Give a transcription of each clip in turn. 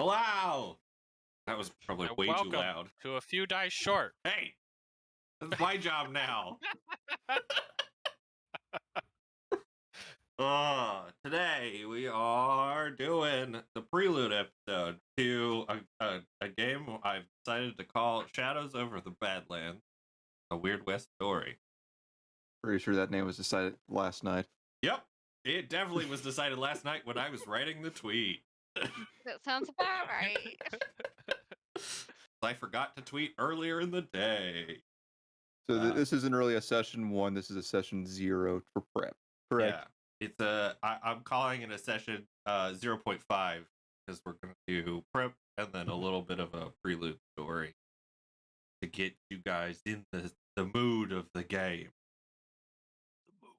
Allow! That was probably way too Welcome loud. to a few dice short. Hey! That's my job now. Today we are doing the prelude episode to a game I've decided to call Shadows Over the Badlands, a Weird West story. Pretty sure that name was decided last night. Yep, it definitely was decided last night when I was writing the tweet. That sounds about right. I forgot to tweet earlier in the day. So this isn't really a session 1. This is a session 0 for prep. Correct? Yeah. It's I'm calling it a session 0.5 because we're going to do prep and then a little bit of a prelude story to get you guys in the mood of the game.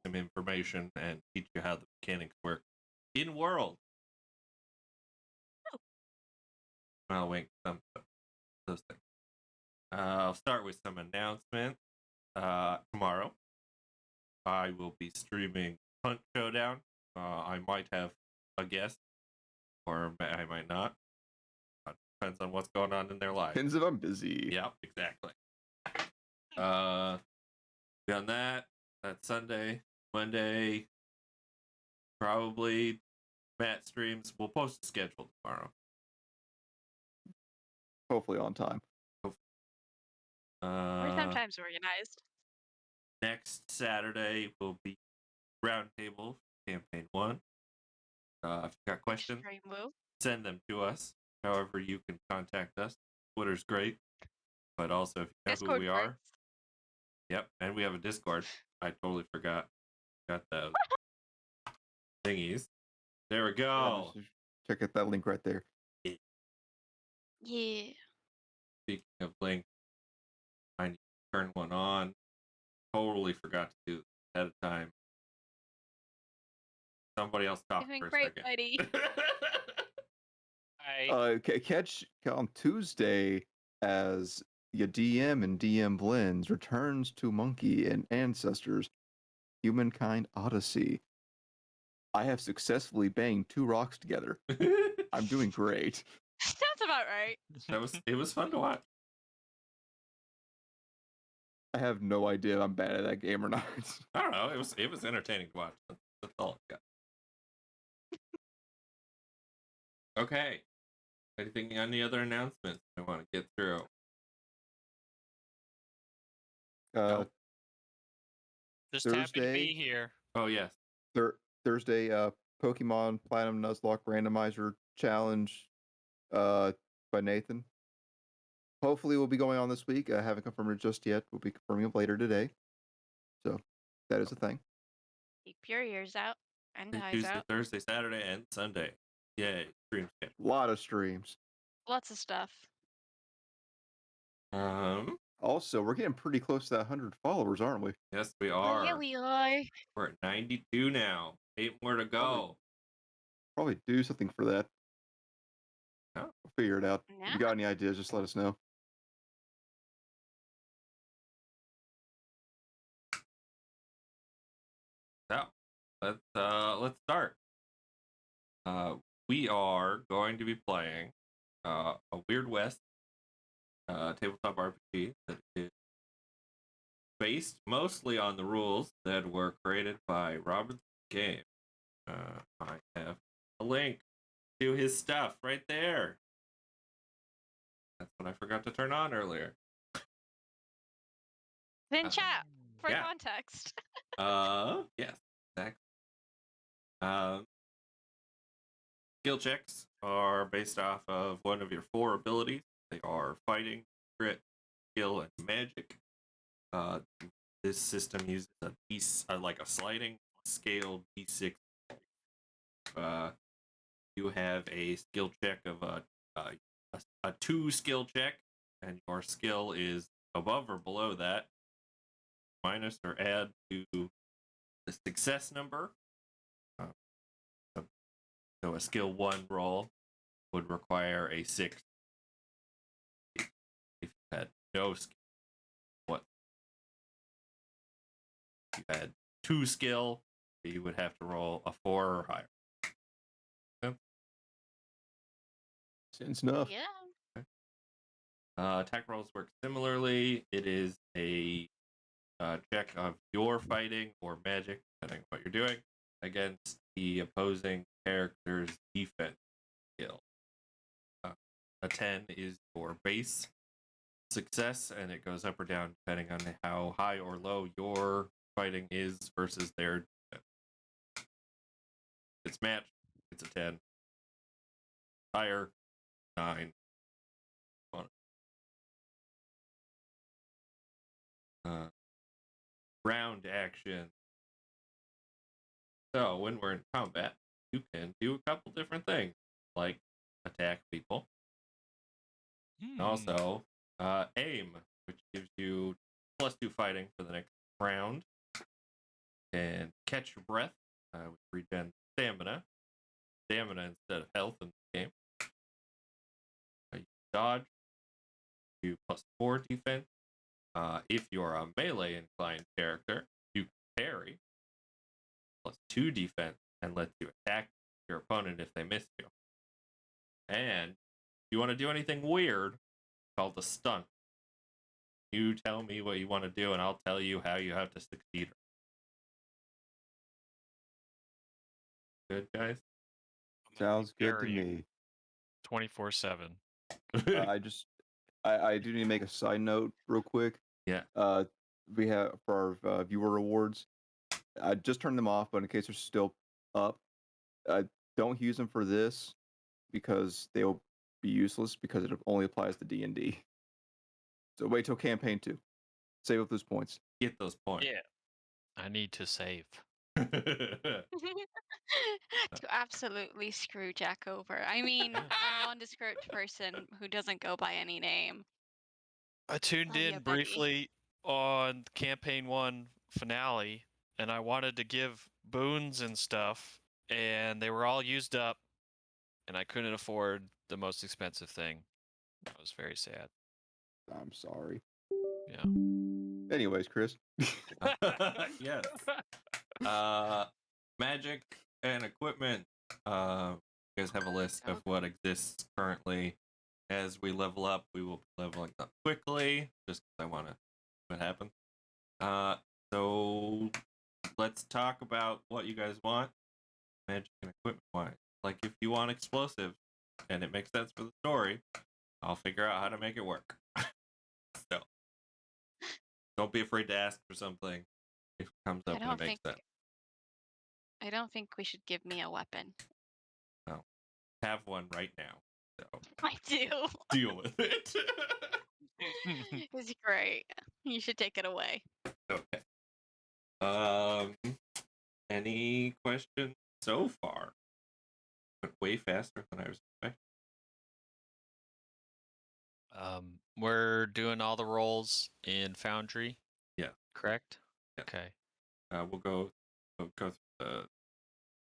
Some information and teach you how the mechanics work in world. I'll wink some those things. I'll start with some announcements. Tomorrow, I will be streaming Hunt Showdown. I might have a guest, or I might not. Depends on what's going on in their lives. Depends if I'm busy. Yep, exactly. Beyond that, that's Sunday. Monday, probably Matt streams. We'll post a schedule tomorrow. Hopefully on time. We're sometimes organized. Next Saturday will be Roundtable Campaign 1. If you got questions, send them to us. However, you can contact us. Twitter's great. But also, if you know Discord who we are. works. Yep, and we have a Discord. I totally forgot. Got those thingies. There we go. Check out that link right there. Yeah. Speaking of link, I need to turn one on. Totally forgot to do it ahead of time. Somebody else talk Doing for a great, second. buddy. Catch on Tuesday as your DM and DM Blends returns to Monkey and Ancestors Humankind Odyssey. I have successfully banged 2 rocks together. I'm doing great. Sounds about right. It was fun to watch. I have no idea if I'm bad at that game or not. I don't know. It was entertaining to watch. That's all I got. Okay. Anything? Any other announcements I want to get through? Just happy to be here. Oh yes. Thursday, Pokemon Platinum Nuzlocke Randomizer Challenge by Nathan. Hopefully we'll be going on this week. I haven't confirmed it just yet. We'll be confirming it later today. So that is a thing. Keep your ears out and eyes Tuesday, out. Thursday, Saturday, and Sunday. Yay. Stream schedule. A lot of streams. Lots of stuff. Also, we're getting pretty close to that 100 followers, aren't we? Yes, we are. Oh, yeah, we are. We're at 92 now. 8 more to go. Probably do something for that. Oh. We'll figure it out. Yeah. If you got any ideas, just let us know. So, let's start. We are going to be playing a Weird West tabletop RPG that is based mostly on the rules that were created by Robin's Game. I have a link to his stuff right there. That's what I forgot to turn on earlier. Then chat for context. Yes, exactly. Skill checks are based off of one of your 4 abilities. They are fighting, grit, skill, and magic. This system uses like a sliding scale D6. You have a skill check of a 2 skill check, and your skill is above or below that. Minus or add to the success number. So a skill 1 roll would require a 6. If you had no skill, what? If you had 2 skill, you would have to roll a 4 or higher. Okay. Sense enough. Yeah. Attack rolls work similarly. It is a check of your fighting or magic, depending on what you're doing, against the opposing character's defense skill. A 10 is your base success, and it goes up or down depending on how high or low your fighting is versus their defense. It's matched, it's a 10. Higher, 9. Round action. So when we're in combat, you can do a couple different things, like attack people. And also aim, which gives you +2 fighting for the next round. And catch your breath, which regen stamina. Stamina instead of health in the game. You dodge, do +4 defense. If you're a melee inclined character, you can parry, +2 defense, and lets you attack your opponent if they miss you. And if you want to do anything weird, called a stunt. You tell me what you want to do, and I'll tell you how you have to succeed. Good, guys? Sounds good to me. 24/7. I do need to make a side note real quick. Yeah. We have for our viewer rewards. I just turned them off, but in case they're still up, don't use them for this because they'll be useless because it only applies to D&D. So wait till campaign 2. Save up those points. Get those points. Yeah. I need to save. To absolutely screw Jack over. I mean, a nondescript person who doesn't go by any name. I tuned Love in ya, buddy. briefly on campaign 1 finale, and I wanted to give boons and stuff, and they were all used up, and I couldn't afford the most expensive thing. I was very sad. I'm sorry. Yeah. Anyways, Chris. Yes. Magic and equipment. You guys have a list of what exists currently. As we level up, we will be leveling up quickly, just because I want to see what happens. So let's talk about what you guys want, magic and equipment wise. Like if you want explosives, and it makes sense for the story, I'll figure out how to make it work. So don't be afraid to ask for something if it comes up and it makes sense. I don't think we should give me a weapon. No. Have one right now. So I do. deal with it. It's great. You should take it away. Okay. Any questions so far? Went way faster than I was expecting. We're doing all the rolls in Foundry. Yeah. Correct? Yeah. Okay. We'll go through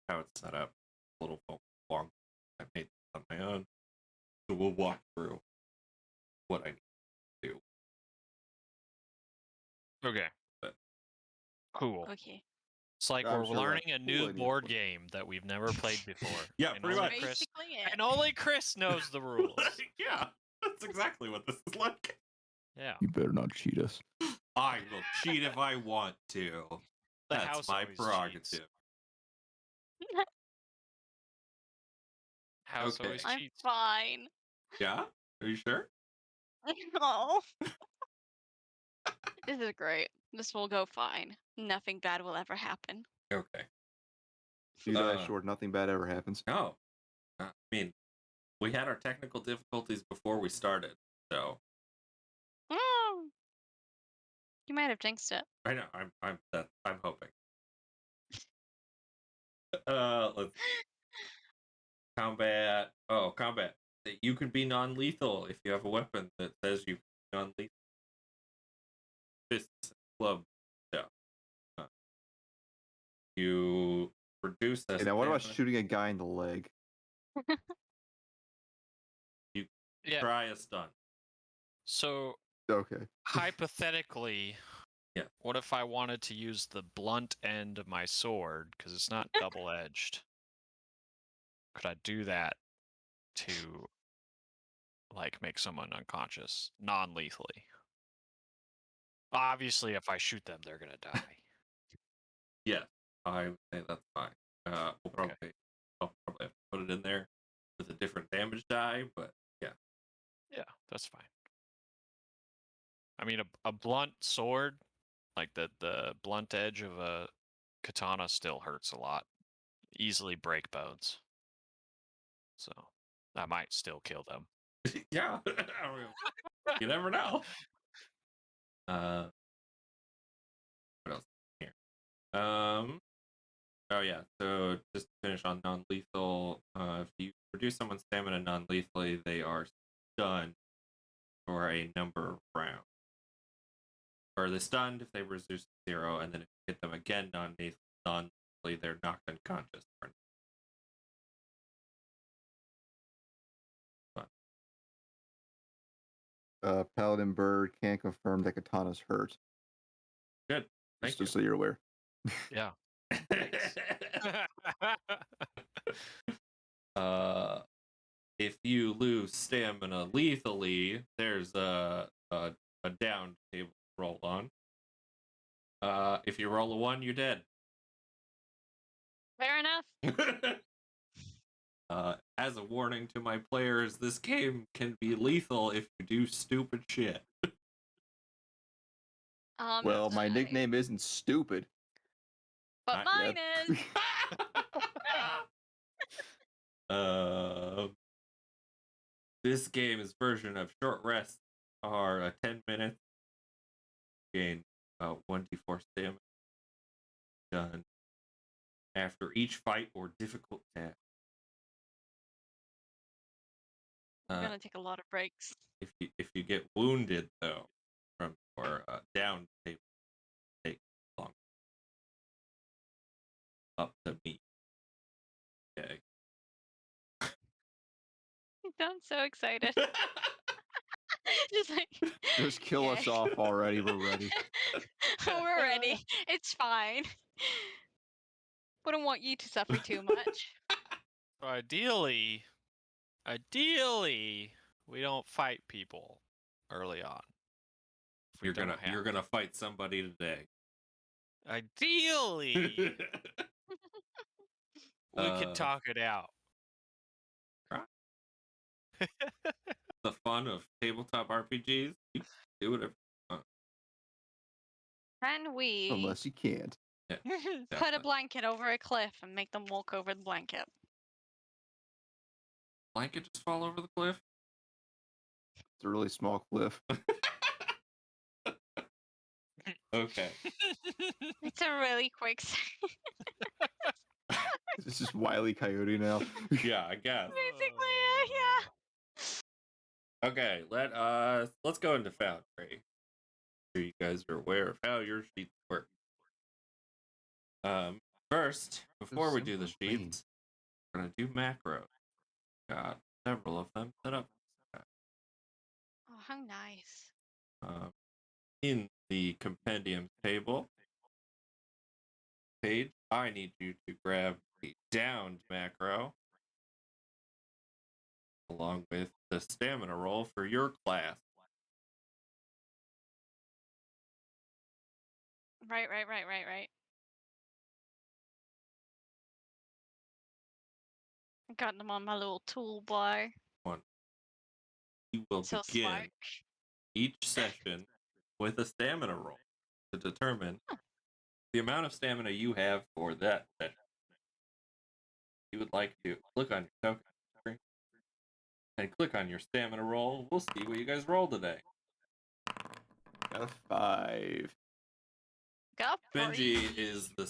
how it's set up. A little long. I made this on my own. So we'll walk through what I need to do. Okay. But, cool. Okay. It's like I'm we're sure learning that's a new plenty of board fun. game that we've never played before. Yeah, and pretty only much. Chris, Basically it. and only Chris knows the rules. Yeah, that's exactly what this is like. Yeah. You better not cheat us. I will cheat if I want to. The That's house my always prerogative. cheats. House Okay. always I'm cheats. fine. Yeah? Are you sure? No. This is great. This will go fine. Nothing bad will ever happen. Okay. You guys sure nothing bad ever happens. No. I mean, we had our technical difficulties before we started, so Mm. You might have jinxed it. I know. I'm hoping. Let's combat. Oh, combat. You could be non-lethal if you have a weapon that says you can be non-lethal. Fists, club, yeah. You reduce that. Hey, now, what about shooting a guy in the leg? Yeah. Try a stunt. So Okay. hypothetically, Yeah. what if I wanted to use the blunt end of my sword because it's not double-edged? Could I do that to like make someone unconscious non-lethally. Obviously, if I shoot them, they're gonna die. Yes, I would say that's fine. Okay. I'll probably have to put it in there with a different damage die, but yeah. Yeah, that's fine. I mean, a blunt sword, like the blunt edge of a katana, still hurts a lot. Easily break bones. So I might still kill them. Yeah, I mean, you never know. What else is here? Oh yeah. So just to finish on non-lethal, if you reduce someone's stamina non-lethally, they are stunned for a number of rounds. Or they're stunned if they reduce to 0, and then if you hit them again non-lethally, they're knocked unconscious. Paladin Bird can confirm that katanas hurt. Good. Thank Just so you're aware. Yeah. If you lose stamina lethally, there's a down table to roll on. If you roll a 1, you're dead. Fair enough. As a warning to my players, this game can be lethal if you do stupid shit. Well, my nickname isn't stupid. But Not mine is. This game's version of short rests are 10 minutes. Gain 1d4 stamina. Done after each fight or difficult task. I'm gonna take a lot of breaks. If you get wounded though from your down table, take long. Up to me. Okay. You sound so excited. Just like Just kill us off already. We're ready. we're ready. It's fine. Wouldn't want you to suffer too much. Ideally, we don't fight people early on. If we You're don't have gonna fight somebody today. to. Ideally, we could talk it out. The fun of tabletop RPGs. You do whatever you want. Can we Unless you can't. Yeah, put a blanket over a cliff and make them walk over the blanket? Blanket just fall over the cliff. It's a really small cliff. Okay. It's a really quick. It's just Wile E. Coyote now. Yeah, I guess. Basically, yeah. Okay, let's go into Foundry. So you guys are aware of how your sheets work. First, before we do the sheets, we're gonna do macros. Got several of them set up. Oh, how nice. In the compendium table page, I need you to grab the downed macro along with the stamina roll for your class. Right. I got them on my little toolbar. You will So begin smart. each session with a stamina roll to determine the amount of stamina you have for that session. You would like to click on your token screen and click on your stamina roll. We'll see what you guys roll today. Got a 5. Got Benji is the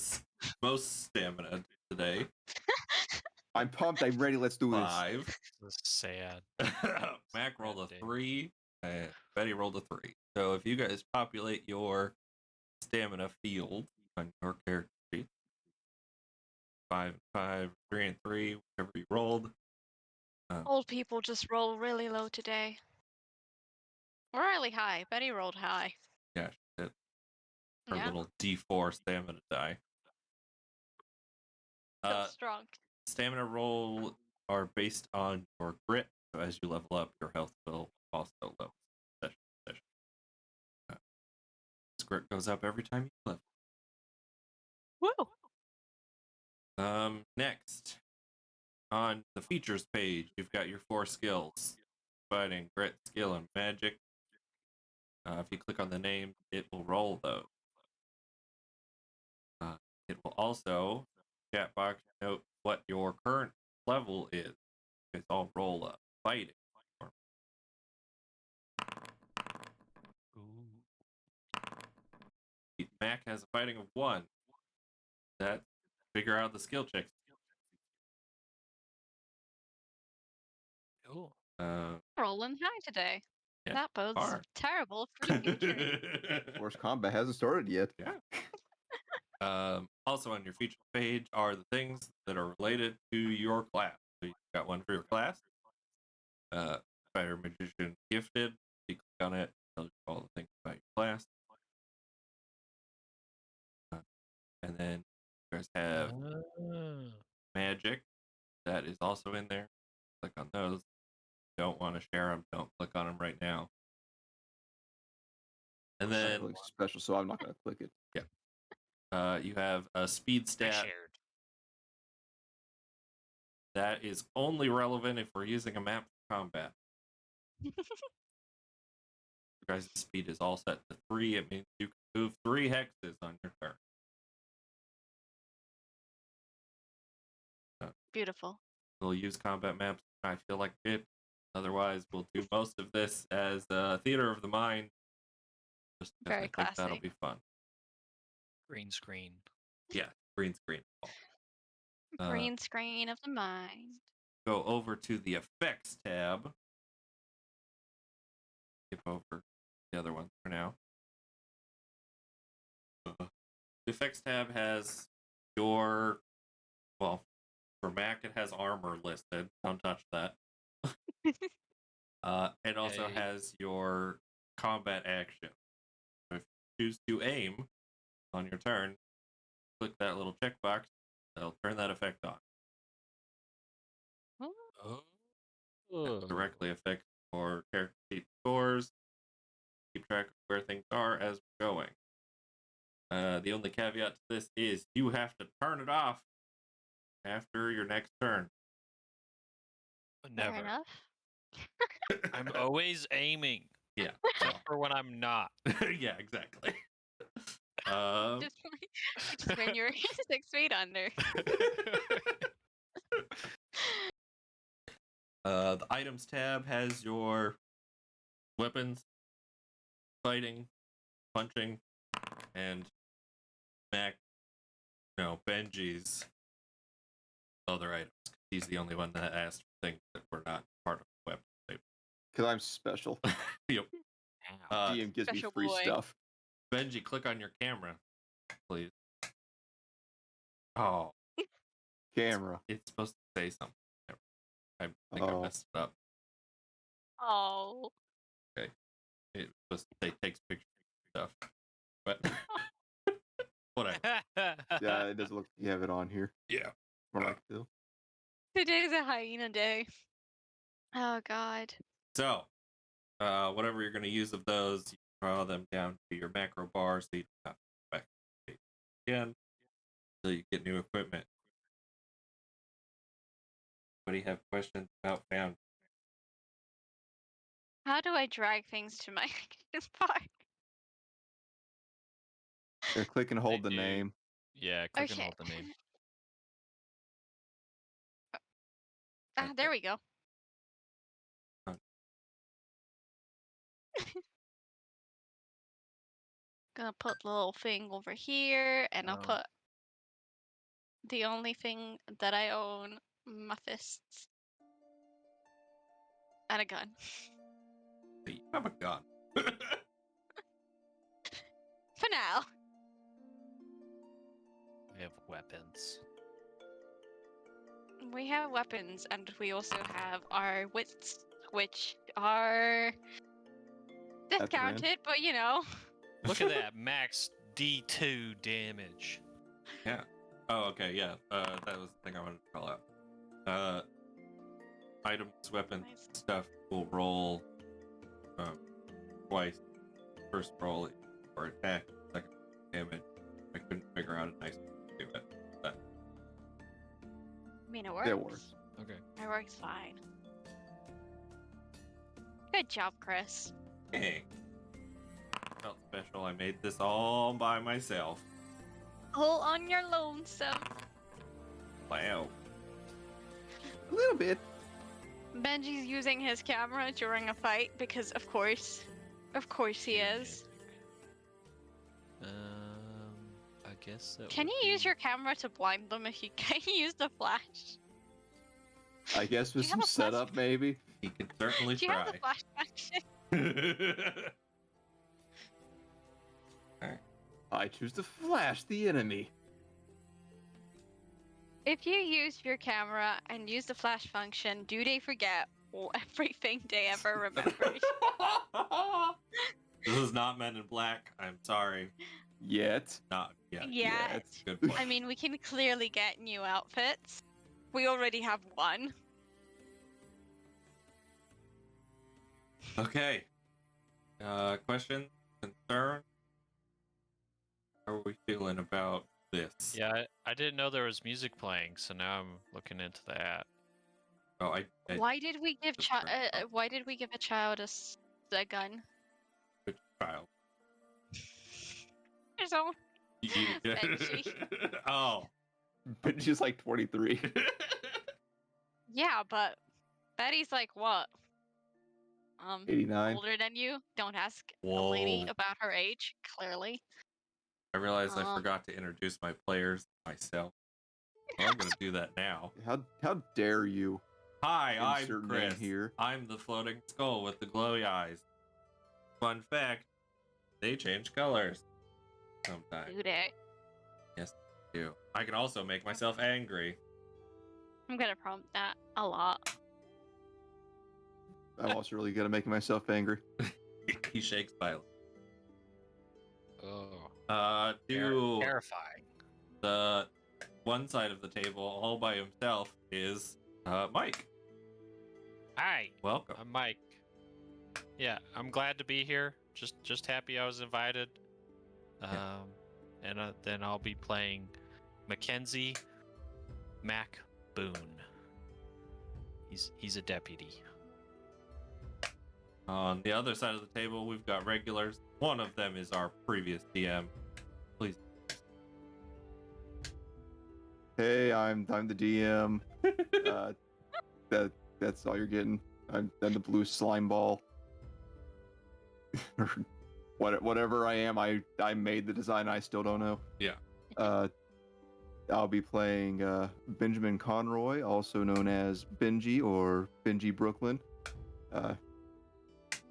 most stamina today. I'm pumped. I'm ready. Let's do this. 5. This is sad. Mac rolled a 3, and Betty rolled a 3. So if you guys populate your stamina field on your character sheet, 5 and 5, 3 and 3, whatever you rolled. Old people just roll really low today. Or really high. Betty rolled high. Yeah, she did. Her Yeah. little D4 stamina die. So strong. Stamina roll are based on your grit So as you level up, your health will also level. Session. Script goes up every time you level. Woo! Next, on the features page, you've got your 4 skills: fighting, grit, skill, and magic. If you click on the name, it will roll those. It will also, chat box, note what your current level is. It's all roll up. Fighting. Mac has a fighting of 1. That figure out the skill checks. Cool. Rolling high today. Yeah, That bodes are. terrible for the future. Force combat hasn't started yet. Yeah. Also on your feature page are the things that are related to your class. So you've got one for your class. Fighter, magician, gifted. You click on it, it tells you all the things about your class. And then you guys have magic. That is also in there. Click on those. Don't want to share them. Don't click on them right now. And It's not then really special, so I'm not going to click it. you have a speed I stat. shared. That is only relevant if we're using a map for combat. Your guys' speed is all set to 3. It means you can move 3 hexes on your turn. Beautiful. We'll use combat maps when I feel like it. Otherwise, we'll do most of this as theater of the mind. Just because Very I think that'll classy. be fun. Green screen. Yeah, green screen. Green screen of the mind. Go over to the effects tab. Skip over the other one for now. The effects tab has your, well, for Mac it has armor listed. Don't touch that. It also Hey. has your combat action. So if you choose to aim on your turn, click that little checkbox. That'll turn that effect on. That directly affects your character sheet scores. Keep track of where things are as we're going. The only caveat to this is you have to turn it off after your next turn. Never. Fair enough. I'm always aiming. Yeah. Except for when I'm not. Yeah, exactly. Just when you're 6 feet under. The items tab has your weapons, fighting, punching, and Benji's other items. He's the only one that asked for things that were not part of the weapon table. Because I'm special. Yep. DM gives me Special free boy. stuff. Benji, click on your camera, please. Oh, Camera. it's supposed to say something. I think I messed it up. Oh. It was supposed to say takes pictures of stuff. But whatever. Yeah, it doesn't look like you have it on here. Yeah. Or like Bill. Today's a hyena day. Oh god. So, whatever you're going to use of those, you draw them down to your macro bar so you don't have to go back again until you get new equipment. Anybody have questions about Found? How do I drag things to my action bar? Here, click and hold the do. name. Yeah, click and Okay. hold the name. There we go. Gonna put the little thing over here, and I'll Oh. put the only thing that I own, my fists. And a gun. You have a gun. For now. I have weapons. We have weapons, and we also have our wits, which are discounted, but you know. Look at that, max D2 damage. Yeah. Oh, okay, yeah. That was the thing I wanted to call out. items, weapons, Nice. stuff will roll twice. First roll for attack, second damage. I couldn't figure out a nice way to do it. But I mean, it works. It works. Okay. It works fine. Good job, Chris. dang. Felt special. I made this all by myself. All on your lonesome. Wow. A little bit. Benji's using his camera during a fight because, of course he is. I guess that Can would you use be- your camera to blind them if you can use the flash? I guess with Do you some have a flash- setup, maybe. He can certainly Do you have the try. flash action? I choose to flash the enemy. If you use your camera and use the flash function, do they forget everything they ever remembered? This is not Men in Black. I'm sorry. Yet. Not yet. Yeah. Good point. I mean, we can clearly get new outfits. We already have one. Okay. Question? Concern? How are we feeling about this? Yeah, I didn't know there was music playing, so now I'm looking into that. Oh, I Why did we give That's right. why did we give a child a gun? Which child? His own. You- Benji. Oh. But she's like 23. Yeah, but Betty's like what? 89. Older than you. Don't ask a lady Whoa. about her age. Clearly. I realized I Um. forgot to introduce my players myself. Well, I'm gonna do that now. How dare you? Hi, I'm Insert name Chris. here. I'm the floating skull with the glowy eyes. Fun fact, they change colors sometimes. Do they? Yes, they do. I can also make myself angry. I'm gonna prompt that a lot. I'm also really good at making myself angry. He shakes violently. Oh, Do terrifying. the one side of the table all by himself is Mike. Hi, Welcome. I'm Mike. Yeah, I'm glad to be here. Just happy I was invited. And then I'll be playing Mackenzie Mac Boone. He's a deputy. On the other side of the table, we've got regulars. One of them is our previous DM. Please. Hey, I'm the DM. That's all you're getting. I'm the blue slime ball. Whatever I am, I made the design. I still don't know. Yeah. I'll be playing Benjamin Conroy, also known as Benji or Benji Brooklyn.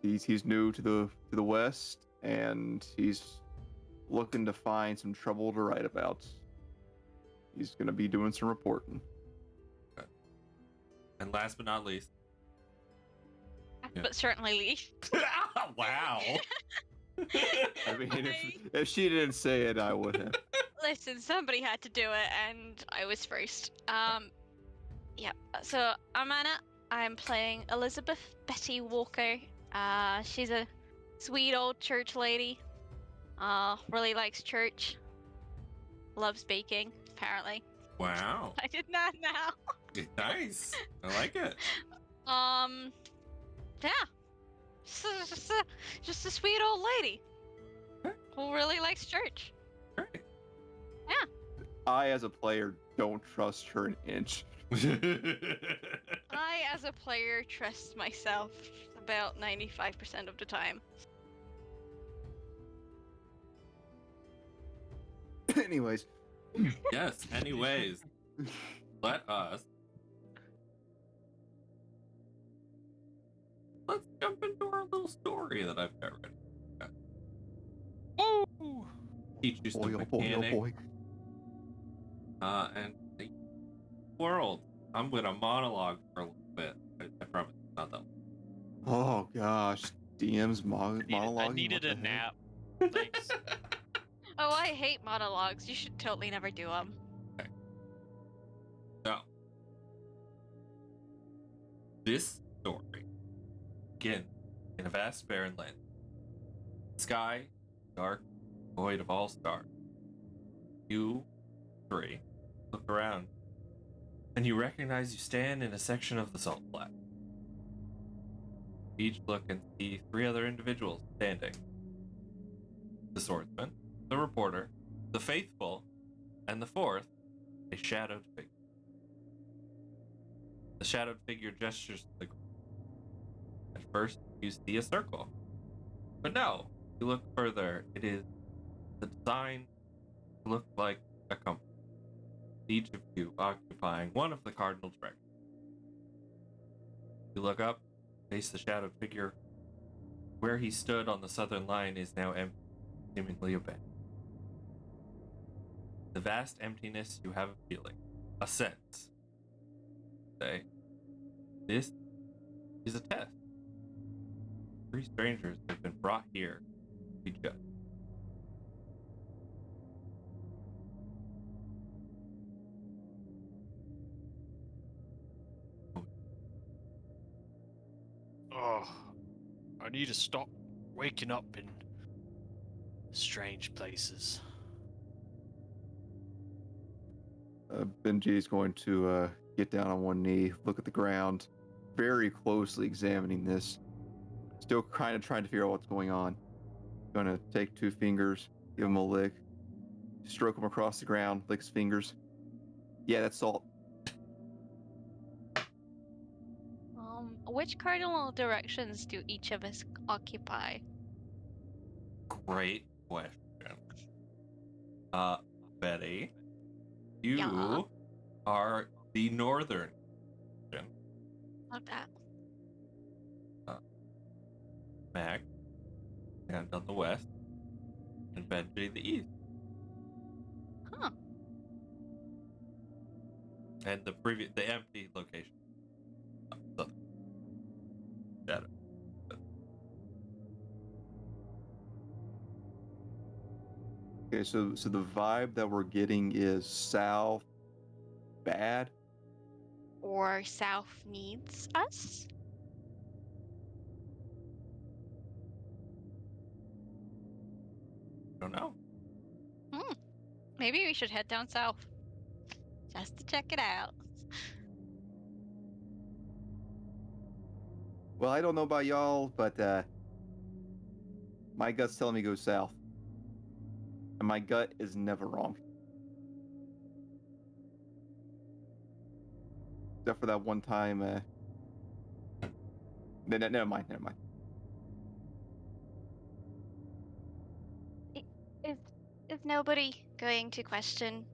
He's new to the West, and he's looking to find some trouble to write about. He's gonna be doing some reporting. And last but not least. Yeah. But certainly least. Wow. I mean, if she didn't say it, I would have. Listen, somebody had to do it, and I was first. Yeah. So I'm Anna. I'm playing Elizabeth Betty Walker. She's a sweet old church lady. Really likes church. Loves baking, apparently. Wow. I did not know. Nice. I like it. Yeah. Just a sweet old lady who really likes church. Great. I, as a player, don't trust her an inch. I, as a player, trust myself about 95% of the time. Anyways, Yes, anyways. Let us. Let's jump into our little story that I've got ready. Woo! Teach you some boy, oh boy, oh mechanics. boy. And the world. I'm gonna monologue for a little bit. I promise, not that long. Oh gosh, DM's monologuing. I needed what a the heck? nap. Thanks. Oh, I hate monologues. You should totally never do them. So, This story begins in a vast barren land. Sky, dark, void of all stars. You three look around, and you recognize you stand in a section of the salt flat. Each look and see three other individuals standing. The swordsman, the reporter, the faithful, and the fourth, a shadowed figure. The shadowed figure gestures to the ground. At first, you see a circle. But no, you look further, it is the design looked like a compass. Each of you occupying one of the cardinal directions. You look up, face the shadowed figure. Where he stood on the southern line is now empty, seemingly abandoned. The vast emptiness, you have a feeling, a sense. Say, this is a test. Three strangers have been brought here to be judged. Oh, I need to stop waking up in strange places. Benji is going to get down on one knee, look at the ground, very closely examining this. Still kind of trying to figure out what's going on. Gonna take two fingers, give him a lick, stroke him across the ground, lick his fingers. Yeah, that's salt. Which cardinal directions do each of us occupy? Great question. Betty, you Yeah. are the northern direction. Love that. Mac, and on the west, and Benji the east. Huh. And the empty location. Southern. Shadow. Okay, so the vibe that we're getting is south bad. Or South needs us? I don't know. Maybe we should head down south. Just to check it out. Well, I don't know about y'all, but my gut's telling me go south. And my gut is never wrong. Except for that one time. Never mind. Is nobody going to question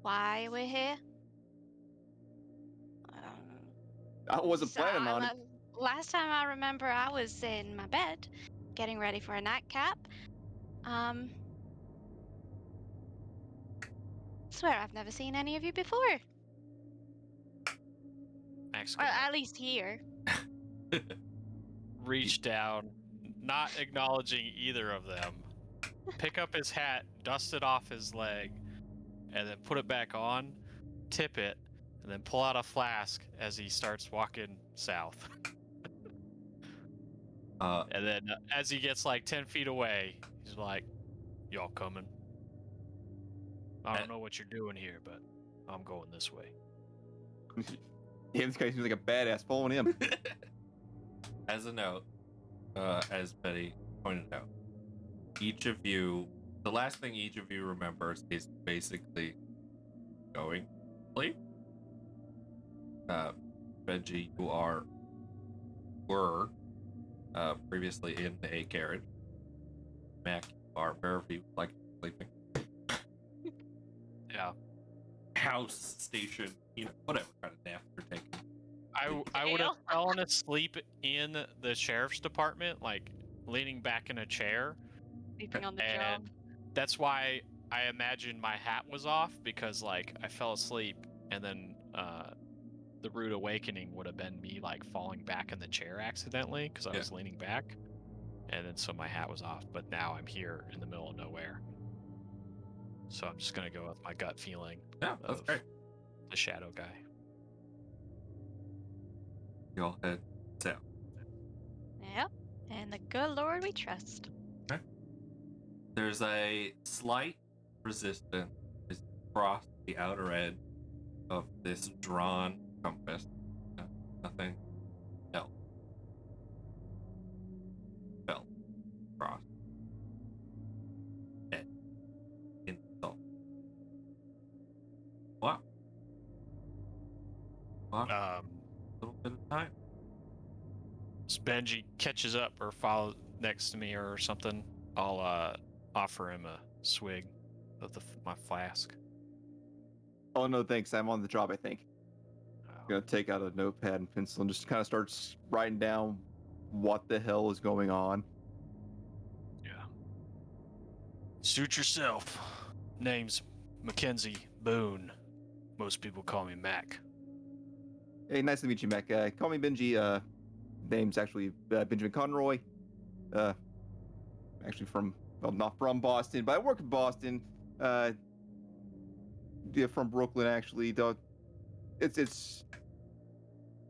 why we're here? I wasn't planning on it. Last time I remember, I was in my bed, getting ready for a nightcap. Swear I've never seen any of you before. Max Or gonna at least here. reach down, not acknowledging either of them, pick up his hat, dust it off his leg, and then put it back on, tip it, and then pull out a flask as he starts walking south. And then as he gets like 10 feet away, he's like, y'all coming? I don't know what you're doing here, but I'm going this way. Yeah, this guy seems like a badass following him. As a note, as Betty pointed out, each of you, the last thing each of you remembers is basically going to sleep. Benji, you were previously in a carriage. Mac, you are wherever you like sleeping. Yeah. House, station, whatever kind of nap you're taking. I would have fallen asleep in the sheriff's department, like leaning back in a chair. Sleeping on the And job. that's why I imagined my hat was off, because like I fell asleep and then the rude awakening would have been me like falling back in the chair accidentally because I was leaning back, and then so my hat was off. But now I'm here in the middle of nowhere, so I'm just gonna go with my gut feeling. Yeah, that's great. The shadow guy. You all head Good Lord, we trust. There's a slight resistance across the outer edge of this drawn compass. Nothing else felt across it in the soul. Wow. A little bit of time. As Benji catches up or follows next to me or something, I'll offer him a swig of my flask. Oh no, thanks. I'm on the job. I think. Oh. Gonna take out a notepad and pencil and just kind of starts writing down what the hell is going on. Yeah. Suit yourself. Name's Mackenzie Boone. Most people call me Mac. Hey, nice to meet you, Mac. Call me Benji. Name's actually Benjamin Conroy. Actually not from Boston, but I work in Boston. Yeah, from Brooklyn, actually. Though, it's.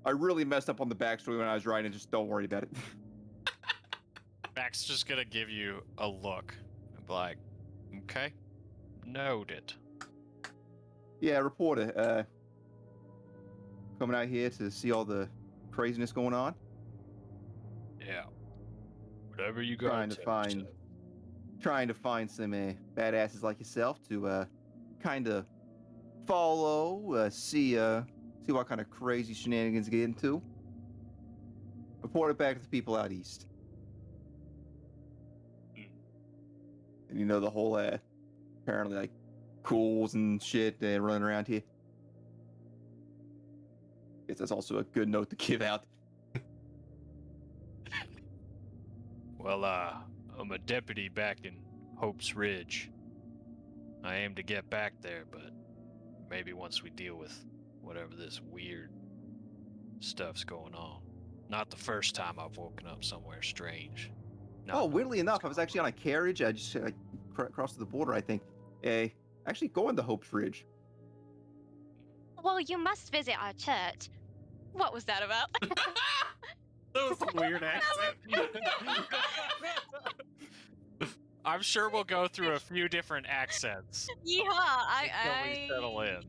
I really messed up on the backstory when I was writing. Just don't worry about it. Mac's just gonna give you a look and be like, okay, noted. Yeah, reporter. Coming out here to see all the craziness going on. Yeah. Whatever you got. Trying to find some badasses like yourself to kind of follow, see what kind of crazy shenanigans get into. Report it back to the people out east. And you know the whole apparently like cools and shit running around here. Guess that's also a good note to give out. Well, I'm a deputy back in Hope's Ridge. I aim to get back there, but maybe once we deal with whatever this weird stuff's going on. Not the first time I've woken up somewhere strange. Oh, weirdly enough, I was actually on a carriage. I just crossed the border, I think. Actually going to Hope's Ridge. Well, you must visit our church. What was that about? That was a weird accent. I'm sure we'll go through a few different accents Yeah, until we settle in.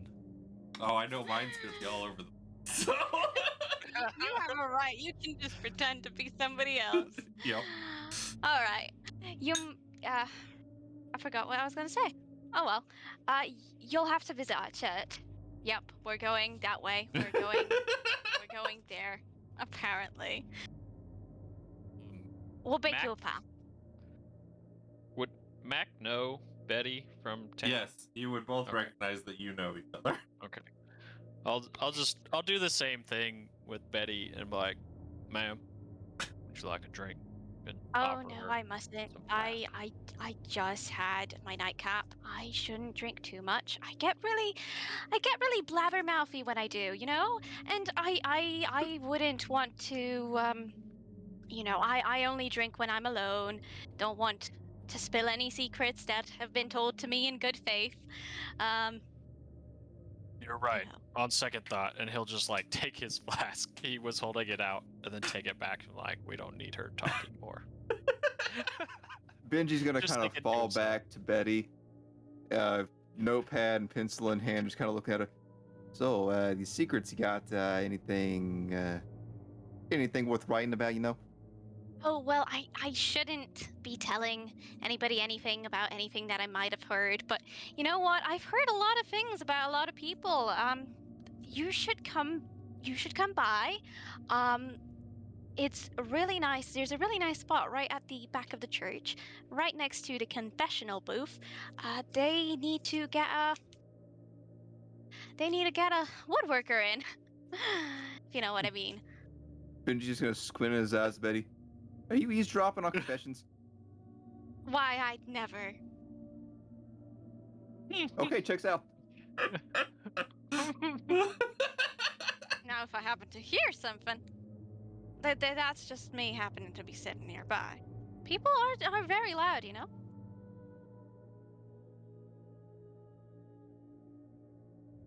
Oh, I know mine's gonna be all over the. So. You have a right. You can just pretend to be somebody else. Yep. All right. I forgot what I was gonna say. Oh well. You'll have to visit our church. Yep, we're going that way. We're going there. Apparently, we'll make Mac? you a path. Would Mac know Betty from town? Yes, you would both Okay. recognize that you know each other. Okay. I'll do the same thing with Betty and be like, ma'am, would you like a drink? And Oh offer no, her I mustn't. some I flask. just had my nightcap. I shouldn't drink too much. I get really blabbermouthy when I do, you know? And I wouldn't want to I only drink when I'm alone. Don't want to spill any secrets that have been told to me in good faith. You're right. know. On second thought, and he'll just like take his flask. He was holding it out and then take it back and like, we don't need her talking more. Benji's gonna Just kind of thinking to fall himself. back to Betty, notepad and pencil in hand, just kind of looking at her. So, these secrets you got, anything worth writing about, you know? Oh, well, I shouldn't be telling anybody anything about anything that I might have heard, but you know what? I've heard a lot of things about a lot of people. You should come by. It's really nice. There's a really nice spot right at the back of the church, right next to the confessional booth. They need to get a woodworker in. If you know what I mean. Benji's just gonna squint his eyes, Betty. Are you eavesdropping on confessions? Why, I'd never. Okay, checks out. Now, if I happen to hear something, that's just me happening to be sitting nearby. People are very loud, you know?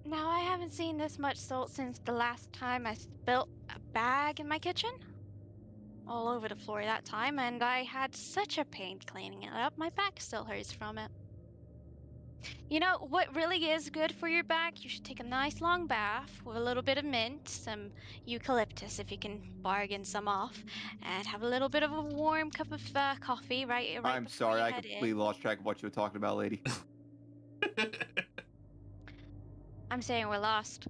Now, I haven't seen this much salt since the last time I spilt a bag in my kitchen. all over the floor that time, and I had such a pain cleaning it up. My back still hurts from it. You know what really is good for your back? You should take a nice long bath with a little bit of mint, some eucalyptus if you can bargain some off, and have a little bit of a warm cup of coffee right I'm before sorry, you I head completely in. lost track of what you were talking about, lady. I'm saying we're lost.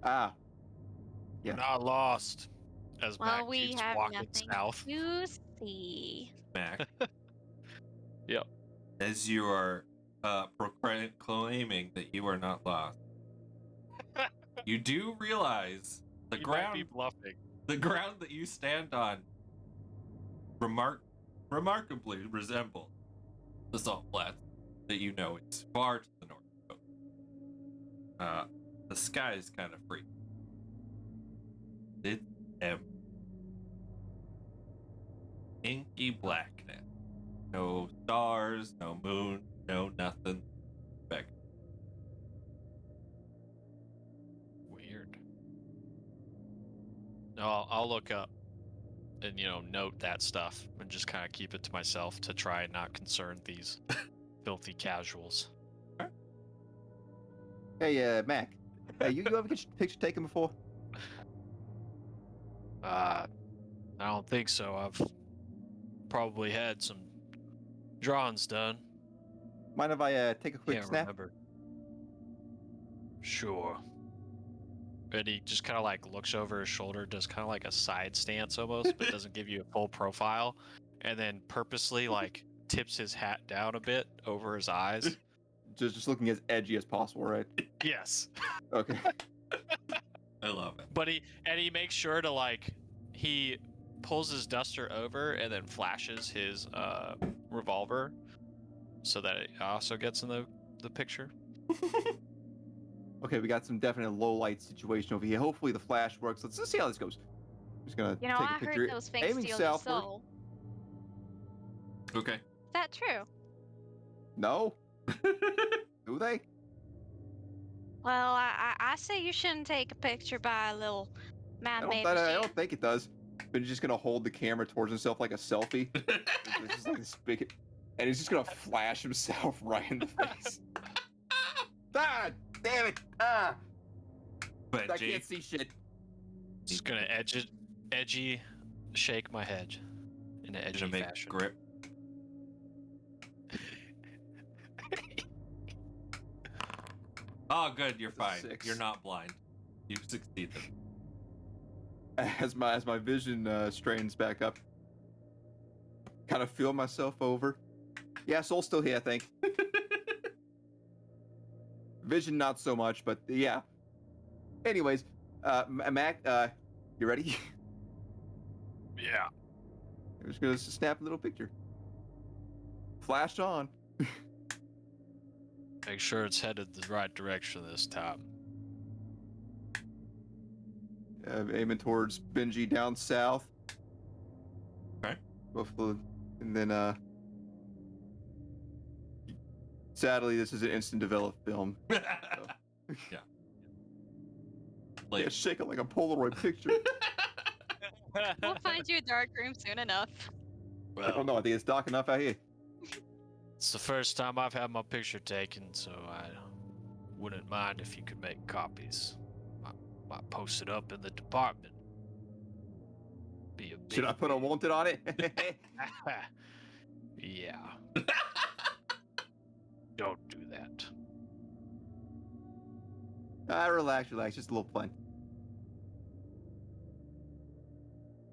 Ah, We're Yeah. not lost. As Well, Mac we keeps have walking nothing south. to see. Mac, Yep. as you are proclaiming that you are not lost, you do realize the You might be ground bluffing. the ground that you stand on remarkably resembles the salt flats that you know is far to the north coast. The sky is kind of free. It's empty. Inky blackness. No stars, no moon, no nothing. Back. Weird. No, I'll look up and note that stuff and just kind of keep it to myself to try and not concern these filthy casuals. Hey, Mac. Hey, you ever get your picture taken before? I don't think so. I've probably had some drawings done. Mind if I take a quick Can't snap? remember. Sure. And he just kind of like looks over his shoulder, does kind of like a side stance almost, but doesn't give you a full profile, and then purposely like tips his hat down a bit over his eyes. Just looking as edgy as possible, right? Yes. Okay. I love it. But he makes sure to he pulls his duster over and then flashes his revolver so that it also gets in the picture. Okay, we got some definite low light situation over here. Hopefully the flash works. Let's see how this goes. I'm just gonna You know, take I a picture. heard those things aiming steal your southward. soul. Okay. Is that true? No? Do they? Well, I say you shouldn't take a picture by a little man-made I machine. don't think it does. But he's just gonna hold the camera towards himself like a selfie. It's just like this big, and he's just gonna flash himself right in the face. Ah, damn it! Ah, I Benji. can't see shit. Just gonna edgy shake my head in an edgy Gonna make fashion. grip. Oh, good. You're It's a fine. 6. You're not blind. You've succeeded. As my vision straightens back up, kind of feel myself over. Yeah, soul's still here, I think. Vision not so much, but yeah. Anyways, Mac, you ready? Yeah. I'm just gonna snap a little picture. Flash on. Make sure it's headed the right direction this time. Aiming towards Benji down south. Okay. And then sadly, this is an instant developed film. Yeah. Yeah, Like, shake it like a Polaroid picture. We'll find you a dark room soon enough. I don't know. I think it's dark enough out here. It's the first time I've had my picture taken, so I wouldn't mind if you could make copies. Might post it up in the department. Be a Should I put a wanted on it? Yeah. Don't do that. Relax. Just a little fun.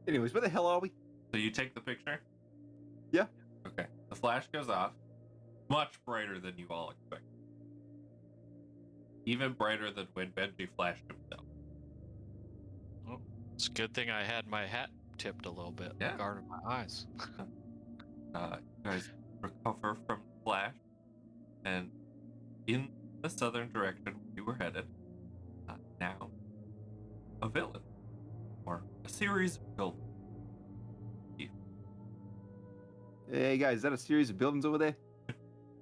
Anyways, where the hell are we? so you take the picture? Yeah. Okay. The flash goes off. Much brighter than you all expected. Even brighter than when Benji flashed himself. It's a good thing I had my hat tipped a little bit, Yeah. guarding my eyes. You guys recover from the flash, and in the southern direction where you were headed, now a villain, or a series of buildings. Hey guys, is that a series of buildings over there?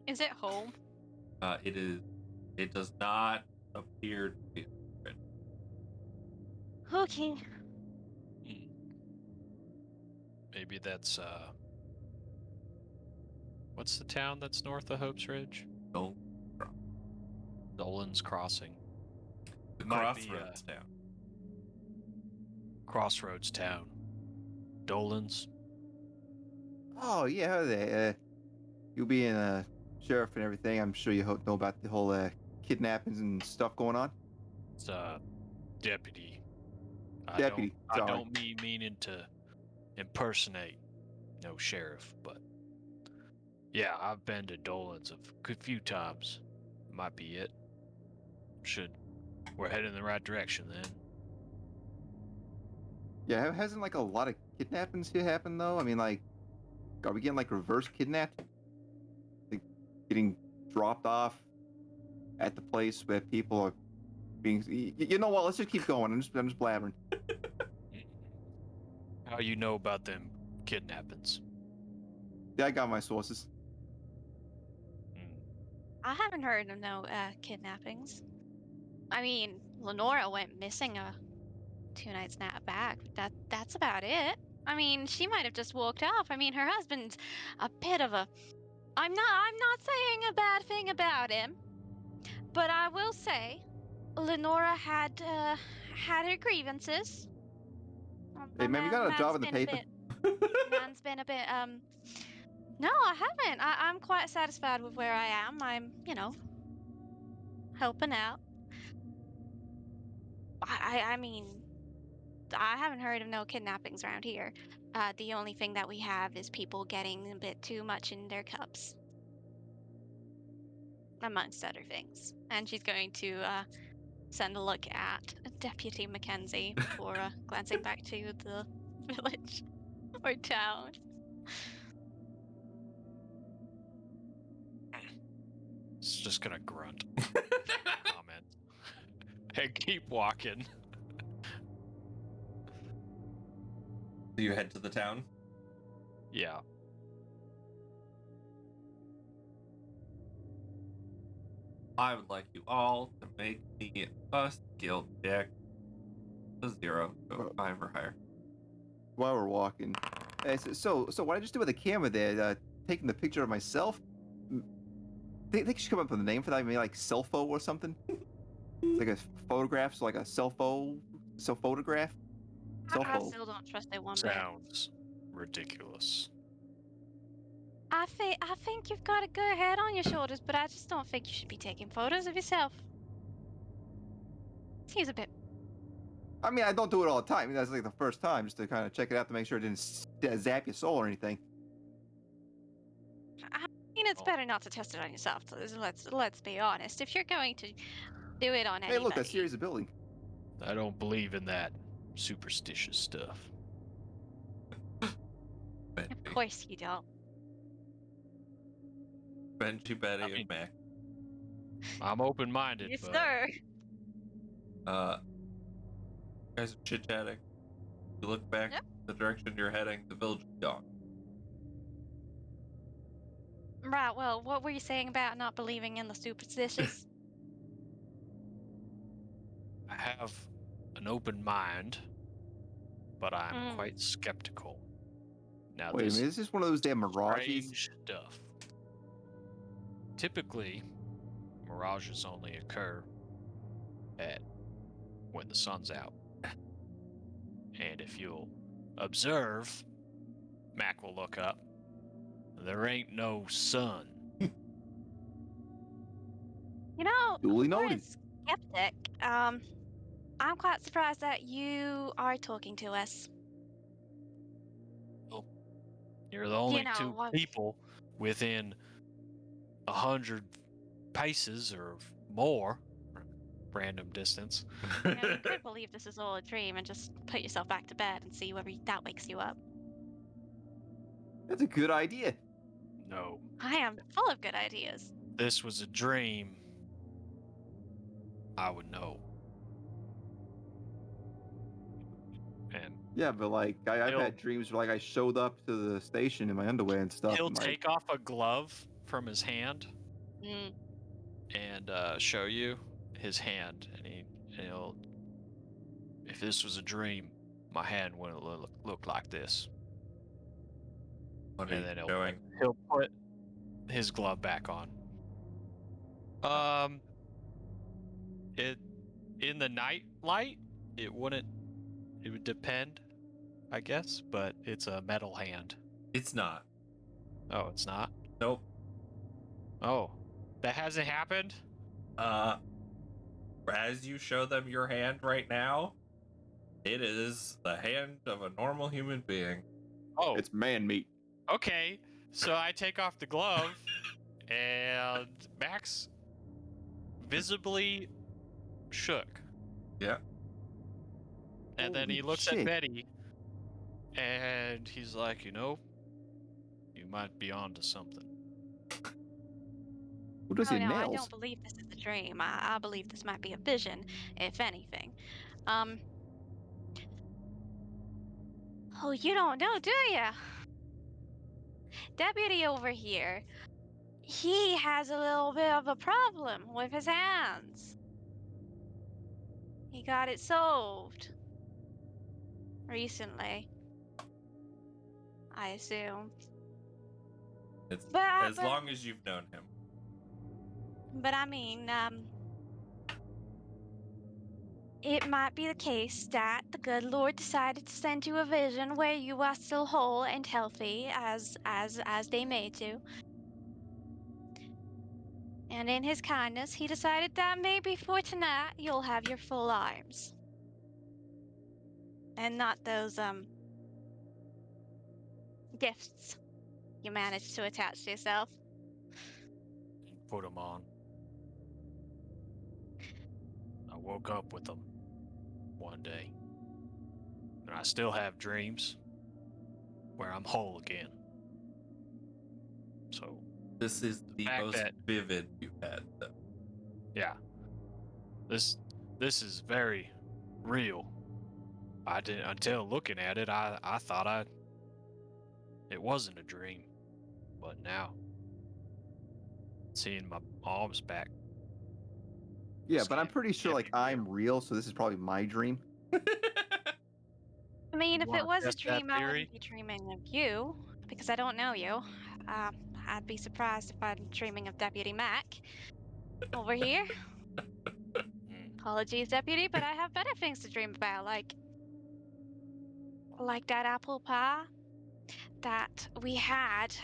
Is it home? It is. It does not appear to be. Okay. Hmm. maybe that's what's the town that's north of Hope's Ridge? Don't Dolan's Crossing. the Might be, crossroads down. Crossroads Town. Dolan's. Oh yeah, hi there. You being a sheriff and everything, I'm sure you know about the whole kidnappings and stuff going on. It's deputy. Deputy, I sorry. don't meaning to impersonate no sheriff, but yeah, I've been to Dolan's a good few times. Might be it. We're heading in the right direction then. Yeah, hasn't like a lot of kidnappings here happened though? I mean, like, are we getting like reverse kidnapped? Like, getting dropped off at the place where people are being. You know what? Let's just keep going. I'm just blabbering. How you know about them kidnappings? Yeah, I got my sources. I haven't heard of no kidnappings. I mean, Lenora went missing 2 nights back. That's about it. I mean, she might have just walked off. I mean, her husband's a bit of a. I'm not saying a bad thing about him, but I will say, Lenora had her grievances. Hey man, we got a job in the Man's paper. man's been a bit No, I haven't. I'm quite satisfied with where I am. I'm, helping out. I mean, I haven't heard of no kidnappings around here. The only thing that we have is people getting a bit too much in their cups, amongst other things. And she's going to send a look at Deputy Mackenzie before glancing back to the village or town. It's just gonna grunt. Comment. And keep walking. Do you head to the town? Yeah. I would like you all to make me a skill check. A 0, so 5 or higher. While we're walking. So what I just did with the camera there, taking the picture of myself. Think you should come up with a name for that? Maybe like selfo or something. It's like a photograph, so like a photograph. I Selfo. still don't trust it one bit. Sounds ridiculous. I think you've got a good head on your shoulders, but I just don't think you should be taking photos of yourself. Seems a bit. I mean, I don't do it all the time. I mean, that's like the first time, just to kind of check it out to make sure it didn't zap your soul or anything. I mean, it's better not to test it on yourself. So let's be honest. If you're going to do it on Hey, anybody, look, a series of building. I don't believe in that superstitious stuff. of course you don't. Benji, Betty, I mean- and Mac. I'm open-minded, Yes, but sir. You guys are chit-chatting. You look back Yep. the direction you're heading, the village is gone. Right. Well, what were you saying about not believing in the superstitious? I have an open mind, but I'm Mm. quite skeptical. Now, Wait a this minute, is this one of those damn mirages? strange stuff. Typically, mirages only occur when the sun's out. And if you'll observe, Mac will look up. There ain't no sun. You know, Duly for a noted. skeptic, I'm quite surprised that you are talking to us. You're the only know, two what- people within 100 paces or more, random distance. You could believe this is all a dream and just put yourself back to bed and see whether that wakes you up. That's a good idea. No, I am full of good ideas. this was a dream. I would know. And Yeah, but like I've He'll- had dreams where like I showed up to the station in my underwear and stuff. he'll and, like, take off a glove from his hand Mm. and show you his hand, and he'll. If this was a dream, my hand wouldn't look like this. What are And you then showing? he'll put his glove back on. It in the night light, it wouldn't. It would depend, I guess, but it's a metal hand. It's not. Oh, it's not. Nope. Oh, that hasn't happened. As you show them your hand right now, it is the hand of a normal human being. Oh, It's man meat. okay. So I take off the glove, and Max visibly shook. Yeah. And then he Holy looks at shit. Betty, and he's like, you might be onto something. Who does Oh your no, I nails? don't believe this is a dream. I believe this might be a vision, if anything. Oh, you don't know, do ya? Deputy over here, he has a little bit of a problem with his hands. He got it solved recently, I assume. It's But as long as you've known him. But I mean, it might be the case that the good Lord decided to send you a vision where you are still whole and healthy as they made you. And in his kindness, he decided that maybe for tonight you'll have your full arms. And not those gifts you managed to attach to yourself. And put them on. I woke up with them one day, and I still have dreams where I'm whole again. So This is the fact most that- vivid you've had, though. yeah, this is very real. I didn't until looking at it. I thought it wasn't a dream, but now seeing my arms back. Yeah, but I'm Can't- pretty sure can't like be real. I'm real, so this is probably my dream. I mean, You if it wanna was a test that dream, I theory? wouldn't be dreaming of you because I don't know you. I'd be surprised if I'm dreaming of Deputy Mac over here. Apologies, Deputy, but I have better things to dream about, like that apple pie that we had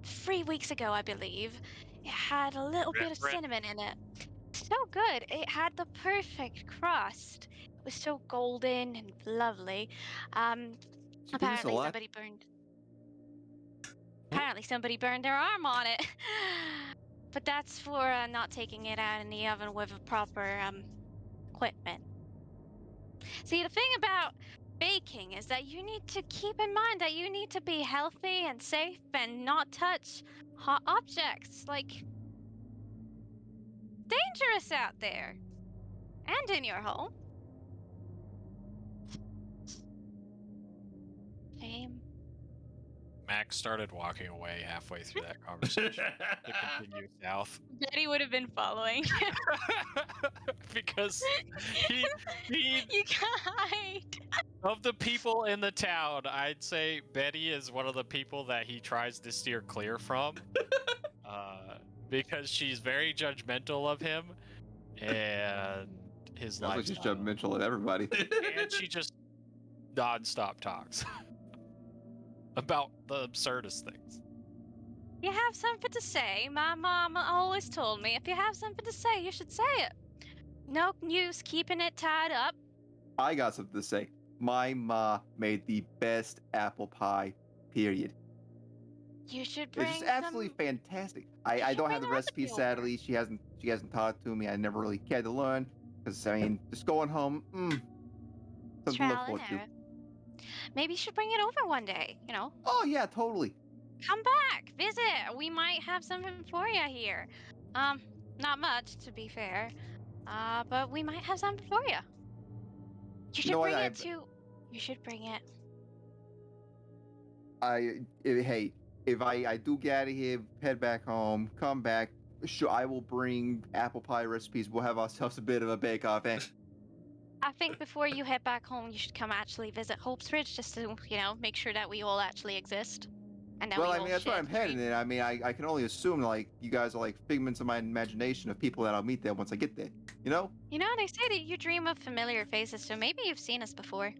3 weeks ago, I believe. It had a little bit of Brett. cinnamon in it. So good. It had the perfect crust. It was so golden and lovely. She did this a Apparently lot. somebody burned their arm on it. But that's for not taking it out in the oven with proper equipment. See, the thing about baking is that you need to keep in mind that you need to be healthy and safe and not touch hot objects. Like, dangerous out there. And in your home. Shame. Max started walking away halfway through that conversation to continue south. Betty would have been following. Because he You guys. of the people in the town, I'd say Betty is one of the people that he tries to steer clear from. Because she's very judgmental of him and his Sounds like she's lifestyle. judgmental of everybody. And she just non-stop talks about the absurdest things. You have something to say. My mom always told me if you have something to say, you should say it. No use keeping it tied up. I got something to say. My ma made the best apple pie, period. You should It's bring just absolutely some. fantastic. I don't have the bring the recipe, recipe over. sadly. She hasn't taught it to me. I never really cared to learn. Because I mean, just going home, something to Trial look and forward to. error. Maybe you should bring it over one day, Oh yeah, totally. Come back, visit. We might have something for you here. Not much, to be fair. But we might have something for you. You should know what, bring it I've- to. You should bring it. Hey, if I do get out of here, head back home, come back, sure, I will bring apple pie recipes. We'll have ourselves a bit of a bake-off, eh? I think before you head back home, you should come actually visit Hope's Ridge just to, make sure that we all actually exist. And then Well, we I all mean, that's where share I'm the heading. dream. And I mean, I can only assume like you guys are like figments of my imagination of people that I'll meet there once I get there. You know? You know, they say that you dream of familiar faces, so maybe you've seen us before.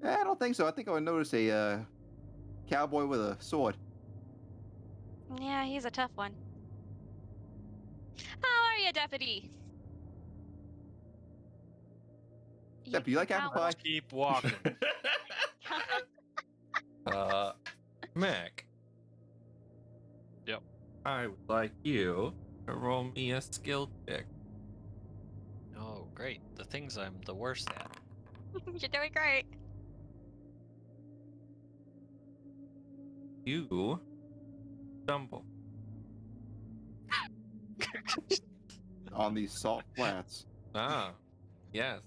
I don't think so. I think I would notice a cowboy with a sword. Yeah, he's a tough one. How are you, Deputy? Deputy, you like apple cowboy. pie? Let's keep walking. Mac. Yep. I would like you to roll me a skill check. Oh, great. The things I'm the worst at. You're doing great. You stumble. On these salt flats. Ah, yes.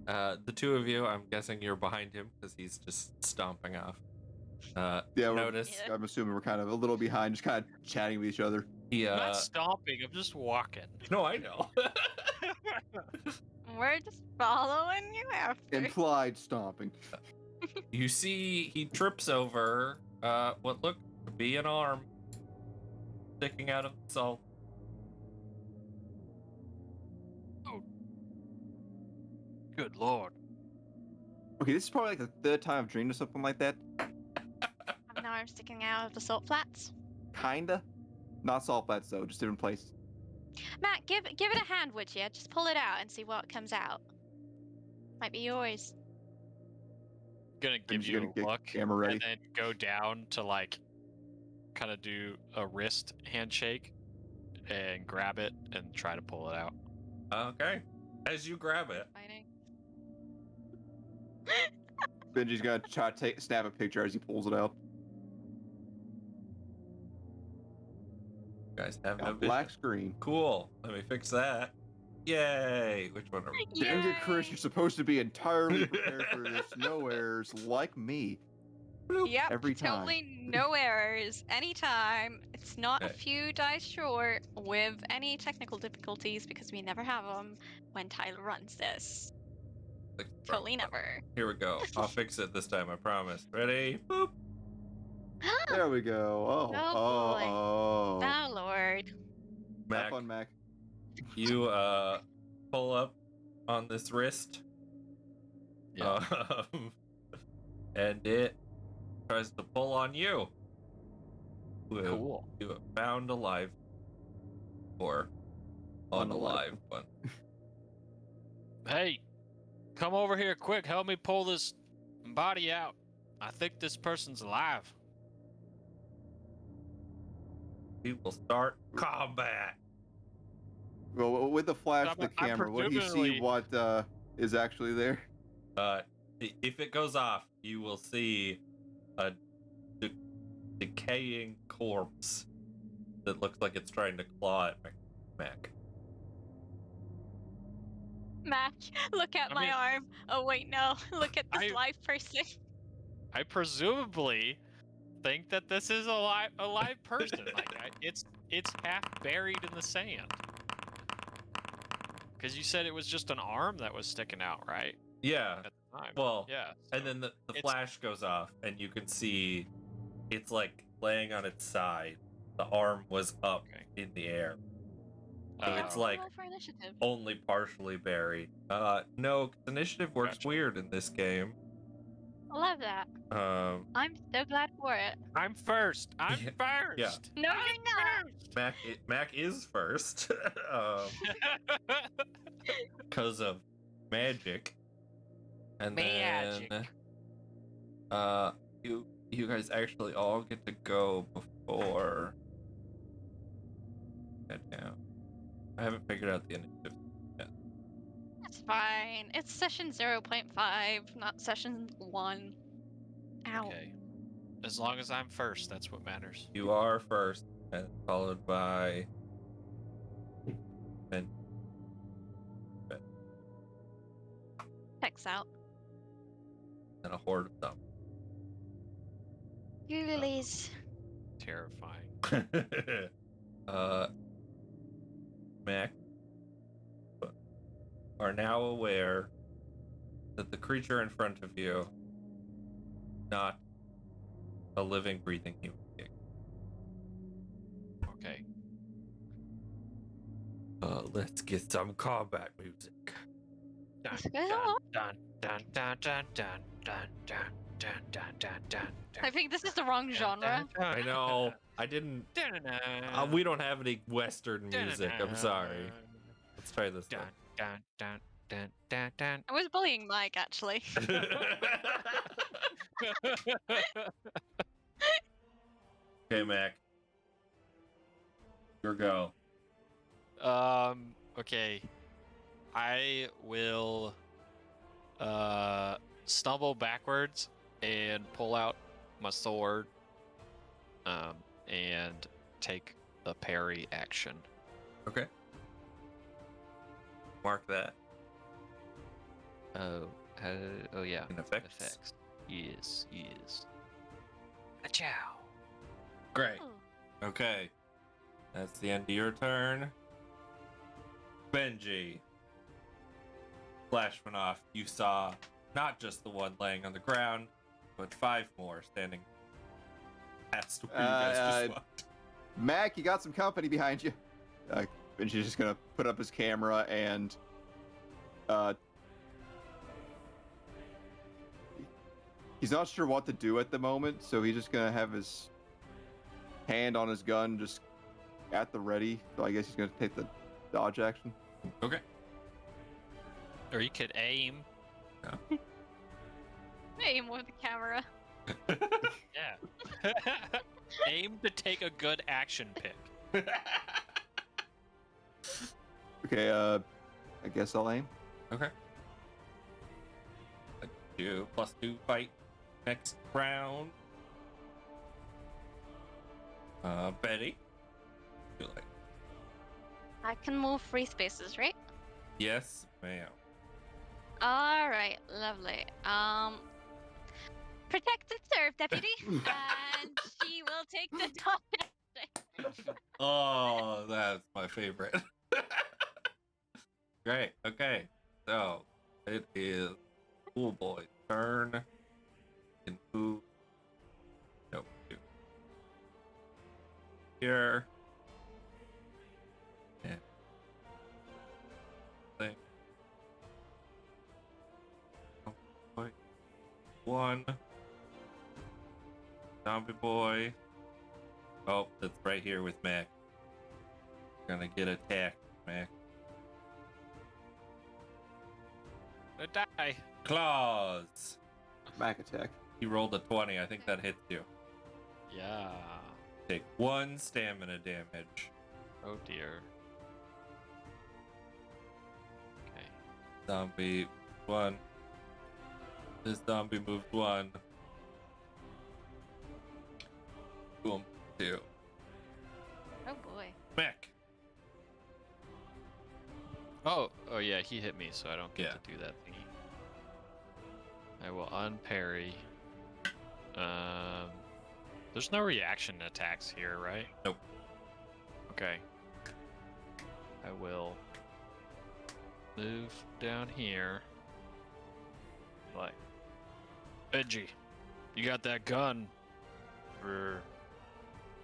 The two of you, I'm guessing you're behind him because he's just stomping off. Yeah, Notice Yeah. I'm assuming we're kind of a little behind, just kind of chatting with each other. he. I'm not stomping, I'm just walking. No, I know. We're just following you after. Implied stomping. You see, he trips over what looked to be an arm sticking out of the salt. Good lord. Okay, this is probably like the third time I've dreamed of something like that. Now I'm sticking out of the salt flats. Kinda. Not salt flats though, just different place. Matt, give it a hand, would you? Just pull it out and see what comes out. Might be yours. Gonna give just you gonna a get look camera ready. and then go down to like kind of do a wrist handshake and grab it and try to pull it out. Okay. As you grab it, Fighting. Benji's gonna try to snap a picture as he pulls it out. you guys have Got no a black vision. screen. Cool. Let me fix that. Yay! Which one are we? Damn you, Chris, Yay! you're supposed to be entirely prepared for this. No errors, like me. Yep, Every time. totally no errors. Anytime. It's not a Okay. few dice short with any technical difficulties because we never have them when Tyler runs this. Totally never. Here we go. I'll fix it this time, I promise. Ready? Boop. There we go. Oh, Oh, oh, boy. oh. Oh, Lord. Have Mac, fun, Mac. you pull up on this wrist. Yeah. And it tries to pull on you. Cool. You have found a live or unalive one. Hey, come over here quick. Help me pull this body out. I think this person's alive. We will start combat. Well, with the flash of the I'm camera, would he see presumably- what is actually there? If it goes off, you will see a decaying corpse that looks like it's trying to claw at Mac. Mac, look at I my mean- arm. Oh, wait, no. Look at this I- live person. I presumably think that this is a live person. It's half buried in the sand. Because you said it was just an arm that was sticking out, right? Yeah. At the time. Well, Yeah. and then the it's- flash goes off, and you can see it's like laying on its side. The arm was up Okay. in the air, Uh, so it's like Roll for initiative. only partially buried. No, 'cause initiative works Gotcha. weird in this game. I love that. I'm so glad for it. I'm first. I'm Yeah, first. No, I'm you're not. Mac is first, because of magic, and Magic. then you guys actually all get to go before. Goddamn. I haven't figured out the initiative. That's fine. It's session 0.5, not session 1. Ow. Okay. As long as I'm first, that's what matters. You are first, and followed by. And Checks out. a horde of them. Ghoulies. Terrifying. Mac are now aware that the creature in front of you not a living, breathing human being. Okay. Let's get some combat music. Dun, Let's go. dun, dun, dun, dun, dun, dun, dun, dun, dun, dun, dun, I think this is the wrong dun, genre. dun, I know. I didn't. We don't have any Western music. I'm sorry. Let's try this Dun, one. dun, dun, dun, dun, dun. I was bullying Mike, actually. Okay, Mac. Your go. Okay. I will stumble backwards and pull out my sword and take a parry action. Okay. Mark that. Oh, oh yeah. In effects. Yes, yes. Ciao. Great. Oh. Okay. That's the end of your turn. Benji. Flash went off. You saw not just the one laying on the ground, but 5 more standing past where you guys just walked. Mac, you got some company behind you. Benji's just gonna put up his camera and he's not sure what to do at the moment, so he's just gonna have his hand on his gun just at the ready. So I guess he's gonna take the dodge action. Okay. Or you could aim. Aim with the camera. Yeah. Aim to take a good action pick. Okay, I guess I'll aim. Okay. 2 + 2 fight next round. Betty. You like? I can move free spaces, right? Yes, ma'am. All right, lovely. Protect and serve, deputy, and she will take the dodge. Oh, that's my favorite. Great. Okay. So it is Cool Boy's turn. Can move. Nope. Here. And thing. Boy. 1. Zombie boy. Oh, that's right here with Mac. Gonna get attacked, Mac. Die. Claws. Mac attack. You rolled a 20. I think that hits you. Yeah. Take 1 stamina damage. Oh dear. Okay. Zombie 1. This zombie moves 1. Boom. 2. Oh boy. Mac. Oh yeah, he hit me, so I don't get Yeah. to do that thingy. I will unparry. There's no reaction attacks here, right? Nope. Okay. I will move down here. Like, Benji, you got that gun for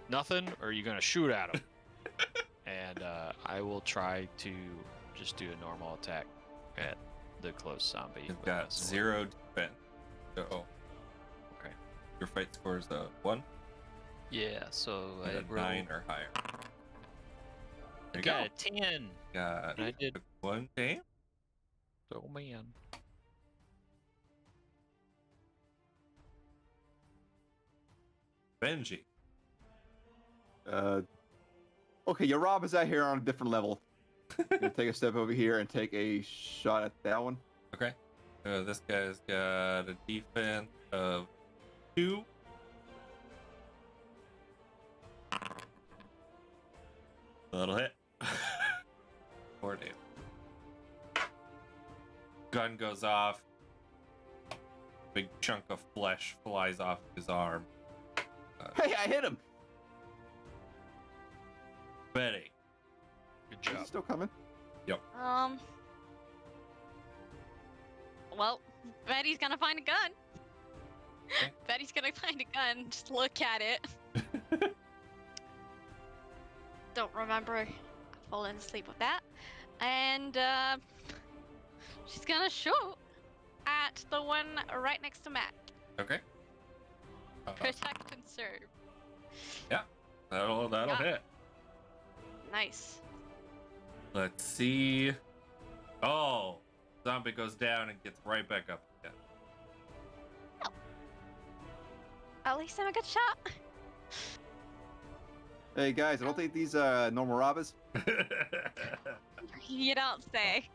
nothing, or are you gonna shoot at him? And I will try to just do a normal attack at the close zombie. You've with got my sword. 0 defense. So, Okay. your fight score is a 1. Yeah, so And I a rolled, 9 or higher. I There you got go. a 10. Got And I did. 1 damage. Oh man. Benji. Okay, your Rob is out here on a different level. Gonna take a step over here and take a shot at that one. Okay. This guy's got a defense of 2. That'll hit. 4 damage. Gun goes off. Big chunk of flesh flies off his arm. Hey, I hit him! Betty. Good Is he job. still coming? Well, Betty's gonna find a gun. Betty's gonna find a gun, just look at it. Don't remember. I've fallen asleep with that. And she's gonna shoot at the one right next to Matt. Okay. Protect and serve. That'll Yeah. hit. Nice. Let's see. Oh, zombie goes down and gets right back up again. At least I'm a good shot. Hey guys, I don't think these normal robbers. You don't say.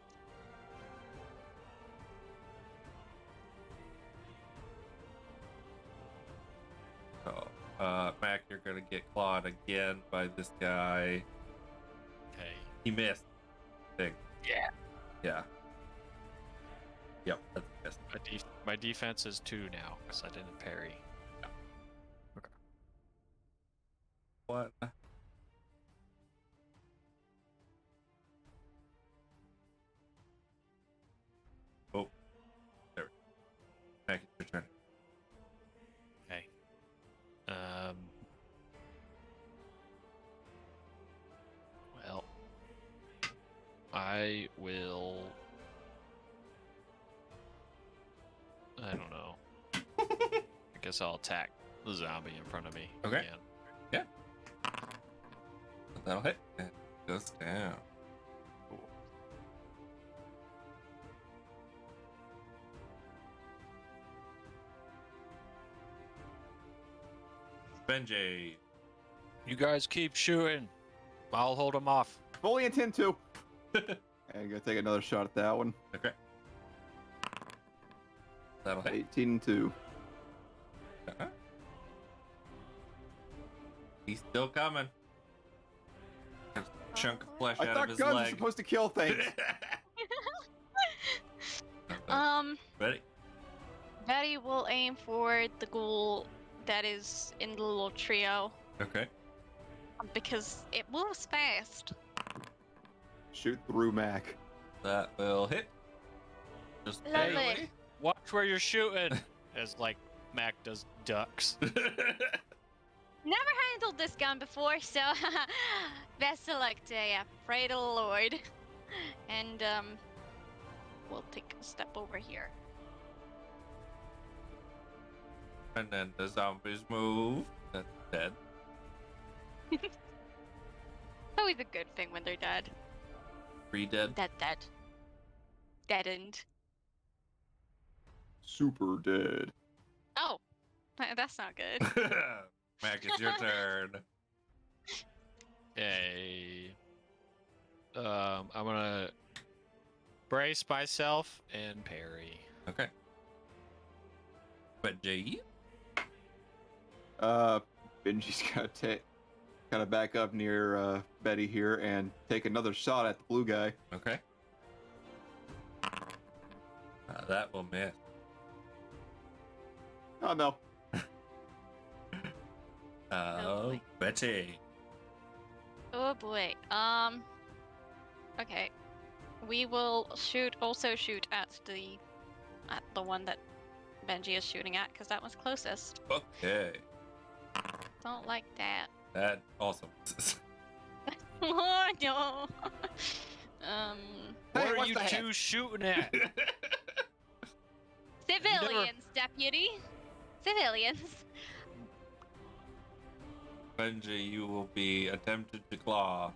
Oh, Mac, you're gonna get clawed again by this guy. Okay. He missed. Big. Yeah. Yeah. Yep, that's a miss. My defense is 2 now because I didn't parry. What? Oh. There. Mac, it's your turn. Okay. Well, I will. I don't know. I guess I'll attack the zombie in front of me. Okay. Again. That'll hit. And it goes down. Cool. Benji. You guys keep shooting. I'll hold them off. Fully intend to. I'm gonna take another shot at that one. Okay. That'll hit. 18 and 2. Uh-huh. He's still coming. There's a chunk of flesh I out of thought his guns are leg. supposed to kill things. Ready? Betty will aim for the ghoul that is in the little trio Okay. because it moves fast. Shoot through Mac. That will hit. Just Lovely. barely. Watch where you're shooting. As like Mac does ducks. Never handled this gun before, so best of luck to ya. Pray to the Lord. And we'll take a step over here. And then the zombies move. That's dead. Always a good thing when they're dead. 3 dead. Dead. Deadened. Super dead. Oh, that's not good. Mac, it's your turn. Okay. I'm gonna brace myself and parry. Okay. Benji. Benji's gotta back up near Betty here and take another shot at the blue guy. Okay. That will miss. Oh no. boy. Betty. Oh boy. Okay. We will also shoot at the one that Benji is shooting at, because that was closest. Okay. Don't like that. That also misses. Oh no. What Hey, are what's you the heck? two shooting at? Civilians, deputy. Civilians. Benji, you will be attempted to claw.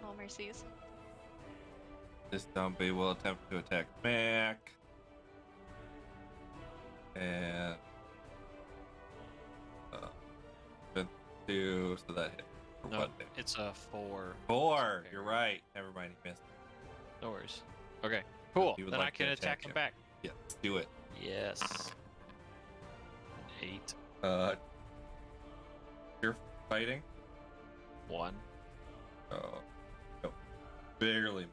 No mercies. This zombie will attempt to attack Mac. And 2, so that hit. For No, what hit? it's a 4. 4. You're right. Never mind, he missed. No worries. Okay, cool. He would Then like I can to attack attack him you. back. Yeah, let's do it. Yes. 8. You're fighting? 1. Oh, no. Barely.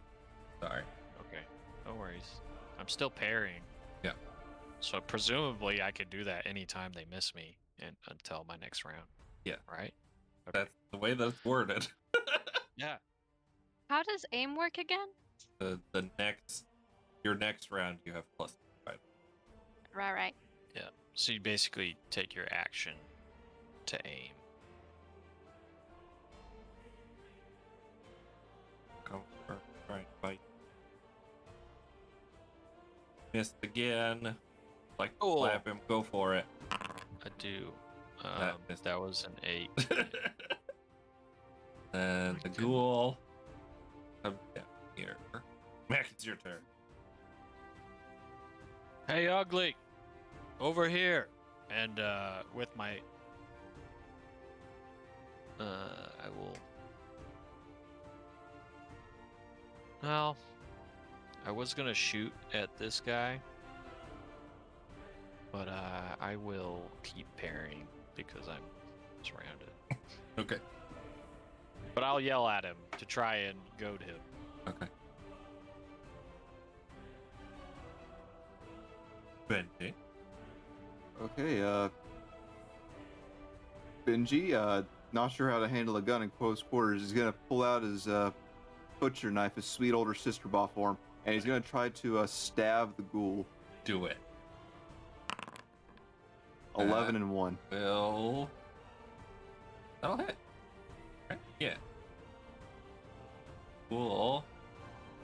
Sorry. Okay, no worries. I'm still parrying. Yeah. So presumably I could do that anytime they miss me until my next round. Yeah. Right? That's the way that it's worded. Yeah. How does aim work again? The next your next round you have +5. Right. Yeah. So you basically take your action to aim. Come for try and fight. Missed again. Like to Cool. slap him. Go for it. I do. missed. That was an 8. And the Good. ghoul comes down here. Mac, it's your turn. Hey, ugly! Over here! And with my... I will... Well, I was gonna shoot at this guy, but I will keep parrying because I'm surrounded. Okay. But I'll yell at him to try and goad him. Okay. Benji. Okay, Benji, not sure how to handle a gun in close quarters. He's gonna pull out his butcher knife, his sweet older sister bought for him, and he's gonna try to stab the ghoul. Do it. 11 and 1. Will. That'll hit. Right? Yeah. Ghoul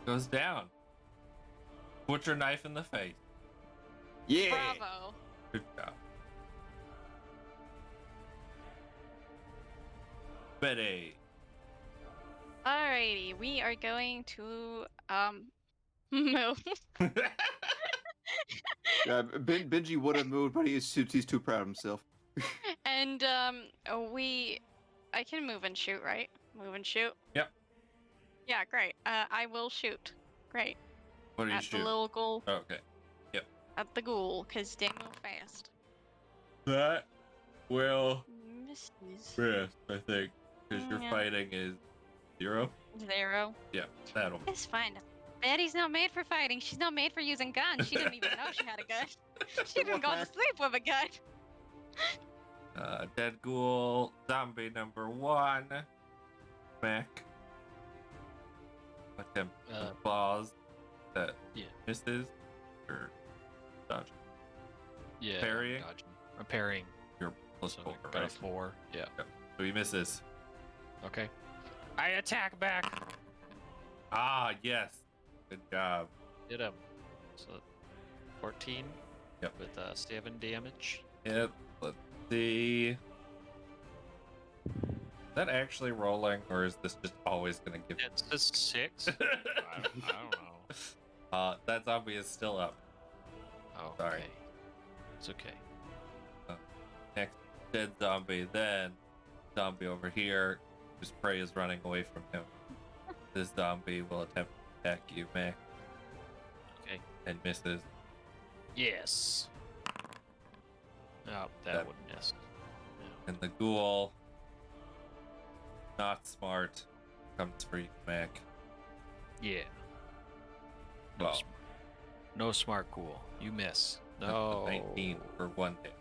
goes down. Butcher knife in the face. Yeah. Bravo. Good job. Betty. Alrighty, we are going to move. Benji would have moved, but he's too proud of himself. And I can move and shoot, right? Move and shoot. Yep. Yeah, great. I will shoot. Great. What do you At shoot? the little ghoul. Oh, okay. At the ghoul, cause they move fast. That will Misses. miss, I think. Because your Yeah. fighting is 0? 0. Yeah, that'll It's fine. Betty's not made for fighting. She's not made for using guns. She didn't even know she had a gun. She didn't go to sleep with a gun. Dead ghoul, zombie number 1. Mac. Attempt claws that Yeah. misses. Or dodge. Yeah. Parrying? I'm parrying. You're plus So 4, I got a right? 4. Yeah. So he misses. Okay. I attack back. Ah, yes. Good job. Hit him. So 14. Yep. With 7 damage. Yep. Let's see. Is that actually rolling, or is this just always gonna give? It's a 6. I don't know. That zombie is still up. Oh, Sorry. okay. It's okay. Next dead zombie, then zombie over here, whose prey is running away from him. This zombie will attempt to attack you, Mac, Okay. and misses. Yes. Oh, that would miss. And the ghoul, not smart, comes for you, Mac. Yeah. No, Well, no smart ghoul. You miss. that's a No. 19 for 1 hit.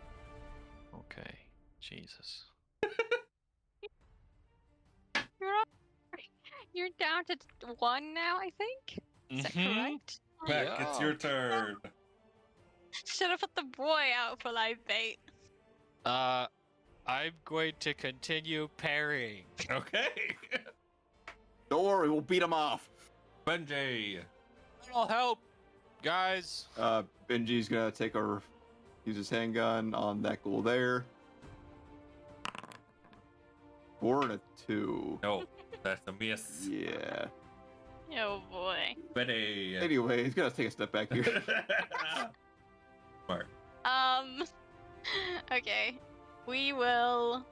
Okay. Jesus. You're down to 1 now, I think. Is that correct? Mac, Yeah. it's your turn. Should have put the boy out for live bait. I'm going to continue parrying. Okay. Don't worry, we'll beat him off. Benji. I'll help, guys. Benji's gonna use his handgun on that ghoul there. 4 and a 2. No, that's a miss. Yeah. Oh boy. Betty. Anyway, he's gonna take a step back here. Smart. Okay. We will.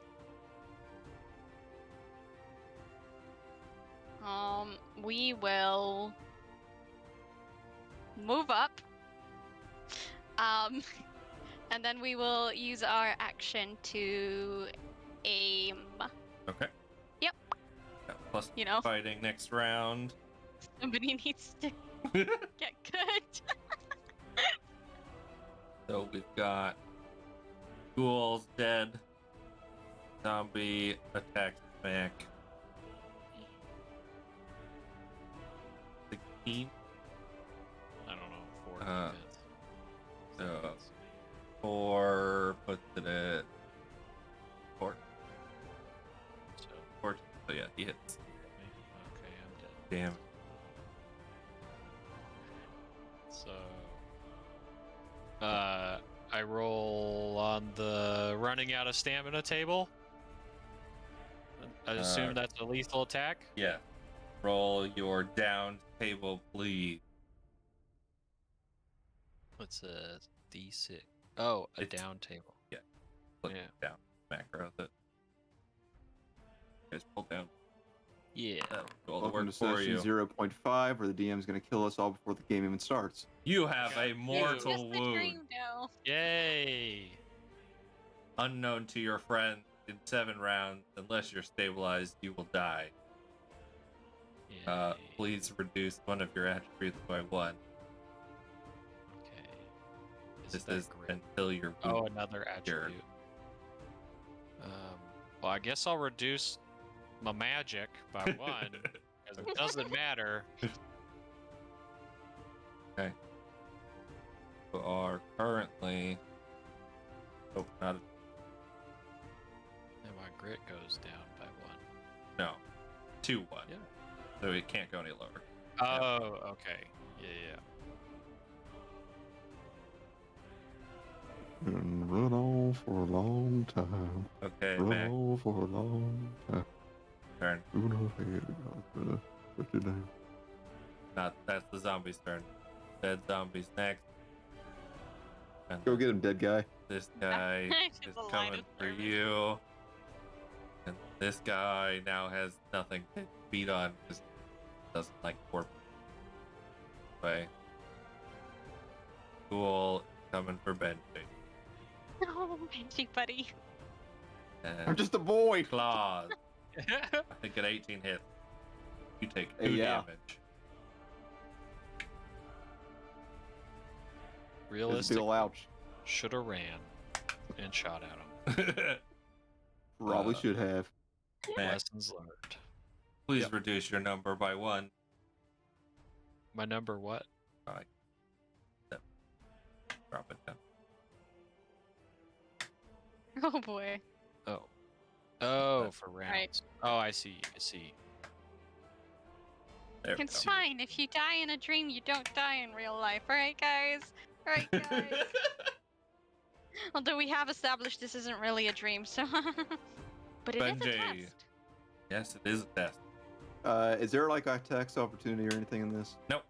We will move up. And then we will use our action to aim. Okay. Yep. Plus You know, fighting next round. somebody needs to get good. So we've got ghouls dead. Zombie attacks Mac. 16. I don't know. 4 puts it at 4. So, 14. So yeah, he hits. okay, I'm dead. Damn. So, I roll on the running out of stamina table. I assume that's a lethal attack. Yeah. Roll your downed table, please. What's a D6? Oh, a It's- down table. Look Yeah. down. Macro that. Guys, pull down. Yeah. That'll do all the Welcome work to for session you. 0.5, where the DM's going to kill us all before the game even starts. You have got a you. It's mortal just a wound. dream, though. Yay! Unknown to your friend in 7 rounds, unless you're stabilized, you will die. Yay. Please reduce one of your attributes by 1. Okay. This that is great? until you're Oh, wounded. another attribute. Well, I guess I'll reduce my magic by 1, because it doesn't matter. Okay. You are currently. Oh, not. And my grit goes down by 1. No. 2-1. Yeah. So it can't go any lower. Oh, okay. Yeah. And run on for a long time. Okay, Run Mac, on for a long time. turn. Who knows what's your name? That's the zombie's turn. Dead zombie's next. And Go get him, dead guy. this guy She's is a line coming of for service. you. And this guy now has nothing to beat on because he doesn't like corpse. Way. Cool. Coming for Benji. Oh, Benji, buddy. I'm And just a boy. claws. I think at 18 hits, you take 2 Yeah. damage. There's a Realistic. big ol' ouch. Should have ran and shot at him. Probably should have. Mac, Lessons learned. please Yep. reduce your number by 1. My number what? Drop it down. Oh, boy. Oh, for rounds. Right. Oh, I see. There we It's go. fine. If you die in a dream, you don't die in real life. Right, guys? Right, guys? Although we have established this isn't really a dream, so... But it is a Benji. test. Yes, it is a test. Is there like a tax opportunity or anything in this? Nope.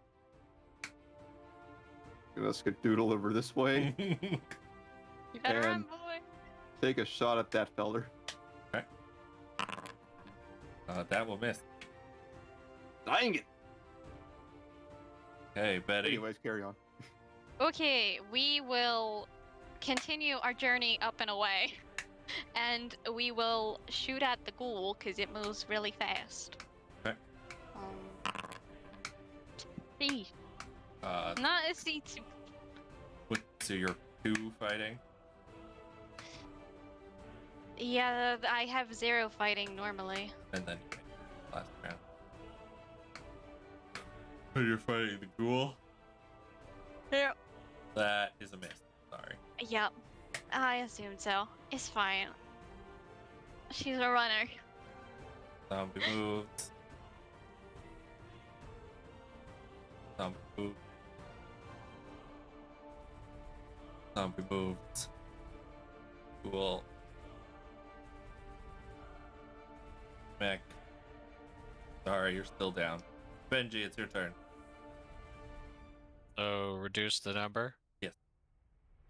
Gonna skadoodle over this way. You better run, And- boy. Take a shot at that feller. That will miss. Dang it! Okay, Betty. Anyways, carry on. Okay, we will continue our journey up and away. And we will shoot at the ghoul, because it moves really fast. Okay. C. Uh, Not a C2. so you're 2 fighting. Yeah, I have 0 fighting normally. And then you make the last round. So you're fighting the ghoul? Yeah. That is a miss. Sorry. Yep. I assumed so. It's fine. She's a runner. Zombie moves. Zombie moves. Zombie moves. Cool. Mech. Sorry, you're still down. Benji, it's your turn. So reduce the number. Yes.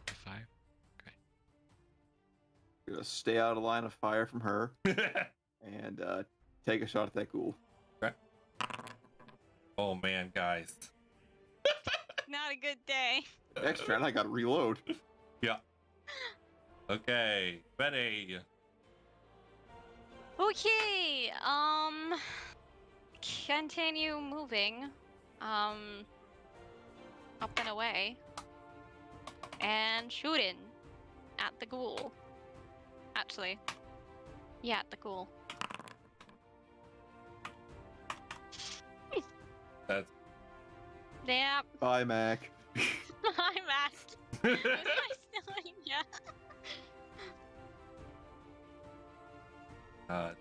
5. Gonna stay out of line of fire from her and take a shot at that ghoul. Oh man, guys. Not a good day. Next round, I gotta reload. Okay, Betty. Okay, continue moving, up and away, and shooting at the ghoul. Actually, yeah, at the ghoul. That's Yeah, Bye, Mac. I'm at. Was I still in? Yeah.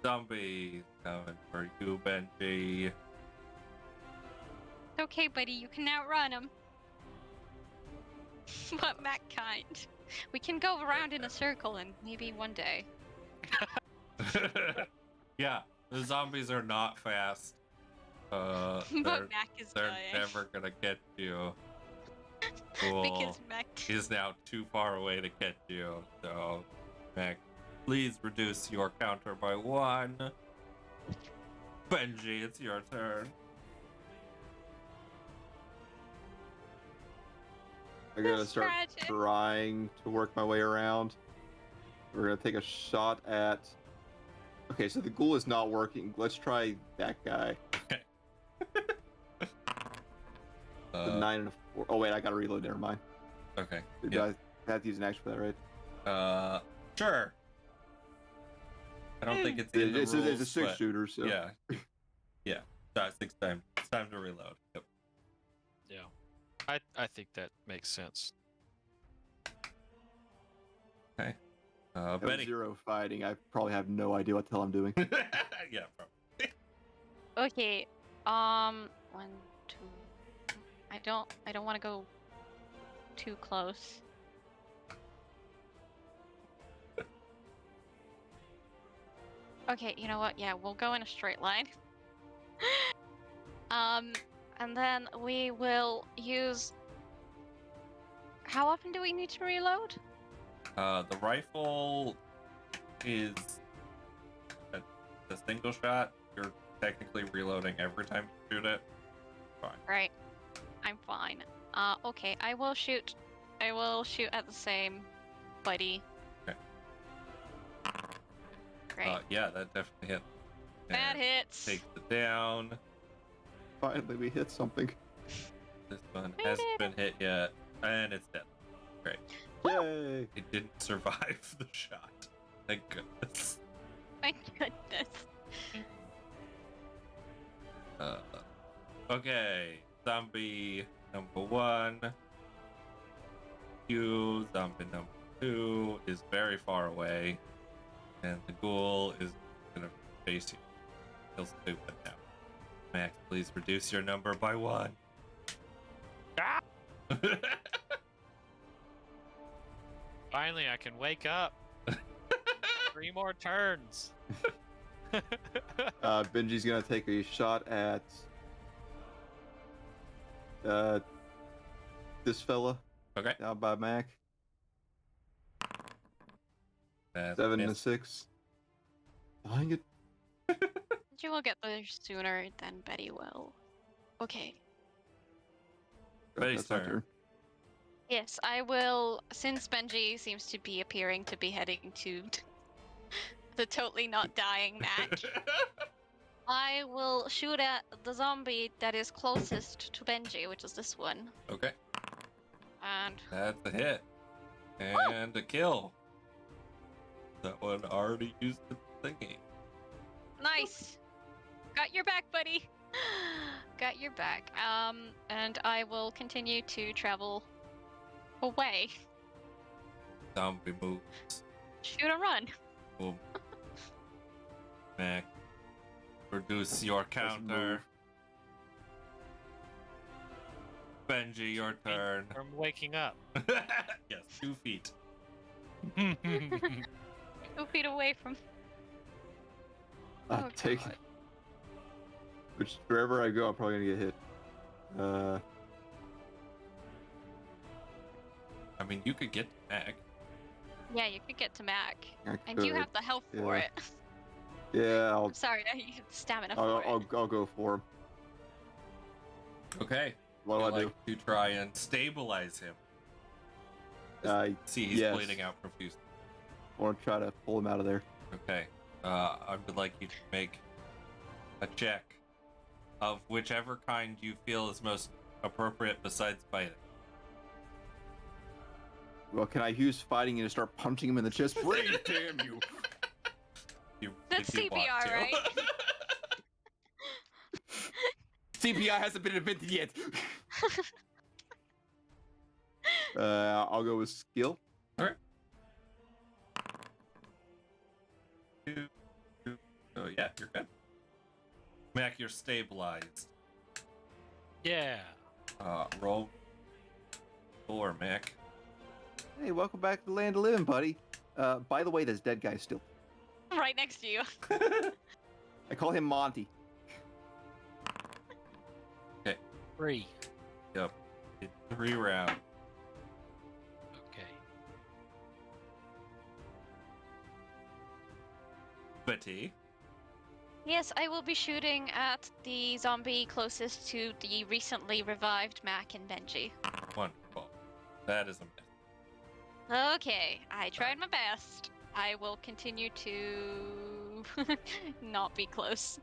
Zombies coming for you, Benji. Okay, buddy, you can outrun him. But Mac can't. We can go around in a circle and maybe one day. Yeah, the zombies are not fast. But Mac is They're dying. never gonna get you. Cool. Because Mac. He's now too far away to catch you. So, Mac, please reduce your counter by 1. Benji, it's your turn. I gotta That's start tragic. trying to work my way around. We're gonna take a shot at. Okay, so the ghoul is not working. Let's try that guy. Okay. The 9 and a 4. Oh wait, I gotta reload. Never mind. Okay. Did Yeah. I have to use an action for that, right? Sure. I don't think it's in the It's rules, a 6 but shooter, so yeah, yeah. That's 6 times. It's time to reload. Yep. Yeah. I think that makes sense. Okay. That was Betty. 0 fighting. I probably have no idea what the hell I'm doing. Yeah. Probably. Okay. 1, 2. I don't want to go too close. Okay, you know what? Yeah, we'll go in a straight line. And then we will use. How often do we need to reload? The rifle is a single shot. You're technically reloading every time you shoot it. Fine. Right. I'm fine. Okay, I will shoot. I will shoot at the same buddy. Okay. Great. Yeah, that definitely hit. That And hits. takes it down. Finally, we hit something. This one We hasn't did been hit yet, and it's dead. Great. Yay! It didn't survive the shot. Thank goodness. Thank goodness. Okay. Zombie number 1. You. Zombie number 2 is very far away, and the ghoul is gonna face you. He'll stupid now. Max, please reduce your number by 1. Ah! Finally, I can wake up. 3 more turns. Benji's gonna take a shot at this fella Okay. down by Mac. That's 7 and a miss. 6. Dang it. You will get there sooner than Betty will. Okay. Betty's That's my turn. Yes, I will. Since Benji seems to be appearing to be heading to the totally not dying Mac, I will shoot at the zombie that is closest to Benji, which is this one. Okay. And That's a hit. And a kill. That one already used the thingy. nice. Got your back, buddy. Got your back. And I will continue to travel away. Zombie moves. Shoot and run. Boom. Mac. Reduce your counter. Benji, your turn. From waking up. Yes, 2 feet. 2 feet away from. Oh, Take God. which wherever I go, I'm probably gonna get hit. I mean, you could get to Mac. Yeah, you could get to Mac. I And you could. have the health for yeah. it. Yeah, I'm sorry, you have the stamina I'll, for I'll, it. I'll go for him. Okay. What do Would I you like to try and stabilize him? do? See, he's yes. bleeding out profusely. I want to try to pull him out of there. Okay. I would like you to make a check of whichever kind you feel is most appropriate besides fighting. Well, can I use fighting and just start punching him in the chest? Bring it, damn you! That's if you want CPR, to. right? CPI hasn't been invented yet. I'll go with skill. Two, two, you're good. Mac, you're stabilized. Yeah. Roll 4, Mac. Hey, welcome back to the land of living, buddy. By the way, this dead guy's still. Right next to you. I call him Monty. 3. Yep. It's 3 rounds. Okay. Betty. Yes, I will be shooting at the zombie closest to the recently revived Mac and Benji. Wonderful. That is a miss. Okay, I tried my best. I will continue to not be close.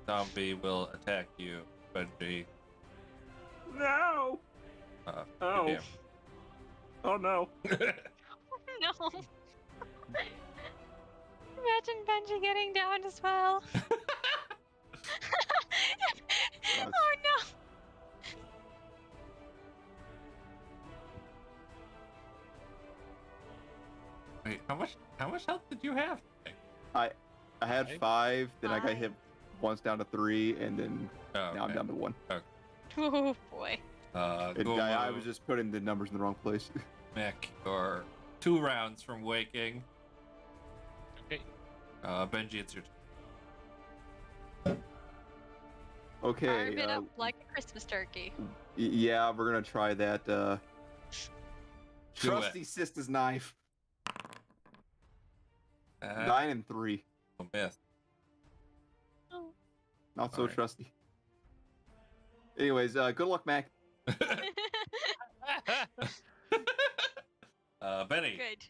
Zombie will attack you, Benji. No. Oh. Damn. Oh no. No. Imagine Benji getting down as well. Oh no. Wait, how much health did you have? I had 5, then I got Five. hit once down to 3, and then Oh, now I'm down to 1. Oh boy. Go I was just putting the numbers in the wrong place. Mac, you're 2 rounds from waking. Okay. Benji, it's your turn. Okay. Carve it up like a Christmas turkey. Yeah, we're gonna try that. Do Trusty it. sister's knife. 9 Uh, and 3. miss. Oh. Not so Alright. trusty. Anyways, good luck, Mac. Benny. Good.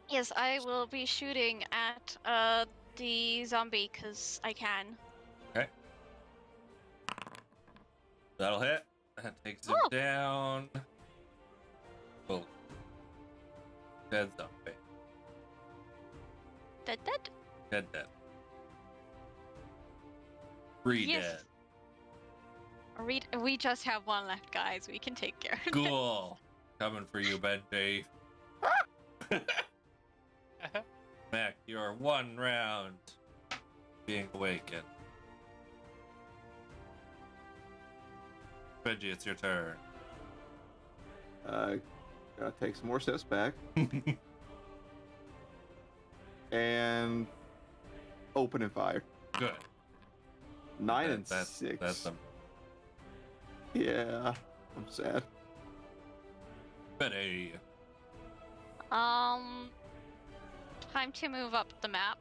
Yes, I will be shooting at the zombie because I can. That'll hit. That takes him Oh. down. Oh. Dead zombie. Dead. Dead. 3 Yes. dead. We just have one left, guys. We can take care of it. Cool. Coming for you, Benji. Mac, you're 1 round being awakened. Benji, it's your turn. Gotta take some more steps back and open and fire. Good. 9 and That's 6. That's a Yeah, I'm sad. Benny. Time to move up the map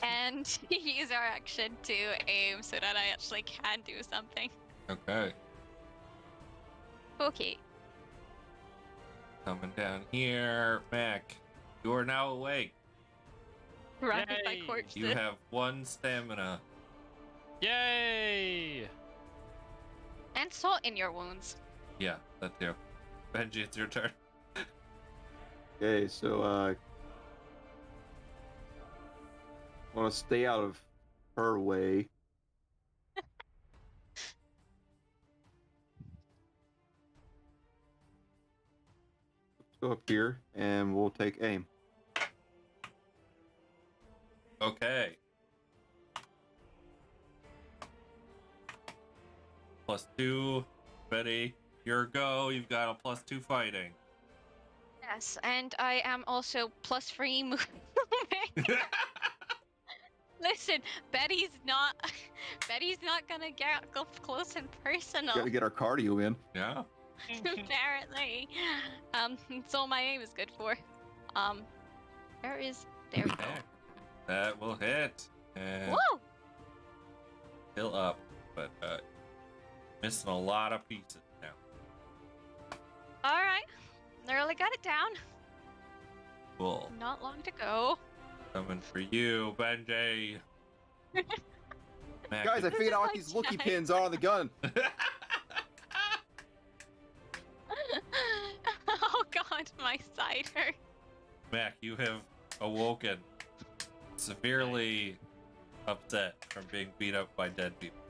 and use our action to aim so that I actually can do something. Okay. Okay. Coming down here. Mac, you are now awake. Rapid by Yay. corpse. You have 1 stamina. Yay! And salt in your wounds. Yeah, that too. Benji, it's your turn. Okay, so I want to stay out of her way. Let's go up here and we'll take aim. Okay. +2. Betty, your go. You've got a +2 fighting. Yes, and I am also +3 movement. Listen, Betty's not gonna get up close and personal. Got to get our cardio in. Yeah. Apparently. It's all my aim is good for. There we go. Okay. That will hit. And Whoa! still up, but missing a lot of pieces now. Alright. Nearly got it down. Cool. Not long to go. Coming for you, Benji. Mac, Guys, I This figured is out what my these looky time. pins are on the gun. Oh god, my side hurt. Mac, you have awoken severely upset from being beat up by dead people.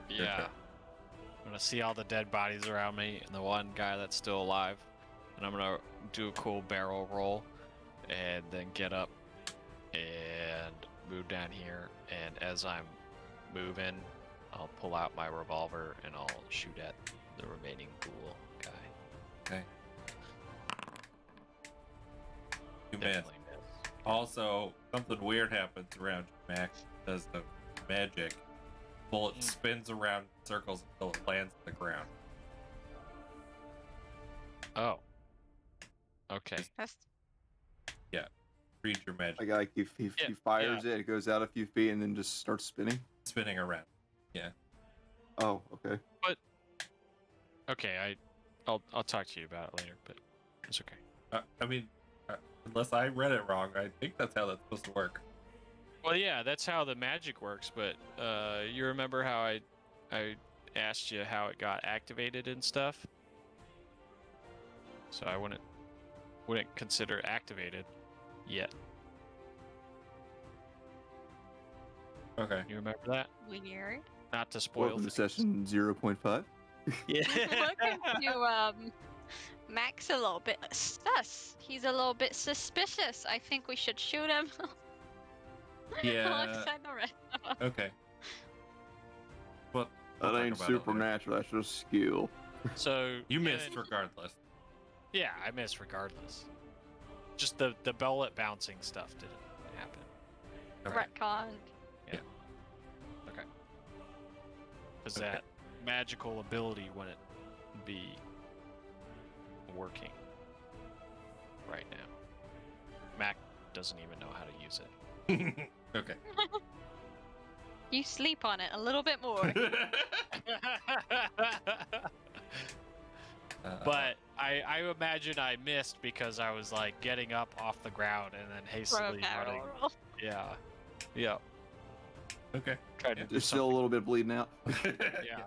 Yeah. I'm gonna see all the dead bodies around me and the one guy that's still alive. And I'm gonna do a cool barrel roll and then get up and move down here, and as I'm moving, I'll pull out my revolver and I'll shoot at the remaining ghoul guy. Okay. You missed. Definitely miss. Also, something weird happens around you, Max. Does the magic bullet spins around in circles until it lands on the ground. Oh. Okay. That's Read your magic. Like he fires it, it goes out a few feet, and then just starts spinning. Spinning around. Oh, okay. Okay, I'll talk to you about it later, but it's okay. I mean, unless I read it wrong, I think that's how that's supposed to work. Well, yeah, that's how the magic works, but you remember how I asked you how it got activated and stuff? So I wouldn't consider activated yet. Okay. You remember that? weird. Not to spoil Welcome to things. session 0.5. Yeah. Welcome to Max a little bit sus. He's a little bit suspicious. I think we should shoot him. Yeah. Alongside the rest of us. Okay. Well, That ain't supernatural. That's just skill. So You yeah, missed regardless. Yeah, I missed regardless. Just the bullet bouncing stuff didn't happen. Okay. Retcon. Okay. Because Okay. that magical ability wouldn't be working right now. Mac doesn't even know how to use it. Okay. You sleep on it a little bit more. But I imagine I missed because I was like getting up off the ground and then hastily running. Yeah. Yeah. Okay. Tried to do There's still a little bit bleeding out. yeah.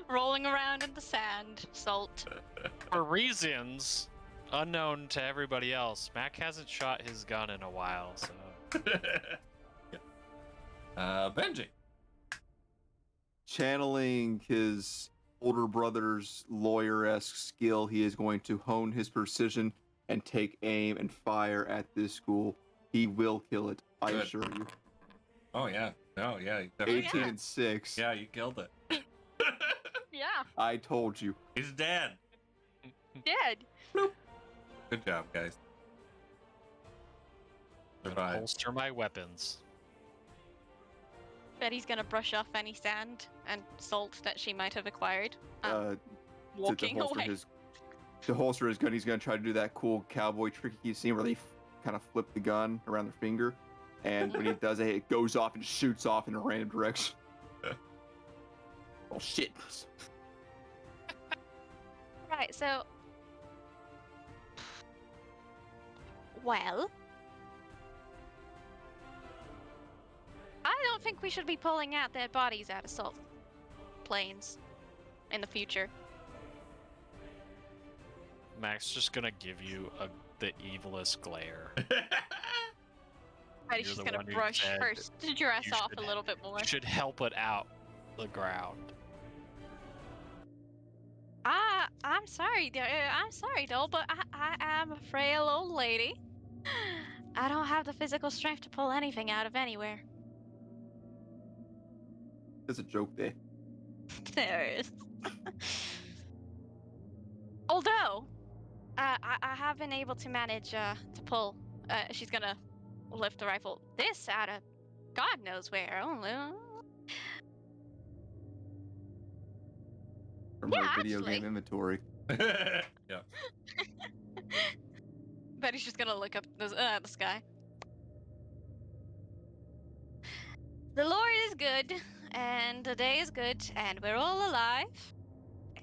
Rolling around in the sand. Salt. For reasons unknown to everybody else, Mac hasn't shot his gun in a while, so Benji. Channeling his older brother's lawyer-esque skill, he is going to hone his precision and take aim and fire at this ghoul. He will kill it, I Good. assure you. Oh yeah. No, yeah. You definitely 18 yeah. and 6. Yeah, you killed it. Yeah. I told you. He's dead. Dead. Good job, guys. I'm gonna Survive. holster my weapons. Betty's gonna brush off any sand and salt that she might have acquired. To Walking away. To holster his gun, he's going to try to do that cool cowboy trick you've seen where they kind of flip the gun around their finger. And when he does it, it goes off and shoots off in a random direction. Oh, shit. Right, so. Well. I don't think we should be pulling out their bodies out of salt plains in the future. Mac's just gonna give you the evilest glare. Betty's You're just the gonna one who brush said her dress you off should a little bit more. Should help it out the ground. I'm sorry, I'm sorry, Dole, but I am a frail old lady. I don't have the physical strength to pull anything out of anywhere. There's a joke there. There is. Although, I have been able to manage to pull. She's gonna lift the rifle. This out of God knows where. From Yeah, her video actually. game inventory. Yeah. Betty's just gonna look up the sky. The Lord is good, and the day is good, and we're all alive.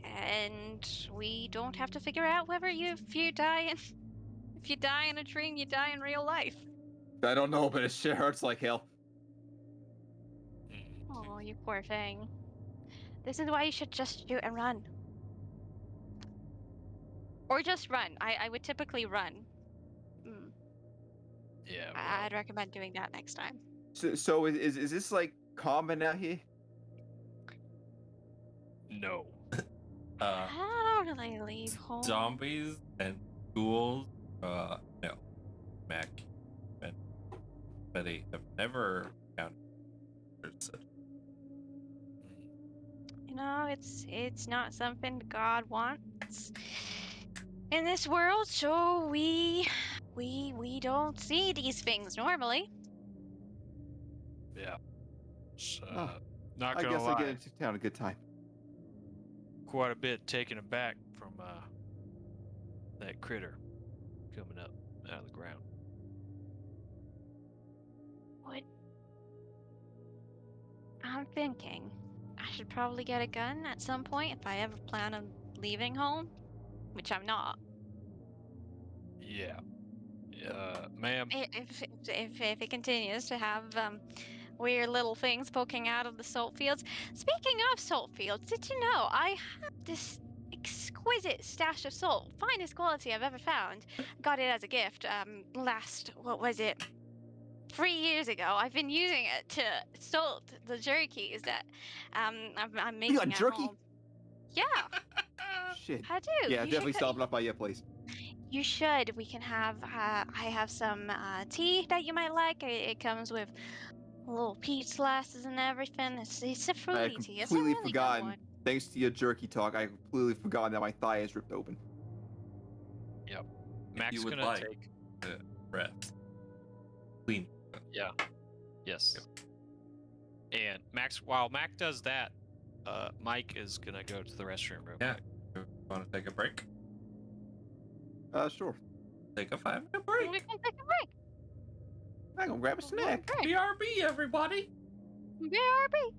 And we don't have to figure out whether if you die in a dream, you die in real life. I don't know, but it shit hurts like hell. Oh, you poor thing. This is why you should just shoot and run. Or just run. I would typically run. Yeah. I'd recommend doing that next time. So is this like common out here? No. I don't really leave home. Zombies and ghouls. No. Mac. Betty have never encountered such. You know, it's not something God wants in this world, so we don't see these things normally. Yeah. It's, Oh, not I gonna guess lie, I get into town a good time. quite a bit taken aback from that critter coming up out of the ground. What? I'm thinking I should probably get a gun at some point if I ever plan on leaving home, which I'm not. Yeah. Ma'am. If it continues to have weird little things poking out of the salt fields. Speaking of salt fields, did you know I have this exquisite stash of salt, finest quality I've ever found. Got it as a gift. What was it? 3 years ago. I've been using it to salt the jerkies that I'm You got making at jerky? home. Yeah, Shit. I do. Yeah, You definitely should. stopping off by your place. You should. We can have. I have some tea that you might like. It comes with little peach slices and everything. It's a I had fruity tea. It's a completely really good forgotten. one. Thanks to your jerky talk, I completely forgotten that my thigh is ripped open. Yep. If Mac's you would gonna like take. to rest, clean. Yeah. Yes. And Max, while Mac does that, Mike is gonna go to the restroom real Yeah. quick. Want to take a break? Sure. Take a 5-minute We break. can take a break. I'm gonna grab a snack. Break. BRB, everybody. BRB.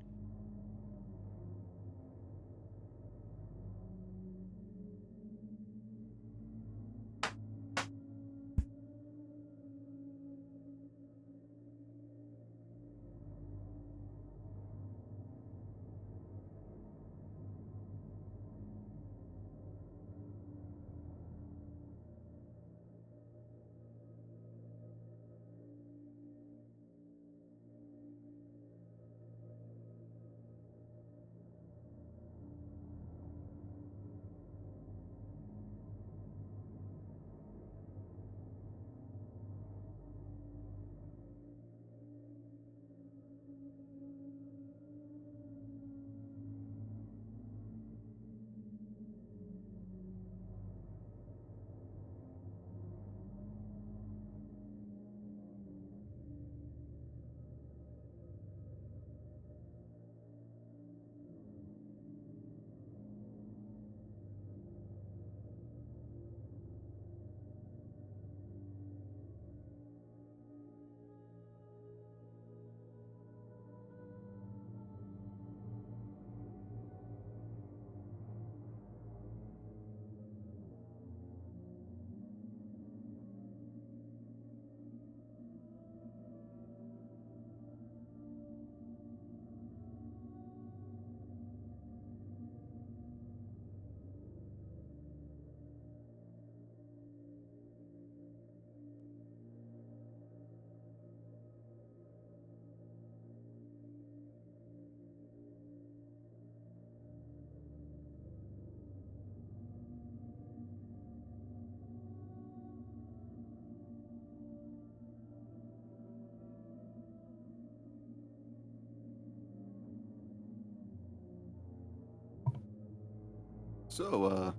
So,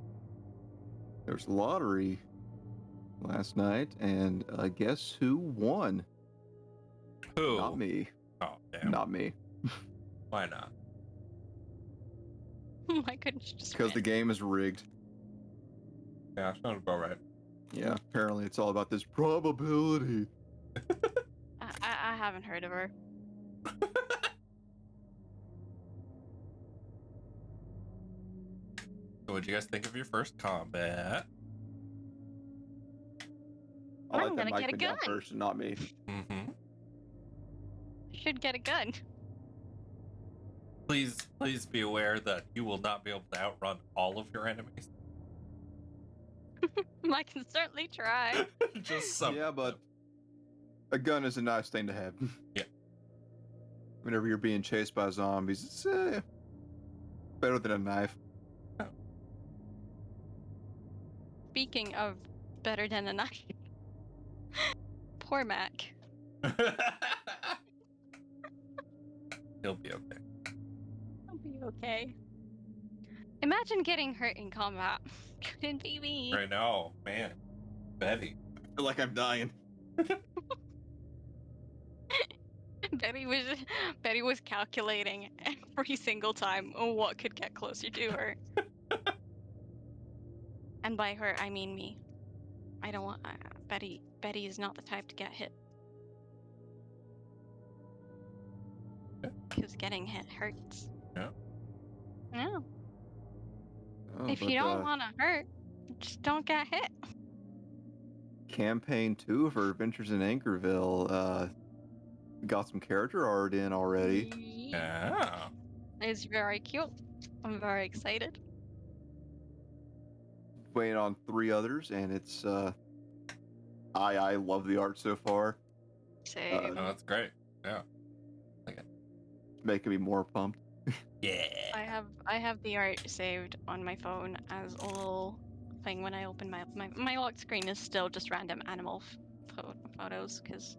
there was a lottery last night, and guess who won? Who? Not me. Oh, damn. Not me. Why not? Why couldn't you just Because the win? game is rigged. Yeah, sounds about right. Yeah, apparently it's all about this probability. I haven't heard of her. So, what'd you guys think of your first combat? I'll I'm let that gonna Mike get a down gun. first and not me. Mm-hmm. I should get a gun. Please be aware that you will not be able to outrun all of your enemies. I can certainly try. Just some. Yeah, but a gun is a nice thing to have. Yeah. Whenever you're being chased by zombies, it's better than a knife. Speaking of better than a knife. Poor Mac. He'll be okay. I'll be okay. Imagine getting hurt in combat. Couldn't be me. Right now, man. Betty. I feel like I'm dying. Betty was calculating every single time what could get closer to her. And by her, I mean me. I don't want Betty. Betty is not the type to get hit. Because getting hit hurts. Yeah. No. Oh, If but, you don't want to hurt, just don't get hit. Campaign 2 for Adventures in Anchorville got some character art in already. Yeah. It's very cute. I'm very excited. Waiting on 3 others, and it's I love the art so far. Same. Oh, that's great. Yeah. Making me more pumped. Yeah. I have the art saved on my phone as a little thing when I open my locked screen is still just random animal photos because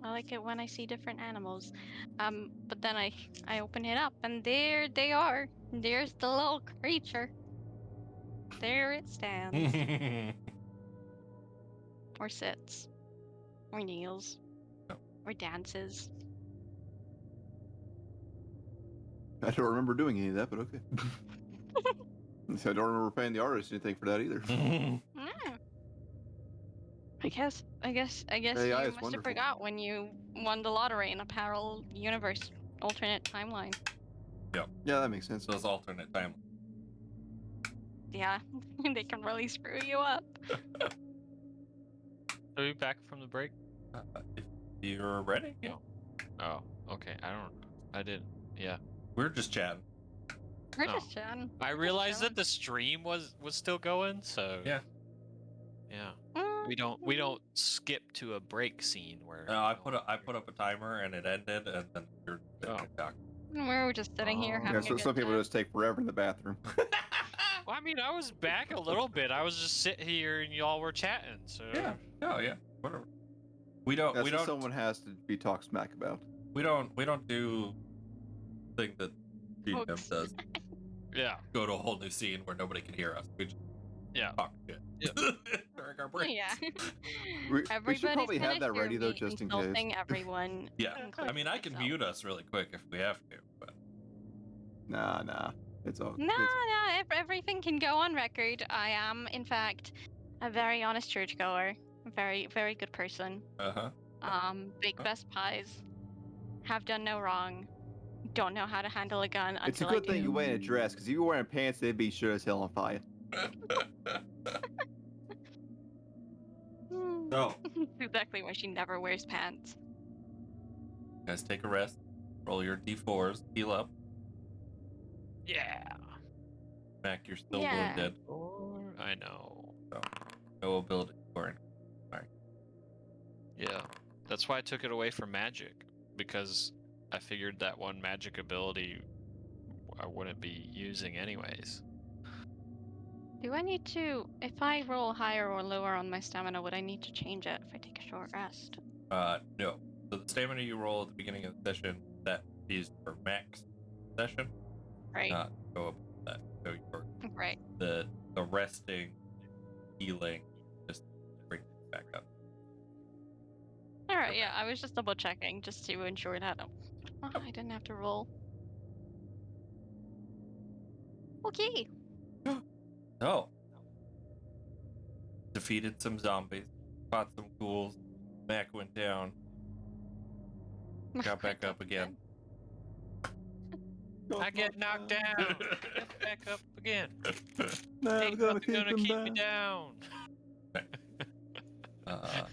I like it when I see different animals. But then I open it up and there they are. There's the little creature. There it stands, or sits, or kneels, or dances. I don't remember doing any of that, but okay. So I don't remember paying the artist anything for that either. Mm. I guess AI you is must have wonderful. forgot when you won the lottery in a parallel universe, alternate timeline. Yeah, that makes sense. Those alternate timelines. Yeah, they can really screw you up. Are we back from the break? If you're ready, yeah. Oh, okay. I didn't. Yeah. We're just chatting. We're Oh. just chatting. I realized that the stream was still going, so Yeah. yeah. Mm, We don't skip to a break scene where I put up a timer and it ended, and then you're Oh. talking. We're just sitting here Oh. Yeah, having so a good some people time. just take forever in the bathroom. Well, I mean, I was back a little bit. I was just sitting here and y'all were chatting. So Yeah. Oh yeah. Whatever. We don't. That's we what don't. someone has to be talked smack about. We don't do thing that GM Hooks. does. yeah. Go to a whole new scene where nobody can hear us. We just Yeah. talk shit Yeah. during our breaks. Yeah. We should Everybody's probably have gonna that hear ready though, me just in case. insulting everyone. Yeah. I including mean, I can myself. mute us really quick if we have to, but Nah. It's all. No, everything can go on record. I am, in fact, a very honest churchgoer. Very, very good person. Bake Huh? best pies. Have done no wrong. Don't know how to handle a gun It's a until I good thing do. you wearing a dress, because if you were wearing pants, they'd be sure as hell on fire. So, That's exactly why she never wears pants. guys, take a rest. Roll your d4s. Heal up. Yeah. Mac, you're still Yeah. wounded. I know. So, no ability scoring. Yeah. That's why I took it away from magic, because I figured that one magic ability I wouldn't be using anyways. Do I need to, if I roll higher or lower on my stamina, would I need to change it if I take a short rest? No. So the stamina you roll at the beginning of the session, that is for max session. Right. Not go up that. So your Right. the resting, healing, just bring it back up. All right. Yeah, I was just double checking just to ensure that I didn't have to roll. Okay. So, defeated some zombies, fought some ghouls. Mac went down, got back up again. I get knocked down. Get back up again. Never Ain't gonna nothing keep gonna him keep me down. down.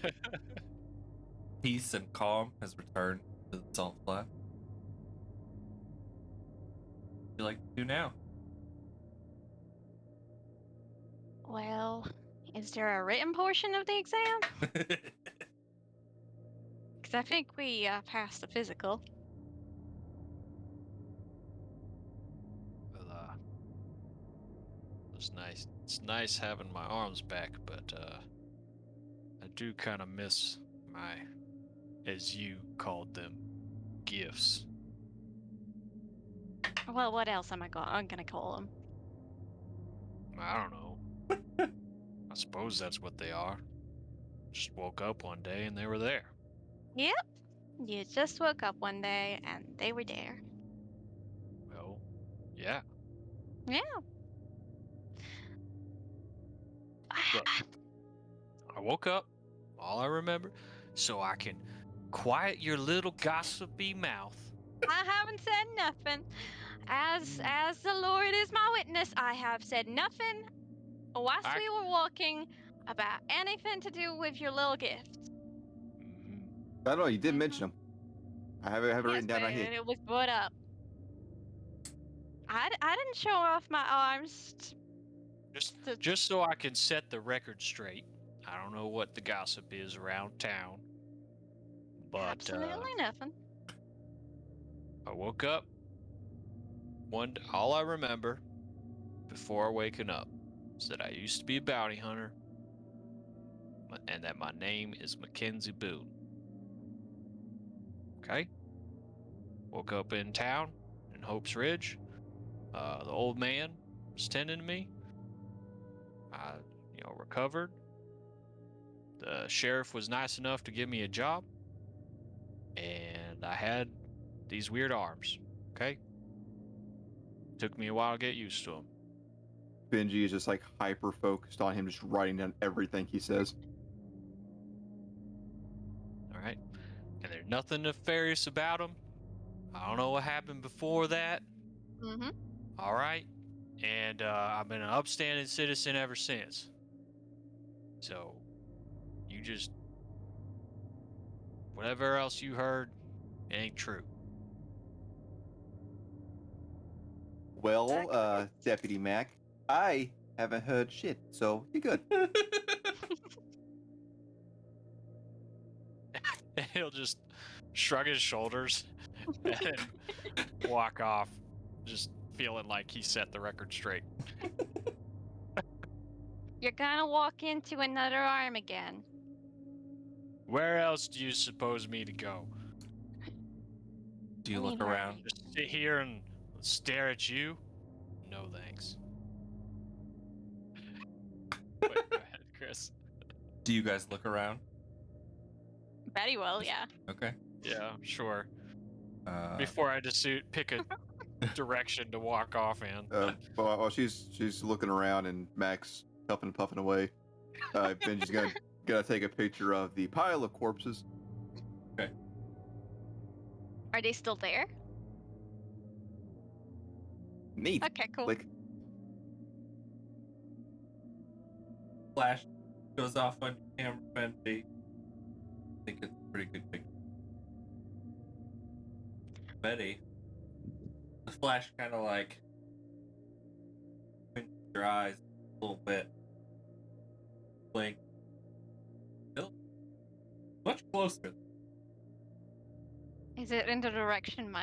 Peace and calm has returned to the salt flat. What do you like to do now? Well, is there a written portion of the exam? Because I think we passed the physical. Well, it's nice. It's nice having my arms back, but I do kind of miss my as you called them, gifts. Well, what else am I'm gonna call them? I don't know. I suppose that's what they are. Just woke up one day and they were there. Yep. You just woke up one day and they were there. Well, yeah. Yeah. Look, I woke up, all I remember, so I can quiet your little gossipy mouth. I haven't said nothing. As the Lord is my witness, I have said nothing whilst we were walking about anything to do with your little gift. I don't know. You did mention them. I have it written down but right here. it was brought up. I didn't show off my arms. Just so I can set the record straight. I don't know what the gossip is around town, but Absolutely nothing. I woke up. All I remember before waking up is that I used to be a bounty hunter, and that my name is Mackenzie Boone. Okay? Woke up in town in Hope's Ridge. The old man was tending to me. I, recovered. The sheriff was nice enough to give me a job, and I had these weird arms. Okay? Took me a while to get used to them. Benji is just like hyper focused on him, just writing down everything he says. All right? And there's nothing nefarious about them. I don't know what happened before that. Mm-hmm. All right? And I've been an upstanding citizen ever since. So, you just... whatever else you heard, it ain't true. Well, Deputy Mac, I haven't heard shit, so you're good. He'll just shrug his shoulders and walk off, just feeling like he set the record straight. You're gonna walk into another arm again. Where else do you suppose me to go? Do you I look mean, around? Just sit here and stare at you? No thanks. Wait, go ahead, Chris. Do you guys look around? Betty will, yeah. Okay. Yeah, sure. Uh, Before I just pick a direction to walk off in. While she's looking around and Mac's huffing and puffing away, Benji's gonna take a picture of the pile of corpses. Are they still there? Neat. Okay, cool. Like, flash goes off on your camera, Benji. I think it's a pretty good picture. Betty, the flash kind of like opens your eyes a little bit. Blink. Still much closer. Is it in the direction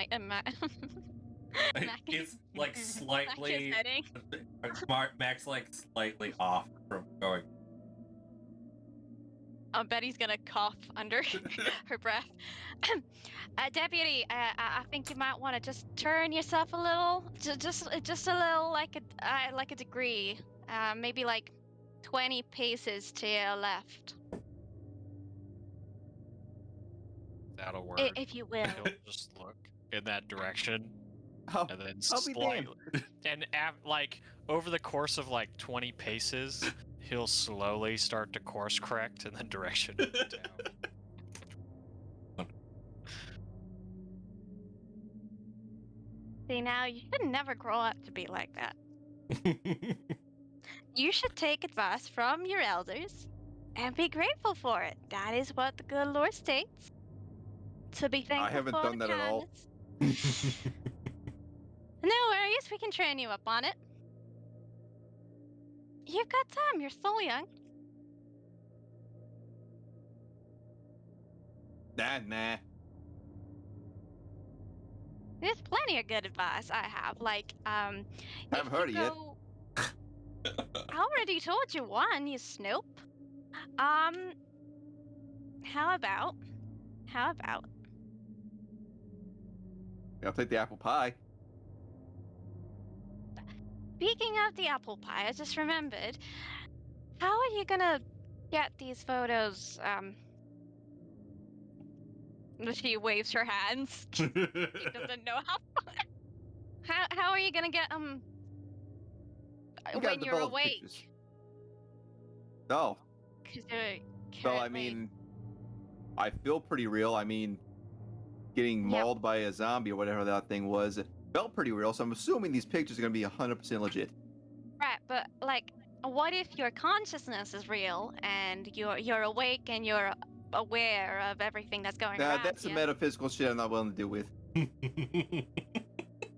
It's like slightly. heading? Mac's like slightly off from going. Betty's gonna cough under her breath. Deputy, I think you might want to just turn yourself a little, just a little, like a degree, maybe like 20 paces to your left, That'll work. if you will. He'll just look in that direction, I'll, and then I'll be damned. slightly, and like over the course of like 20 paces, he'll slowly start to course correct in the direction down. See, now you should never grow up to be like that. You should take advice from your elders and be grateful for it. That is what the good Lord states. To be thankful haven't for done the that at all. kindness. No worries, we can train you up on it. You've got time, you're so young. Nah. There's plenty of good advice I have. Like, Haven't if heard it you yet. go... I already told you one, you snoop. How about How about? I'll take the apple pie. Speaking of the apple pie, I just remembered. How are you gonna get these photos? She waves her hands. She doesn't know how. How are you gonna get You gotta when you're develop pictures. awake? Oh, Because you're well, I currently. mean, I feel pretty real. I mean, getting Yep. mauled by a zombie or whatever that thing was, it felt pretty real. So I'm assuming these pictures are gonna be 100% legit. Right, but like, what if your consciousness is real and you're awake and you're aware of everything that's going around That's some you? metaphysical shit I'm not willing to deal with.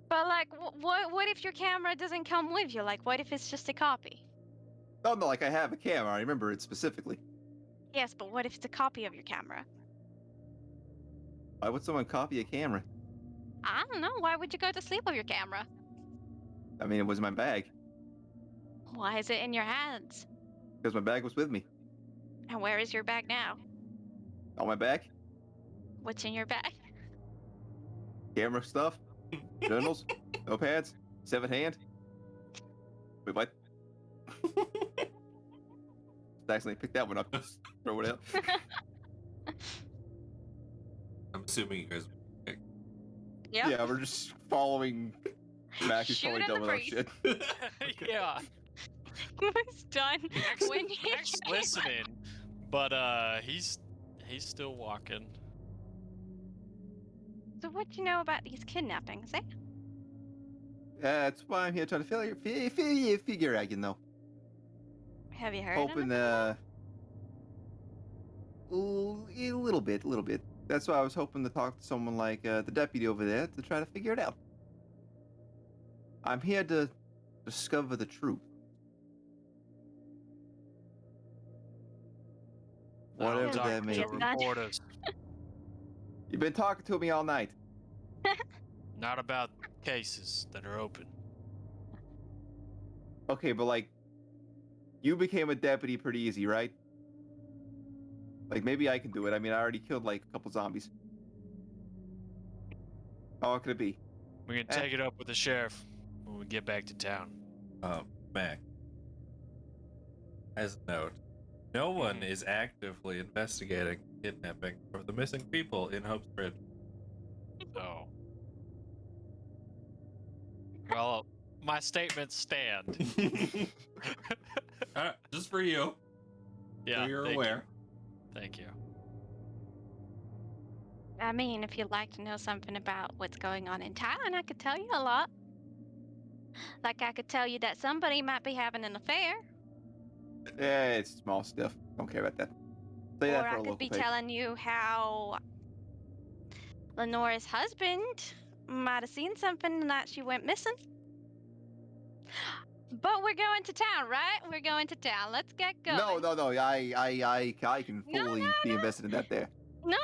But like, what if your camera doesn't come with you? Like, what if it's just a copy? Oh no, like I have a camera. I remember it specifically. Yes, but what if it's a copy of your camera? Why would someone copy a camera? I don't know. Why would you go to sleep with your camera? I mean, it was in my bag Why is it in your hands? because my bag was with me. And where is your bag now? On my back, What's in your bag? camera stuff, journals, notepads, 7th hand. Wait, what? Accidentally picked that one up. Just throw it out. I'm assuming you guys. Yep. Yeah, we're just following Mac. He's Shoot probably in done the with our breeze. shit. Yeah. It's done. Max, When you Max get- listening, but he's still walking. So what you know about these kidnappings, eh? That's why I'm here trying to figure out, you know. Have you heard Hoping, anything? a little bit. That's why I was hoping to talk to someone like the deputy over there to try to figure it out. I'm here to discover the truth. Whatever Talk that to may Yes, be. that- reporters. You've been talking to me all night. Not about cases that are open. Okay, but like, you became a deputy pretty easy, right? Like, maybe I can do it. I mean, I already killed like a couple zombies. How hard could it be? We can take it up with the sheriff when we get back to town. Mac. As a note, no one is actively investigating kidnapping of the missing people in Hope's Bridge. Oh. Well, my statements stand. Just for you, Yeah, so you're thank aware. You. Thank you. I mean, if you'd like to know something about what's going on in town, I could tell you a lot. Like, I could tell you that somebody might be having an affair, It's small stuff. Don't care about that. Say or that for I a could local be paper. telling you how Lenora's husband might have seen something that she went missing. But we're going to town, right? We're going to town. Let's get going. No. I can No, fully no, be no. invested in that there. No.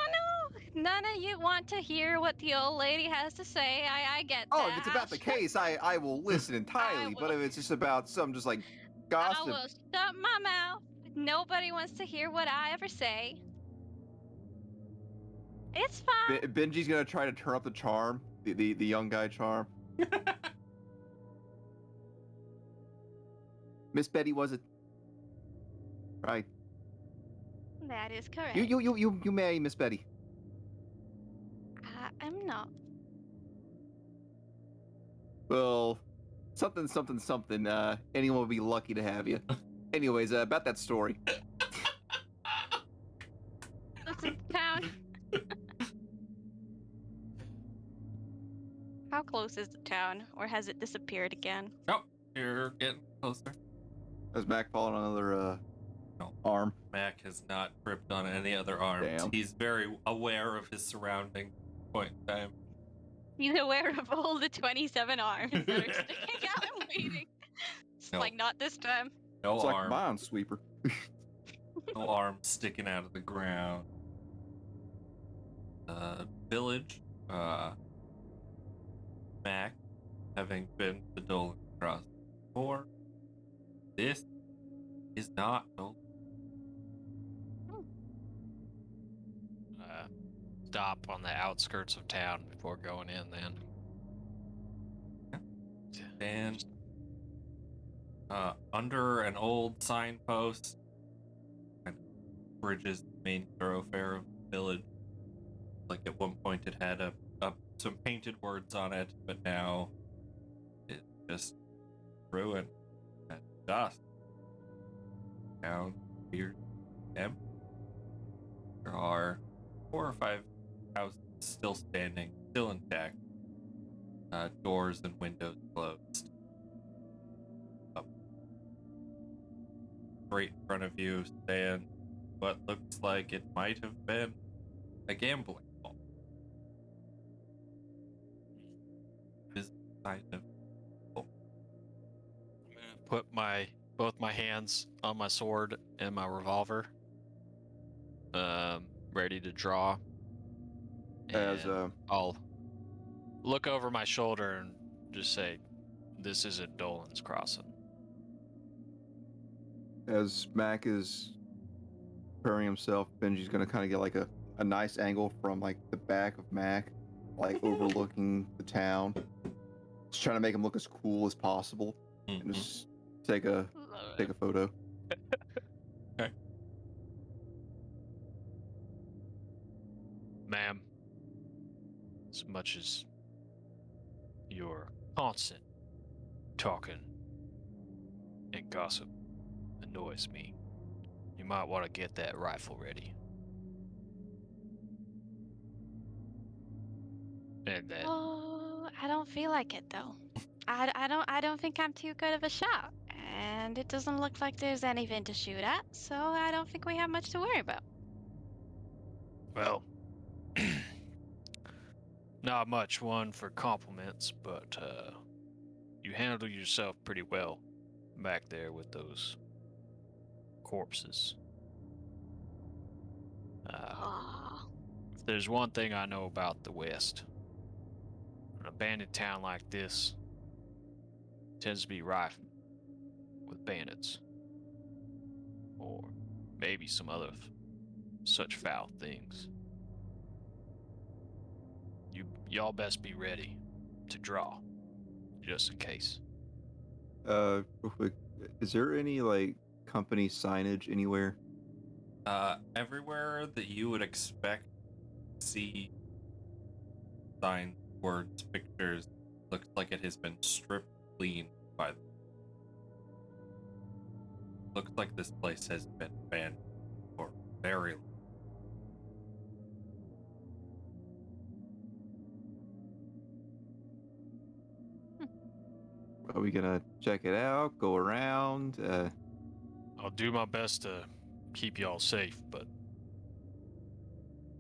None of you want to hear what the old lady has to say. I get Oh, that. if it's about the case, I will listen entirely. But will- if it's just about some just like I gossip, will shut my mouth. Nobody wants to hear what I ever say. It's fine. Benji's gonna try to turn up the charm, the young guy charm. Miss Betty, was it? Right. That is correct. You marry Miss Betty. I am not. Well, something. Anyone would be lucky to have you. Anyways, about that story. This is town. How close is the town, or has it disappeared again? Oh, you're getting closer. Has Mac fallen on another No. arm? Mac has not tripped on any other arms. Damn. He's very aware of his surrounding point in time. He's aware of all the 27 arms that are sticking out and waiting. It's No. like, not this time. No It's like arm. my sweeper. No arms sticking out of the ground. Village. Mac, having been to Dolan Cross before, this is not Dolan. stop on the outskirts of town before going in. Then. And under an old signpost, kind of bridges the main thoroughfare of the village. Like at one point, it had some painted words on it, but now it's just ruin and dust. Town appears empty. There are 4 or 5 houses still standing, still intact. Doors and windows closed. Right in front of you stands what looks like it might have been a gambling hall. This kind of I'm gonna put both my hands on my sword and my revolver, ready to draw. As And I'll look over my shoulder and just say, "This isn't Dolan's Crossing." as Mac is preparing himself, Benji's gonna kind of get like a nice angle from like the back of Mac, like overlooking the town. Just trying to make him look as cool as possible, and just take a photo. Okay. Ma'am, as much as your constant talking and gossip annoys me, you might want to get that rifle ready. And then Oh, I don't feel like it though. I don't think I'm too good of a shot, and it doesn't look like there's anything to shoot at, so I don't think we have much to worry about. well, not much one for compliments, but you handled yourself pretty well back there with those corpses. Oh, If there's one thing I know about the West, an abandoned town like this tends to be rife with bandits. Or maybe some other such foul things. Y'all best be ready to draw, just in case. Real quick, is there any like company signage anywhere? Everywhere that you would expect to see signs, words, pictures, looks like it has been stripped clean by them. Looks like this place has been abandoned for very long. Are we gonna check it out? Go around? I'll do my best to keep y'all safe, but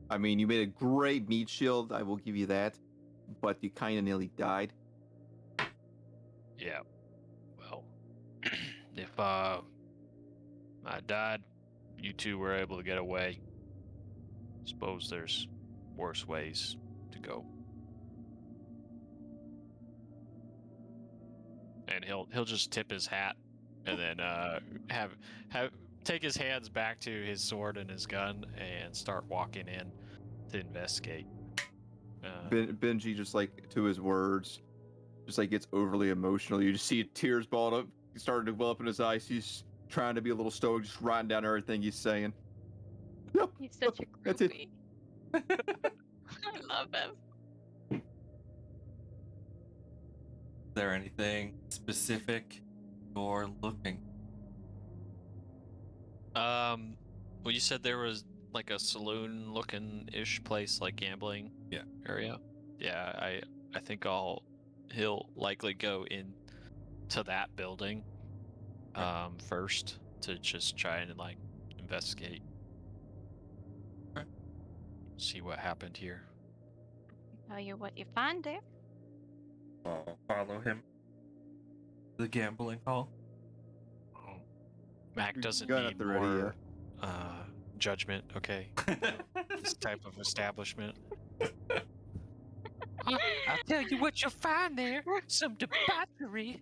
I mean, you made a great meat shield. I will give you that, but you kind of nearly died. yeah. Well, if I died, you two were able to get away. Suppose there's worse ways to go. And he'll just tip his hat, and then have take his hands back to his sword and his gun, and start walking in to investigate. Benji just like to his words, just like gets overly emotional. You just see tears balled up, starting to well up in his eyes. He's trying to be a little stoic, just writing down everything he's saying. Yep, he's such a that's it. groupie. I love him. Is there anything specific you're looking? Well, you said there was like a saloon-looking-ish place, like gambling Yeah. area. Yeah, I think he'll likely go into that building first to just try and like investigate. Okay. See what happened here. Tell you what you find there. I'll follow him. The gambling hall. Mac doesn't Gun need at the ready, more judgment, okay? This type of establishment. I'll tell you what you'll find there. Some debauchery.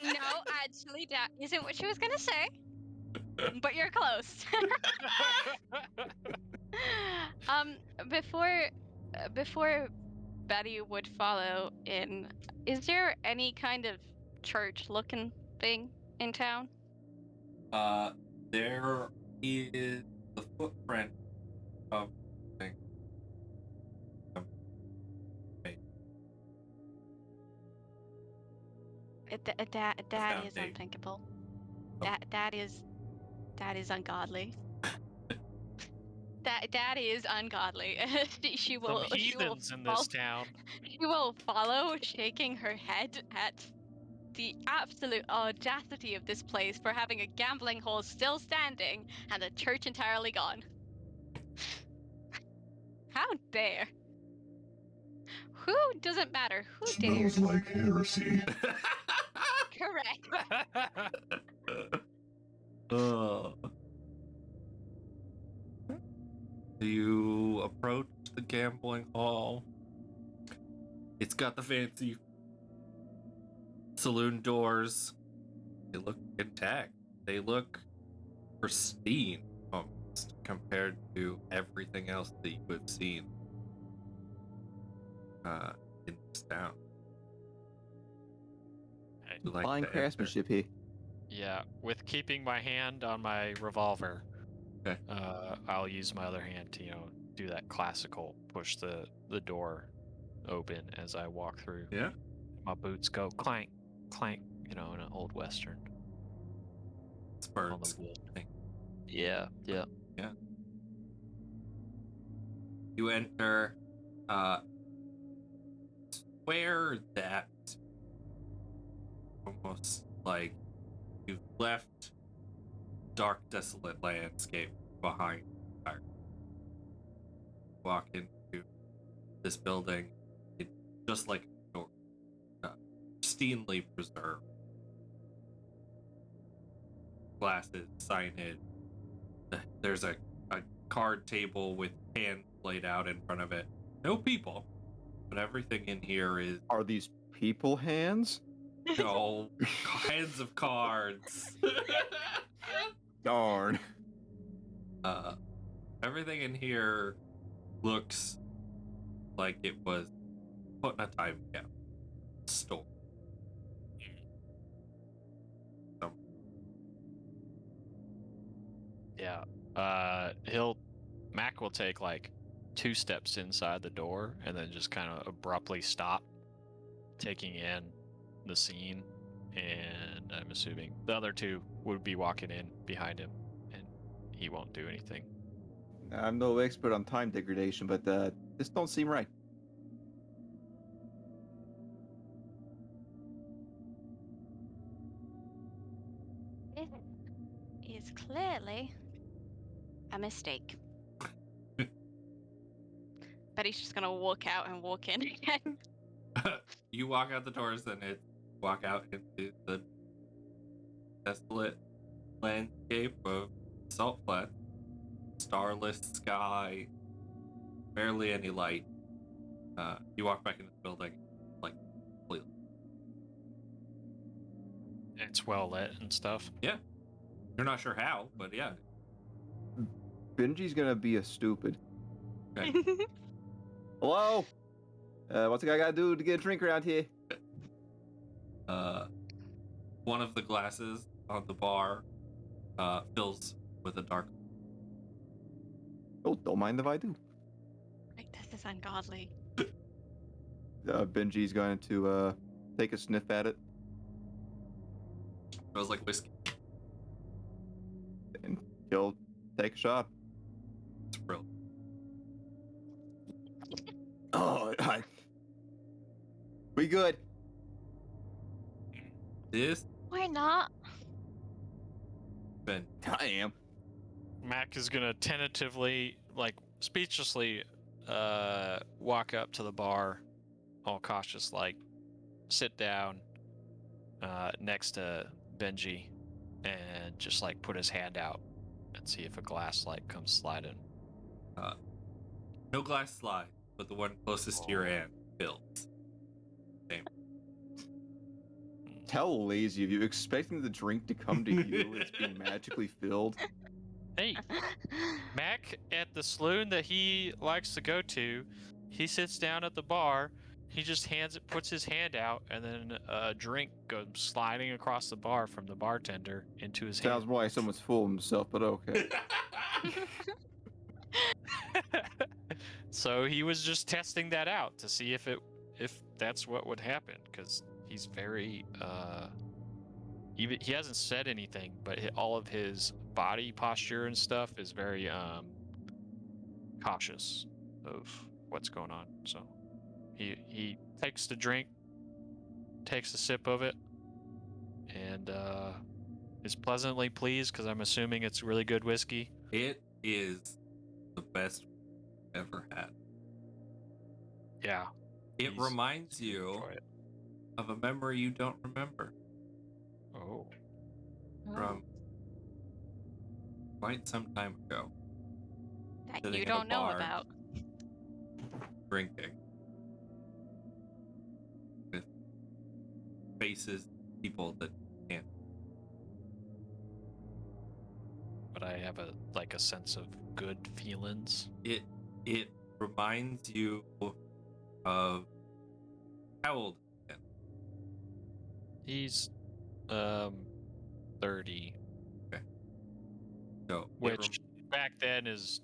No, actually, that isn't what she was gonna say. But you're close. Before before Betty would follow in, is there any kind of church-looking thing in town? There is the footprint of thing. That is foundation. unthinkable. Oh. That is ungodly. That is ungodly. She Some will heathens in this town. She will follow, shaking her head at the absolute audacity of this place for having a gambling hall still standing and a church entirely gone. How dare? Who doesn't matter? Who dares? Smells like heresy. Correct. Oh. Do you approach the gambling hall? It's got the fancy saloon doors. They look intact. They look pristine almost compared to everything else that you have seen in this town. You like Fine to enter? craftsmanship here. Yeah, with keeping my hand on my revolver, Okay. I'll use my other hand to, do that classical push the door open as I walk through. Yeah. My boots go clank, clank, in an old western. Spurs. wood. Yeah. You enter where that almost like you've left dark, desolate landscape behind. Walk into this building, it's just like a door, pristinely preserved. Glasses, signage. There's a card table with hands laid out in front of it. No people, but everything in here is Are these people hands? all kinds of cards. Darn. Everything in here looks like it was put in a time capsule store. Yeah. Mac will take like 2 steps inside the door and then just kind of abruptly stop, taking in the scene. And I'm assuming the other 2 would be walking in behind him, and he won't do anything. I'm no expert on time degradation, but this don't seem right. This is clearly a mistake. Betty's just gonna walk out and walk in again. You walk out the doors and walk out into the desolate landscape of Salt Flat. Starless sky, barely any light. You walk back into the building, like, completely. It's well lit and stuff. Yeah. You're not sure how, but yeah. Benji's gonna be a stupid. Okay. Hello? What's the guy gotta do to get a drink around here? One of the glasses on the bar fills with a dark. Oh, don't mind if I do. Right, this is ungodly. Benji's going to take a sniff at it. Smells like whiskey. And he'll take a shot. It's real. Oh, we good. This We're not. Ben. I am. Mac is gonna tentatively, like speechlessly, walk up to the bar, all cautious, like sit down next to Benji, and just like put his hand out and see if a glass like comes sliding. No glass slide, but the one closest to your hand fills. Same. How lazy of you, expecting the drink to come to you when it's being magically filled. Hey, Mac at the saloon that he likes to go to he sits down at the bar. He just puts his hand out, and then a drink goes sliding across the bar from the bartender into his Sounds hand. more like someone's fooling himself, but okay. So he was just testing that out to see if that's what would happen, because he's very he hasn't said anything, but all of his body posture and stuff is very cautious of what's going on. So he takes the drink, takes a sip of it, and is pleasantly pleased, because I'm assuming it's really good whiskey. It is the best ever had. Yeah. It He's- reminds you enjoy it. of a memory you don't remember Oh. from quite some time ago. that sitting you in a don't know bar. about. Drinking with faces, people that can't. But I have a sense of good feelings. It reminds you of how old? Again? He's 30, So which back then is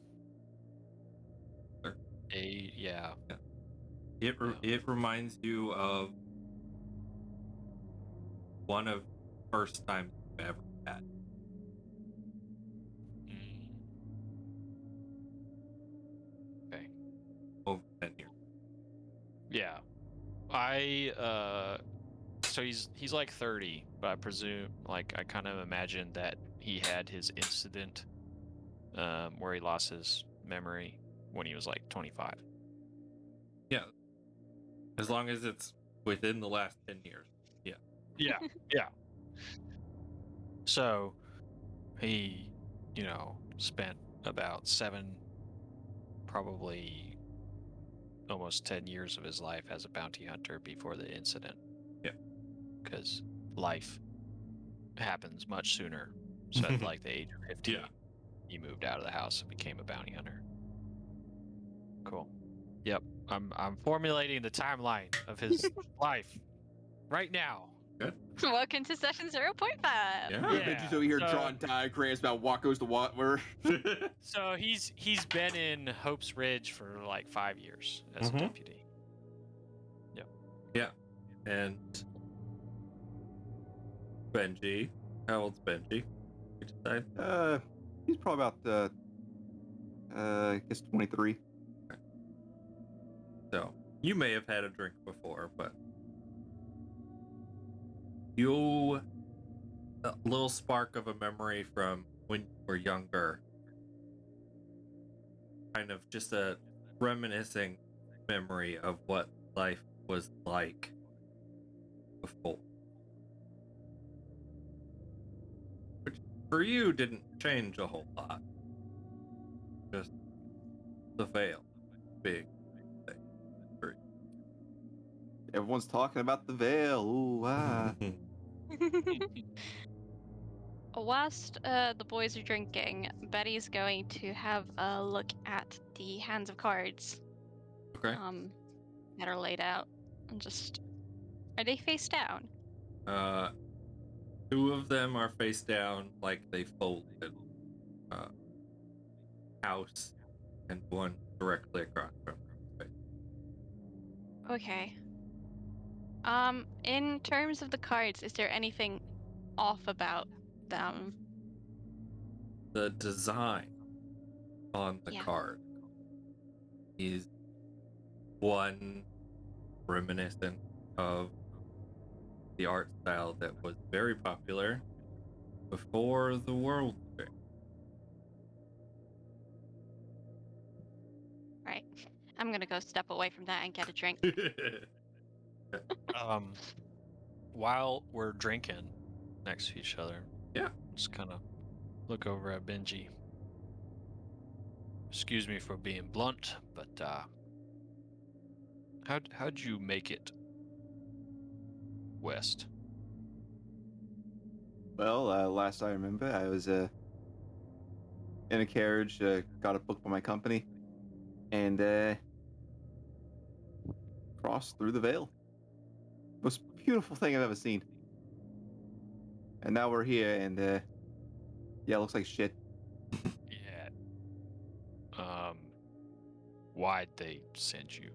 Sure. yeah. it reminds you of one of the first times you've ever had. Okay. Over 10 years. Yeah. So he's like 30, but I presume, like, I kind of imagine that he had his incident where he lost his memory when he was like 25. Yeah. As long as it's within the last 10 years. Yeah. Yeah. Yeah. So he, spent about 7, probably almost 10 years of his life as a bounty hunter before the incident. Yeah. Because life happens much sooner. So at like the age of 15, Yeah. he moved out of the house and became a bounty hunter. Cool. Yep. I'm formulating the timeline of his life right now. Good. Welcome to session 0.5. Yeah. Benji's over here so- drawing diagrams about what goes to what, where. So he's been in Hope's Ridge for like 5 years as a Mhm. deputy. And Benji. How old's Benji? You decide? He's probably about I guess 23. So you may have had a drink before, but you a little spark of a memory from when you were younger. Kind of just a reminiscing memory of what life was like before. Which for you didn't change a whole lot. Just the veil. Big thing. For Everyone's talking about the veil. Ooh, ah. you. Whilst the boys are drinking, Betty's going to have a look at the hands of cards Okay. that are laid out. And just, are they face down? 2 of them are face down, like they folded. House, and one directly across from her face. Okay. In terms of the cards, is there anything off about them? The design on the Yeah. card is one reminiscent of the art style that was very popular before the world fair. Right. I'm gonna go step away from that and get a drink. While we're drinking next to each other, Yeah. just kind of look over at Benji. Excuse me for being blunt, but how'd you make it west? Well, last I remember, I was in a carriage, got a book by my company, and cross through the veil. Most beautiful thing I've ever seen. And now we're here, and yeah, it looks like shit. Yeah. Why'd they send you?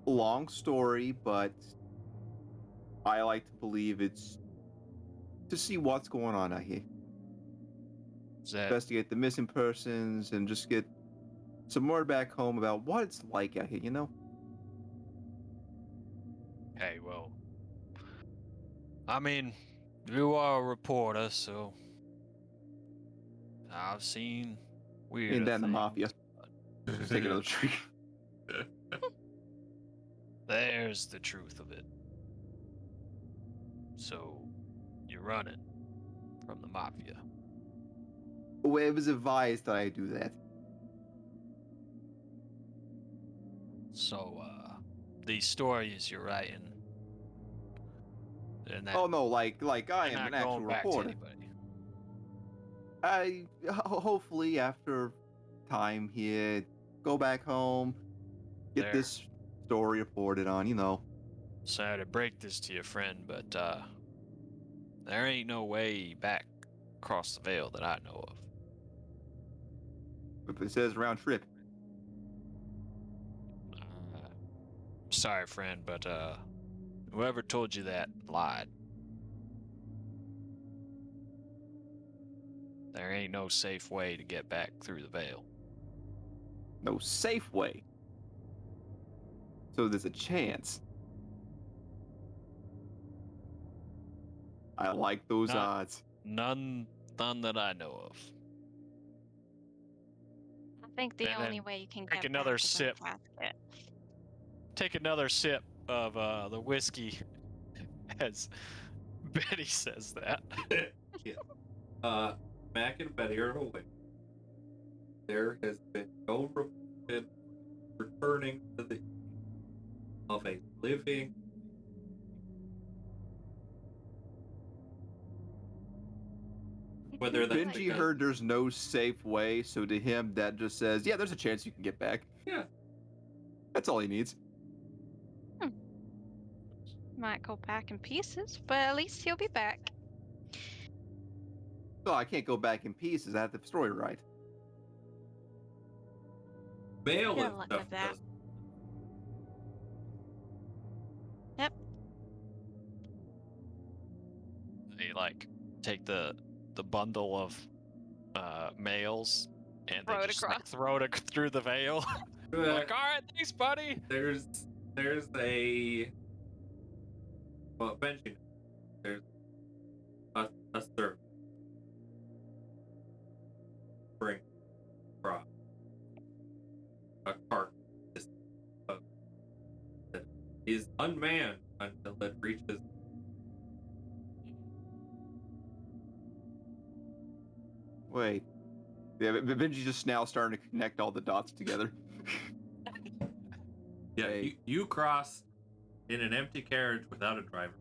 Long story, but I like to believe it's to see what's going on out here. Is that Investigate the missing persons and just get some word back home about what it's like out here, you know? hey? Well, I mean, you are a reporter, so I've seen weirder Ain't that in the things. mafia? Just take another drink. There's the truth of it. So, you're running from the mafia. Well, it was advised that I do that. So, these stories you're writing, they're not, Oh no, like I they're am not an actual going back to reporter. anybody. Hopefully after time here, go back home, get There. this story reported on, you know. Sorry to break this to your friend, but there ain't no way back across the veil that I know of. If it says round trip. Sorry, friend, but whoever told you that lied. There ain't no safe way to get back through the veil. No safe way. So there's a chance. I like those Not- odds. None that I know of. I think the And only then way you can take get another back is in a sip. casket. Take another sip of the whiskey as Betty says that. Yeah. Mac and Betty are away. There has been no reported returning to the of a living. Whether that's Benji because, heard there's no safe way, so to him that just says, yeah, there's a chance you can get back. Yeah. That's all he needs. Might go back in pieces, but at least he'll be back. So I can't go back in pieces. I have the story right. mail Good and luck stuff with that. does. They like take the bundle of mails and Throw they it just like, across. throw it through the veil. Like, all right, thanks, buddy. There's a well, Benji. There's a servant. Bring across a cart that is unmanned until it reaches. Wait. Yeah, but Benji's just now starting to connect all the dots together. Yeah, Hey. you cross in an empty carriage without a driver.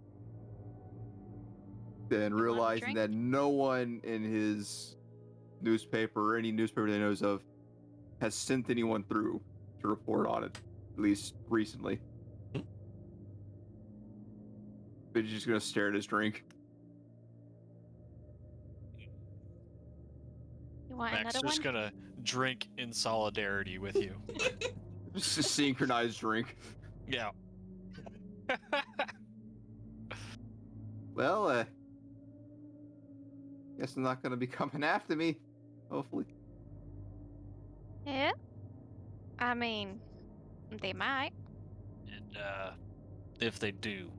Then want a realizing drink? that no one in his newspaper or any newspaper that he knows of has sent anyone through to report on it, at least recently. Benji's just gonna stare at his drink. You want Mac's another just one? gonna drink in solidarity with you. Just a synchronized drink. Yeah. Well, guess they're not gonna be coming after me. Hopefully. Yeah. I mean, they might. And if they do,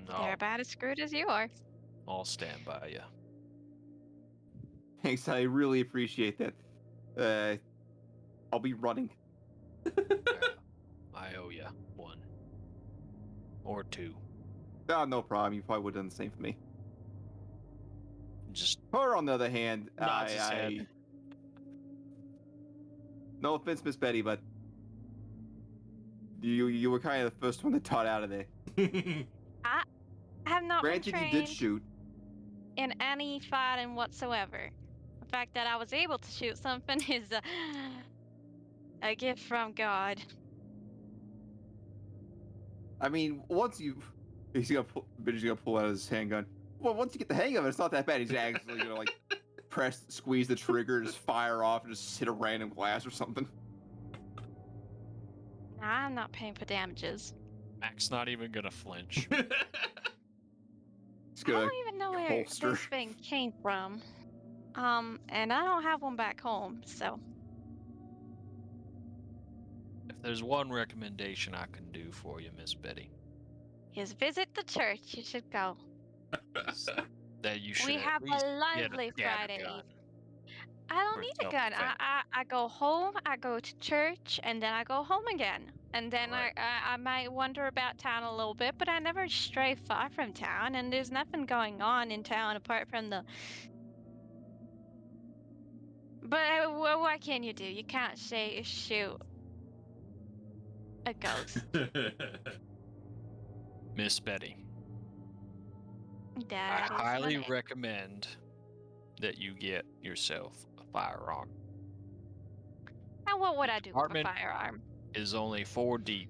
They're about as screwed as you are. I'll stand by you. Thanks, I really appreciate that. I'll be running. I owe you one or two. Oh, no problem. You probably would have done the same for me. Just Or on the other hand, nods his head. No offense, Miss Betty, but you were kind of the first one that taught out of there. I have not been Granted, you trained did shoot. in any fighting whatsoever. The fact that I was able to shoot something is A gift from God. I mean, he's gonna pull out his handgun. Well, once you get the hang of it, it's not that bad. He's actually gonna like squeeze the trigger, just fire off, and just hit a random glass or something. Nah, I'm not paying for damages. Mac's not even gonna flinch. He's I gonna don't even know where holster. this thing came from. And I don't have one back home, so. If there's one recommendation I can do for you, Miss Betty, Is visit the church. You should go. is that you should We at have a least get lively a scatter Friday gun evening. I don't for need a gun. self-defense. I go home, I go to church, and then I go home again. And then Right. I might wander about town a little bit, but I never stray far from town, and there's nothing going on in town apart from the. But what can you do? You can't shoot a ghost. Miss Betty, I That is highly funny. recommend that you get yourself a firearm. And what would I do with a Department firearm? is only 4 deep,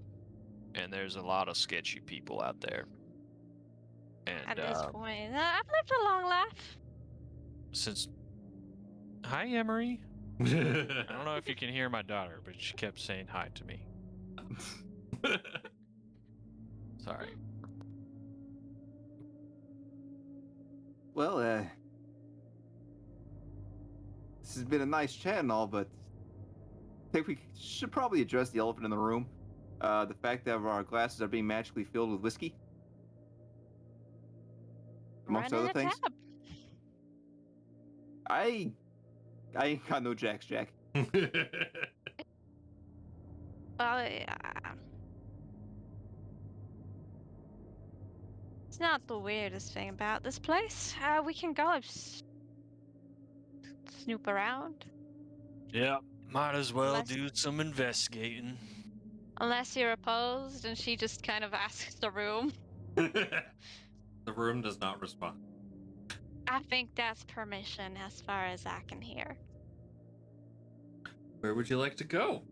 and there's a lot of sketchy people out there. At And this point, I've lived a long life. since, hi Emery. I don't know if you can hear my daughter, but she kept saying hi to me. Sorry. Well, this has been a nice chat and all, but I think we should probably address the elephant in the room. The fact that our glasses are being magically filled with whiskey. Amongst Running other a things. tab. I ain't got no jacks, Jack. Well, it's not the weirdest thing about this place. We can go snoop around. Yep. Might as well Unless- do some investigating. Unless you're opposed, and she just kind of asks the room. The room does not respond. I think that's permission as far as I can hear. Where would you like to go?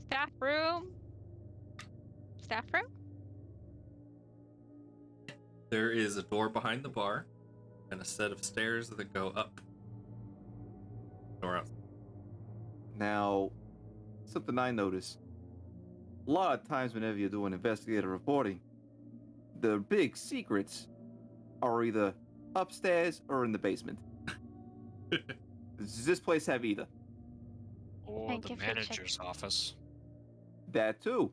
Staff room? Staff room? There is a door behind the bar and a set of stairs that go up. Door up. Now, something I notice. A lot of times whenever you're doing investigative reporting, the big secrets are either upstairs or in the basement. Does this place have either? Or Thank the you for checking. manager's office. That too.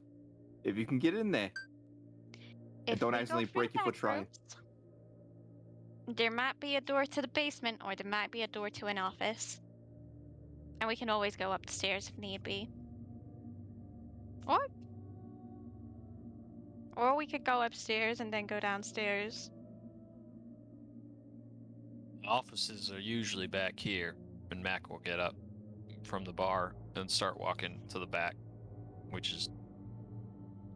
If you can get in there. If don't we go accidentally through break your foot trying. bathrooms, there might be a door to the basement, or there might be a door to an office. And we can always go up the stairs if need be. Or we could go upstairs and then go downstairs. Offices are usually back here, and Mac will get up from the bar and start walking to the back, which is,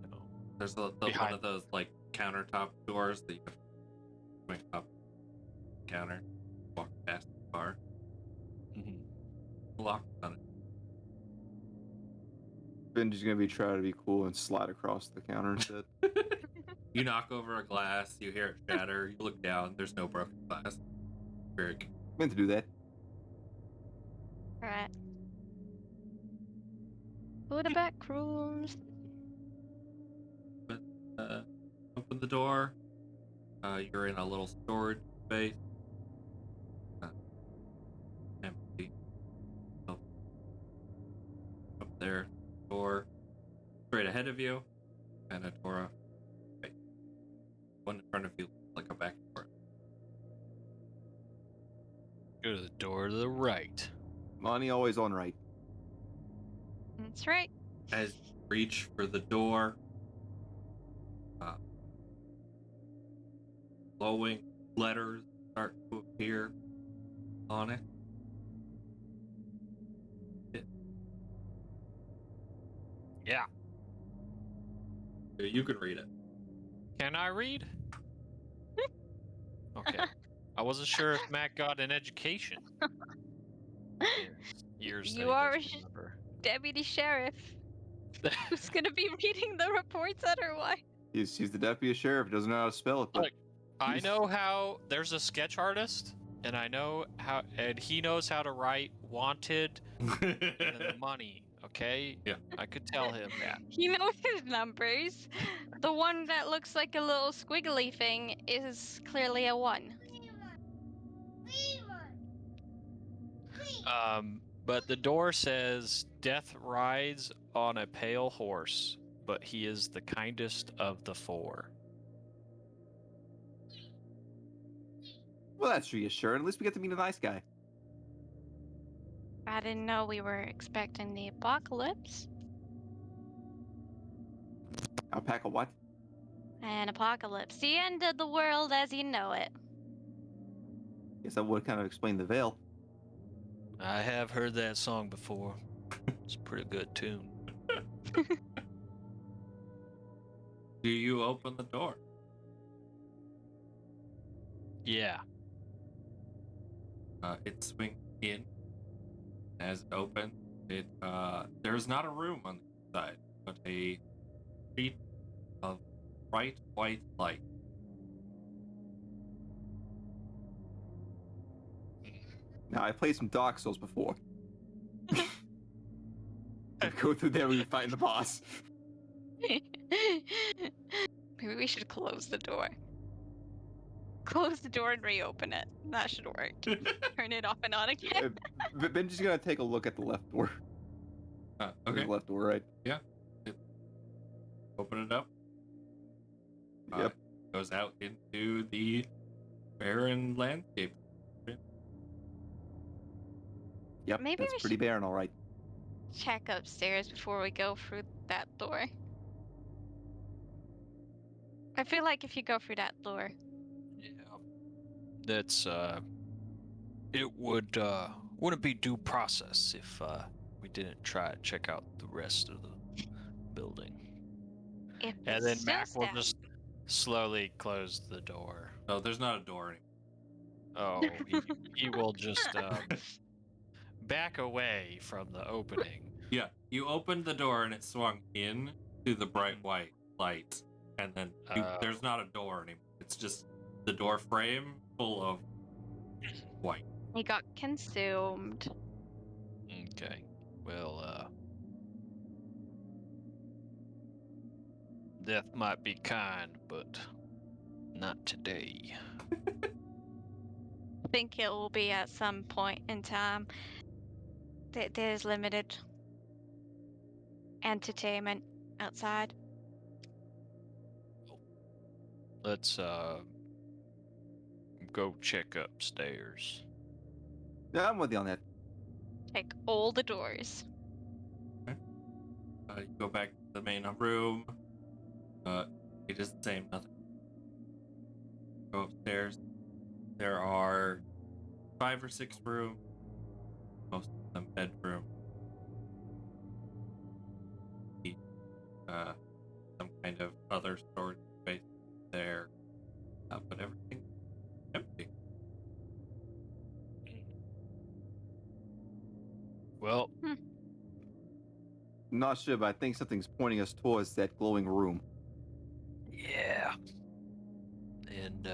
you know, There's one Behind. of those like countertop doors that you have to swing up counter, walk past the bar, lock on it. Benji's gonna be trying to be cool and slide across the counter instead. You knock over a glass, you hear it shatter, you look down, there's no broken glass. Eric. Meant to do that. Alright. Go to back rooms. Open the door. You're in a little storage space. Empty. Up there, door straight ahead of you, and a door. Right. One in front of you, like a back door. go to the door to the right. Money always on right. That's right. As you reach for the door, glowing letters start to appear on it. Yeah. You can read it. Can I read? Okay. I wasn't sure if Mac got an education. Yes. years that You he are doesn't a remember. deputy sheriff. Who's gonna be reading the reports otherwise? He's the deputy sheriff. Doesn't know how to spell it, but Look, I know how. There's a sketch artist, and I know how, and he knows how to write wanted and then the money. Okay. Yeah. I could tell him that. He knows his numbers. The one that looks like a little squiggly thing is clearly a 1. But the door says, "Death rides on a pale horse, but he is the kindest of the 4." well, that's reassuring. At least we get to meet a nice guy. I didn't know we were expecting the apocalypse. Alpaca what? An apocalypse. The end of the world as you know it. Guess that would kind of explain the veil. I have heard that song before. It's a pretty good tune. Do you open the door? Yeah. It swings in. As it opens, there's not a room on the side, but a sheet of bright white light. Now, I played some Dark Souls before. We go through there when we find the boss. Maybe we should close the door. Close the door and reopen it. That should work. Turn it off and on again. Benji's gonna take a look at the left door. Okay. The left door, right? Open it up. Yep. Goes out into the barren landscape. Yep. Maybe That's we pretty should- barren, all right. Check upstairs before we go through that door. I feel like if you go through that door, Yeah. That's it wouldn't be due process if we didn't try to check out the rest of the building. if And it's then still Mac will stabbed- just slowly close the door. No, there's not a door anymore. Oh, he will just back away from the opening. Yeah, you opened the door and it swung in to the bright Mhm. white light, and then Oh. there's not a door anymore. It's just the door frame full of white. he got consumed. Okay. Well, death might be kind, but not today. I think it will be at some point in time. There's limited entertainment outside. Let's go check upstairs. Yeah, I'm with you on that. Check all the doors. You go back to the main room. It is the same, nothing. Go upstairs. There are 5 or 6 rooms, most of them bedroom. Some kind of other storage space there, but everything empty. Well, Not sure, but I think something's pointing us towards that glowing room. yeah. And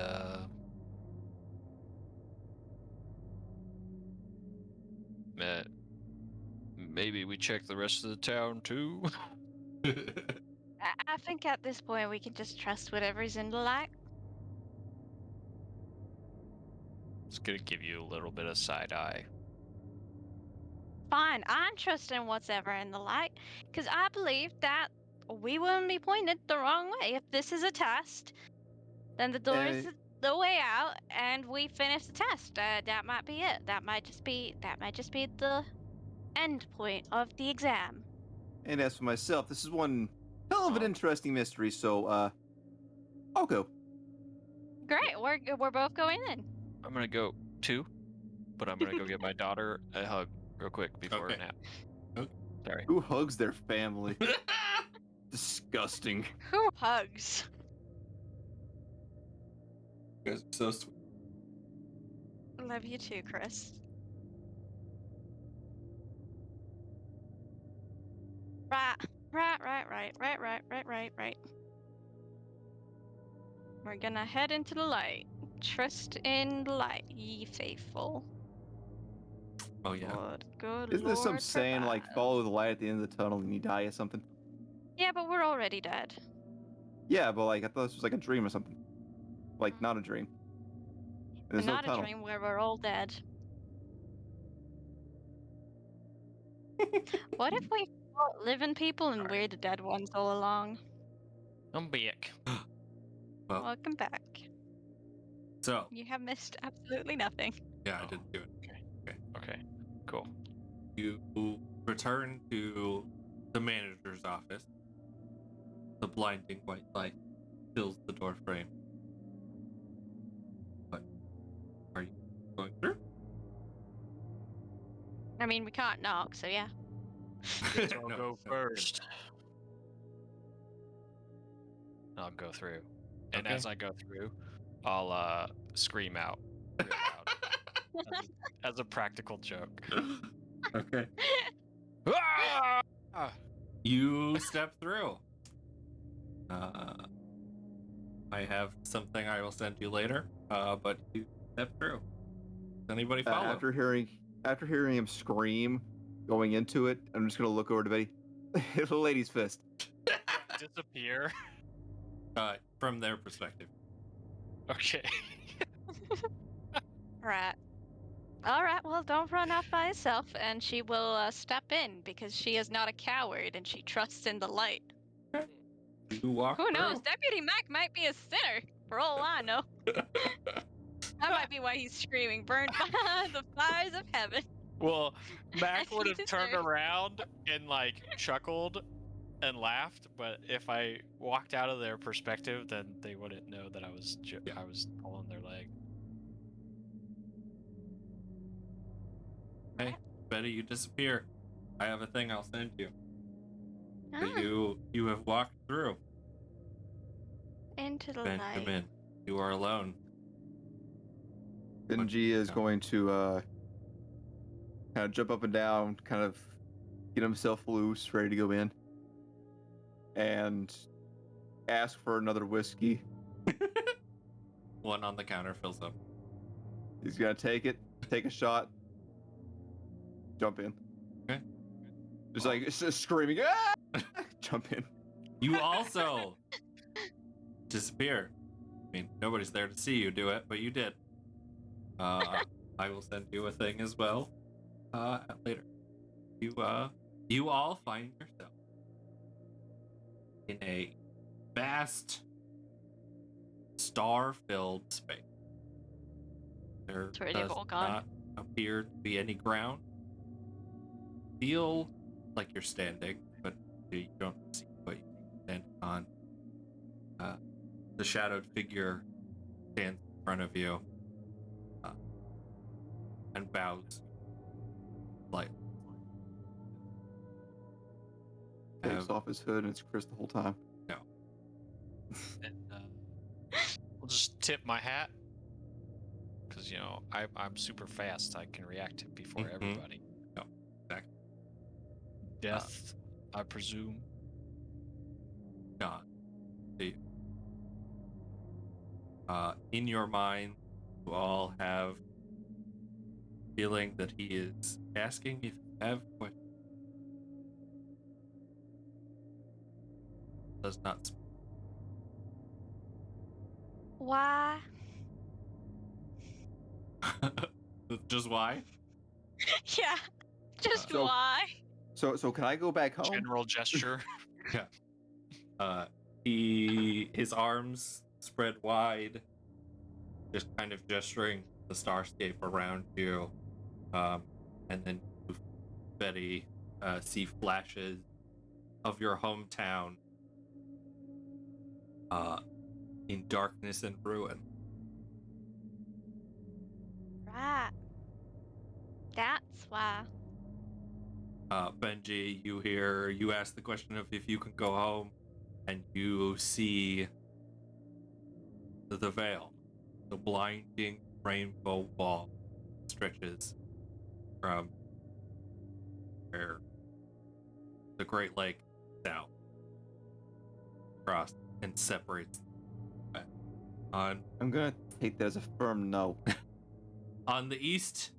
maybe we check the rest of the town too. I think at this point we can just trust whatever's in the light. It's gonna give you a little bit of side eye. Fine, I'm trusting whatever in the light, because I believe that we wouldn't be pointed the wrong way. If this is a test, then the door is the way out, and we finish the test. That might be it. That might just be the end point of the exam. And as for myself, this is one hell of an interesting mystery, so, I'll go. Great, we're both going in. I'm gonna go too, but I'm gonna go get my daughter a hug real quick before Okay. a nap. Okay. Sorry. Who hugs their family? Disgusting. Who hugs? You guys are so sweet. Love you too, Chris. we're gonna head into the light. Trust in the light, ye faithful. Oh yeah. Good Isn't there some Lord saying like prevails. follow the light at the end of the tunnel and you die or something? Yeah, but we're already dead. Yeah, but like I thought this was like a dream or something. Like not a dream. But There's no not a tunnel. dream where we're all dead. What if we fought living people and we're the dead ones all along? I'm back. Well, Welcome back. so You have missed absolutely nothing. yeah, I Oh, didn't do it. Okay. Cool. You return to the manager's office. The blinding white light fills the door frame. What are you going through? I mean, we can't knock, so yeah. Guess I'll No, go no, first. I'll go through. And Okay. as I go through, I'll scream out real loud as a practical joke. Okay. Ah! You step through. I have something I will send you later. But you step through. Does anybody follow? After hearing him scream going into it, I'm just gonna look over to Betty. The lady's fist. Disappear. From their perspective. Okay. Right. Alright, well, don't run off by yourself, and she will step in because she is not a coward and she trusts in the light. You walk Who knows? through. Deputy Mac might be a sinner, for all I know. That might be why he's screaming, burned by the fires of heaven. Well, Mac As would he have turned deserves. around and like chuckled and laughed, but if I walked out of their perspective, then they wouldn't know that I was Yeah. I was pulling their leg. Hey, Betty, you disappear. I have a thing I'll send you. So Ah, you have walked through. into the light. Benjamin, you are alone. Benji is Yeah. going to kind of jump up and down, kind of get himself loose, ready to go in, and ask for another whiskey. One on the counter fills up. He's gonna take it, take a shot, jump in. Okay. Just like just screaming, ah! Jump in. You also disappear. I mean, nobody's there to see you do it, but you did. I will send you a thing as well. Later. You all find yourself in a vast, star-filled space. There That's where they've does all gone. not appear to be any ground. Feel like you're standing, but you don't see what you're standing on. The shadowed figure stands in front of you and bows lightly. Takes off his hood and it's Chris the whole time. And I'll just tip my hat because I'm super fast. I can react before Mhm. everybody. No, exactly. Death, I presume. Not. See. In your mind, you all have feeling that he is asking if you have questions. Does not speak. Why? Just why? Yeah, just So- why? So can I go back home? General gesture. His arms spread wide, just kind of gesturing the starscape around you, and then you, Betty, see flashes of your hometown, in darkness and ruin. Right. That's why. Benji, you ask the question of if you can go home, and you see the veil, the blinding rainbow wall stretches from where the Great Lake south across and separates On I'm gonna take that as a firm no. On the east,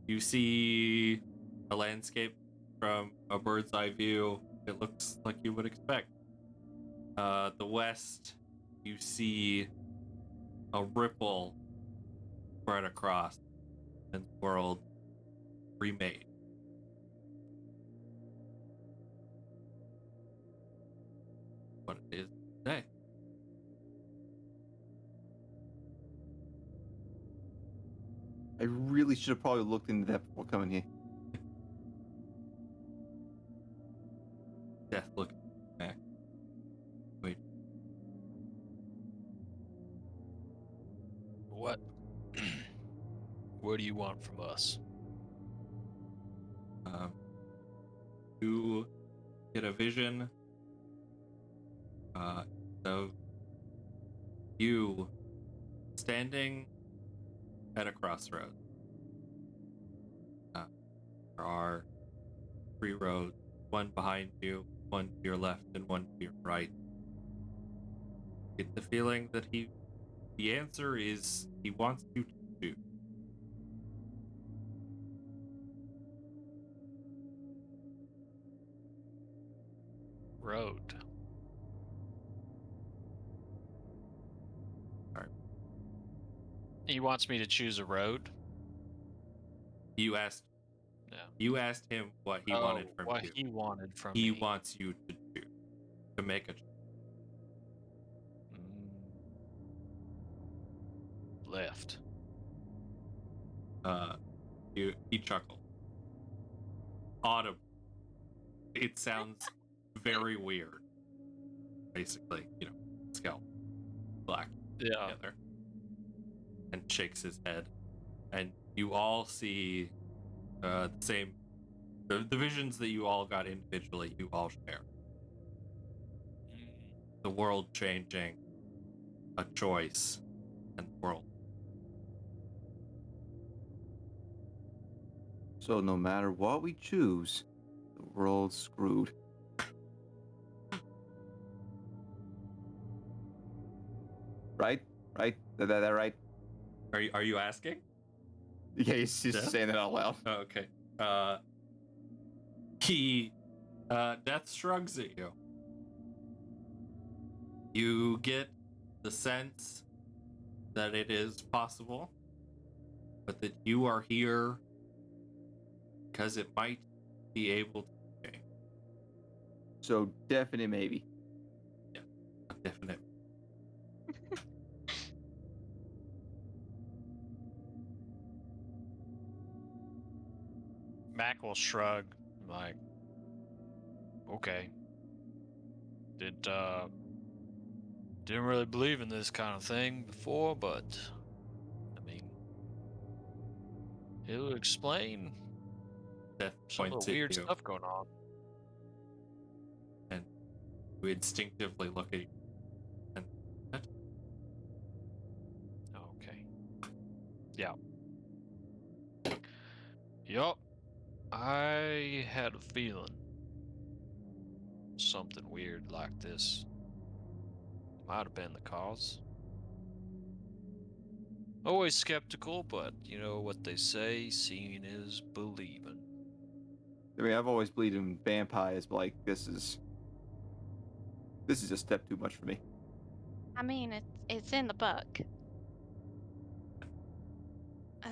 you see a landscape from a bird's eye view. It looks like you would expect. The west, you see a ripple spread across and the world remade. What it is today. I really should have probably looked into that before coming here. Death looking back. Wait. What? What do you want from us? You get a vision of you standing at a crossroads. There are 3 roads, one behind you, one to your left, and one to your right. Get the feeling that the answer is he wants you to choose. Road. Alright. He wants me to choose a road? You asked No. You asked him what he wanted from what you. he wanted from He me. wants you to choose, to make a choice. Left. He chuckled. Audible. It sounds very weird. Basically, scalp, black, Yeah. together, and shakes his head, and you all see the same. The visions that you all got individually, you all share. The world changing, a choice, and the world. So no matter what we choose, the world's screwed. Right? Right? That right? Are you asking? Yeah, he's just Yeah? saying that out loud. Oh, okay. Death shrugs at you. You get the sense that it is possible, but that you are here because it might be able to change. So definite maybe. Yeah, a definite. Mac will shrug, like, okay. Didn't really believe in this kind of thing before, but I mean, it'll explain Death some of points the at weird you, stuff going on. and you instinctively look at you. And Okay. Yeah. Yup. I had a feeling something weird like this might have been the cause. Always skeptical, but you know what they say, seeing is believing. I mean, I've always believed in vampires, but like this is a step too much for me. I mean, it's in the book. I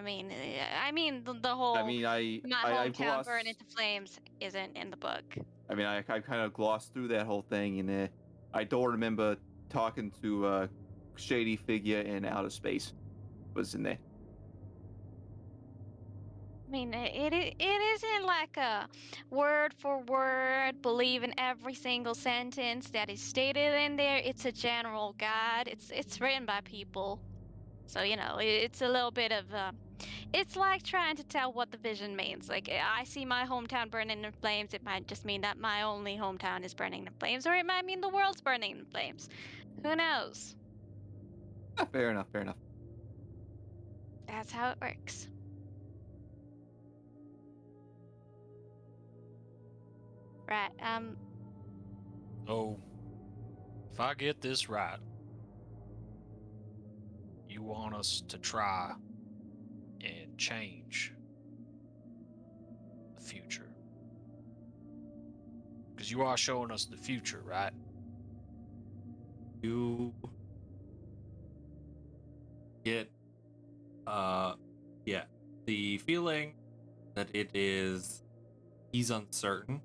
mean, the whole I mean, my I've hometown burn glossed. into flames isn't in the book. I mean, I kind of glossed through that whole thing, and I don't remember talking to a shady figure in outer space. Was in there. I mean, it isn't like a word for word believe in every single sentence that is stated in there. It's a general guide. It's written by people, so it's a little bit of it's like trying to tell what the vision means. Like, I see my hometown burning in flames. It might just mean that my only hometown is burning in flames, or it might mean the world's burning in flames. Who knows? Fair enough. Fair enough. That's how it works. Right. Oh, if I get this right, you want us to try and change the future. Because you are showing us the future, right? You get, yeah, the feeling that he's uncertain.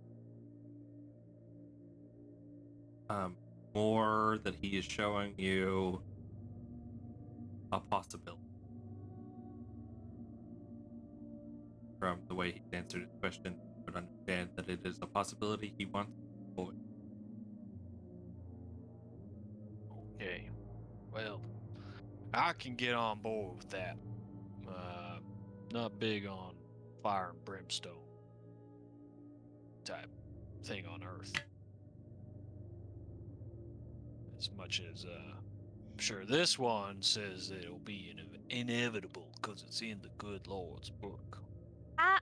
More that he is showing you a possibility. From the way he answered his question, you would understand that it is a possibility he wants to avoid. Okay. Well, I can get on board with that. Not big on fire and brimstone type thing on Earth. As much as I'm sure this one says it'll be inevitable because it's in the good Lord's book. I'd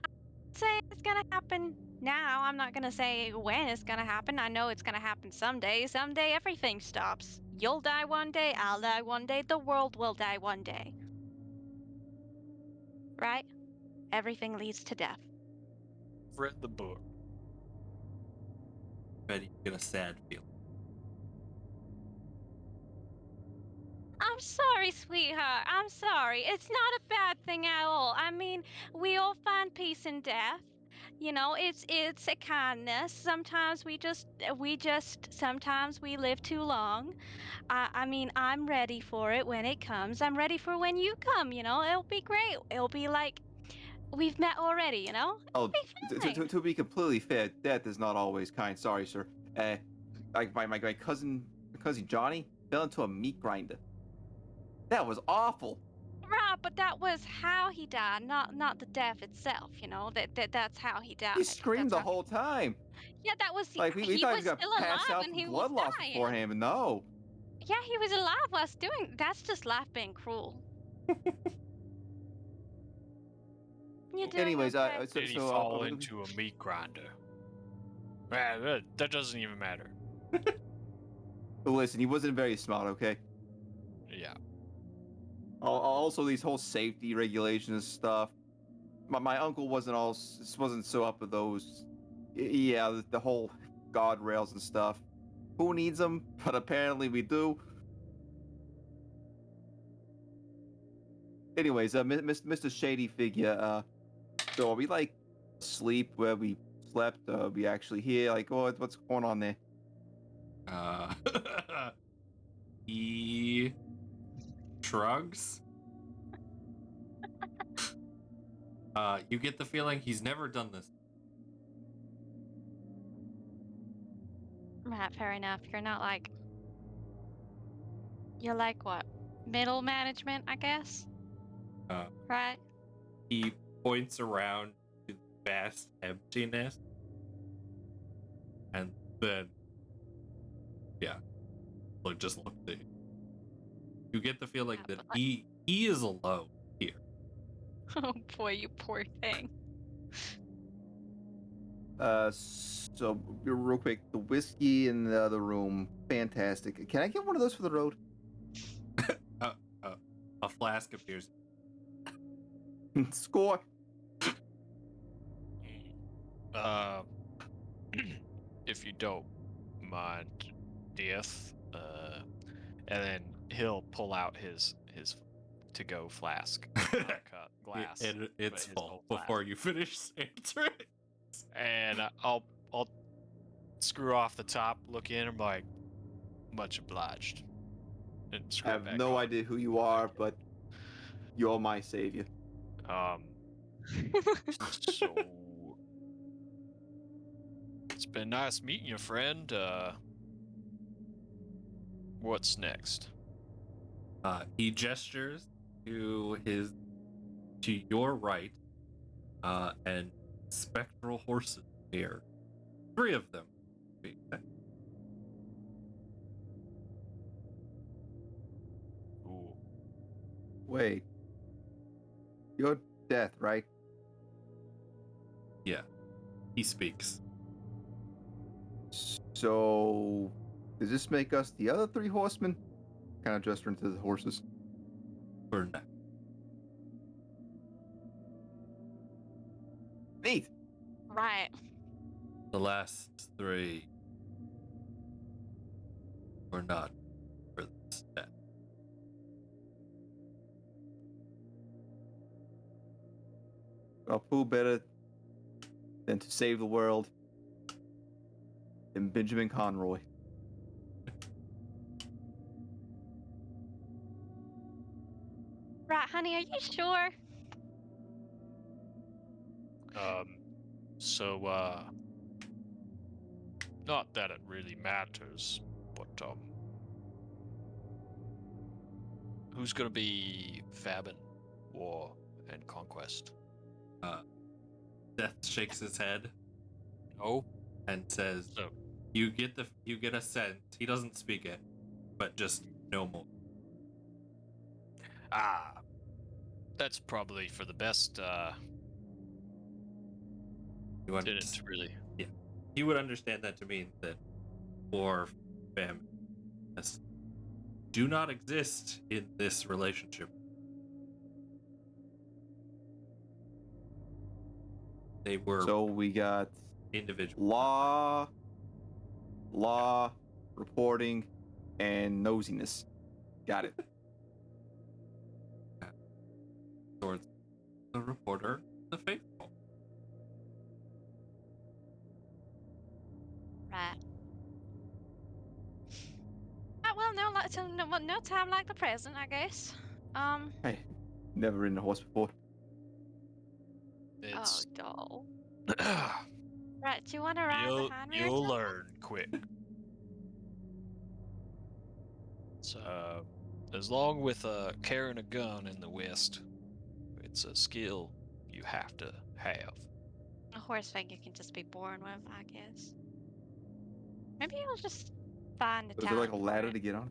say it's gonna happen now. I'm not gonna say when it's gonna happen. I know it's gonna happen someday. Someday everything stops. You'll die one day, I'll die one day, the world will die one day. Right? Everything leads to death. Read the book. Betty, you get a sad feeling. I'm sorry, sweetheart. I'm sorry. It's not a bad thing at all. I mean, we all find peace in death. You know, it's a kindness. Sometimes sometimes we live too long. I mean, I'm ready for it when it comes. I'm ready for when you come, you know? It'll be great. It'll be like we've met already, you know? Oh, It'll be fine. to be completely fair, death is not always kind. Sorry, sir. Like my cousin Johnny fell into a meat grinder. That was awful. Right, but that was how he died, not the death itself, you know? That's how he He died. screamed That's the how he whole time. Yeah, that was Like we he thought he was was gonna still pass alive out and from he blood was loss dying. beforehand, and no. Yeah, he was alive whilst doing. That's just life being cruel. You doing Anyways, okay? Did he fall into a meat grinder? That doesn't even matter. listen, he wasn't very smart. Okay. Yeah. Also, these whole safety regulations and stuff. My uncle wasn't so up with those. Yeah, the whole guardrails and stuff. Who needs them? But apparently we do. Anyways, Mr. Shady Figure. So are we like asleep where we slept? Are we actually here? Like, what's going on there? Uh, he shrugs. You get the feeling he's never done this. Right, fair enough. You're like what? Middle management, I guess. Uh, Right? he points around to the vast emptiness, and then, yeah, just look at you. You get the feeling Yeah, that but like, he is alone here. oh boy, you poor thing. So real quick, the whiskey in the other room, fantastic. Can I get one of those for the road? A flask appears. Score. Uh, if you don't mind, death. And then he'll pull out his to-go flask, cup, glass, And but it's his full whole flask. before you finish answering. And I'll screw off the top, look in, and be like, much obliged. And I screw it have back no on. idea who you are, but you're my savior. So it's been nice meeting you, friend. What's next? He gestures to your right, and spectral horses appear. 3 of them. to be exact. Ooh. Wait. You're Death, right? Yeah, he speaks. So, does this make us the other 3 horsemen? Kind of gesturing to the horses. for now. Neat. Right. The last 3 were not for this death. Well, who better than to save the world than Benjamin Conroy? Right, honey, are you sure? So, not that it really matters, but, who's gonna be Fabin, War, and Conquest? Death shakes his head No? and says, So, you get a sense. He doesn't speak it, but just no more. that's probably for the best, You didn't really. Yeah. He would understand that to mean that war, famine, do not exist in this relationship. They were So we got individual. law, reporting, and nosiness. Got it. Towards the reporter, the faithful. Right. Well, no time like the present, I guess. Hey, never ridden a horse before. It's. Oh, doll. Right, do you want to ride behind me or You'll something? learn quick. So, as long with carrying a gun in the West, it's a skill you have to have. A horse thing you can just be born with, I guess. Maybe I'll just find the Is time. there like a for ladder it. to get on?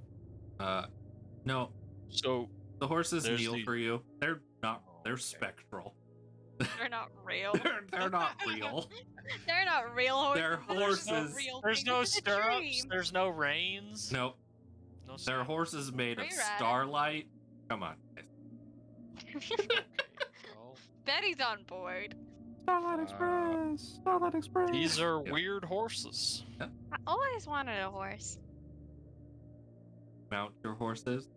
No, So, the horses There's kneel the- for you. They're not. They're Okay. spectral. They're not real. they're not real. They're not real horses. They're There's no- horses. Real there's things. no It's a stirrups. dream. There's no reins. Nope. No They're stirrups. horses made of Free ride. starlight. Come on. Okay, well, Betty's on board. Starlight Express! Starlight Express! these are Yep. weird horses. I always wanted a horse. Mount your horses.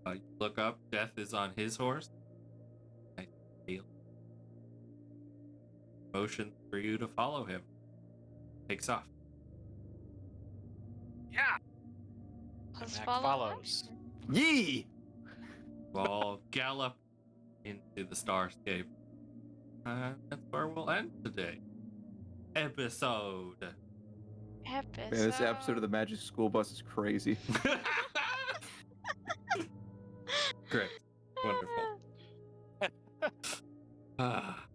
You look up. Death is on his horse. Nice deal. Motion for you to follow him. Takes off. Yeah. Let's Mac follow follows. Yee! You all gallop into the starscape. That's where we'll end today. Episode. Episode. Man, this episode of the Magic School Bus is crazy. Great. Wonderful. Ah.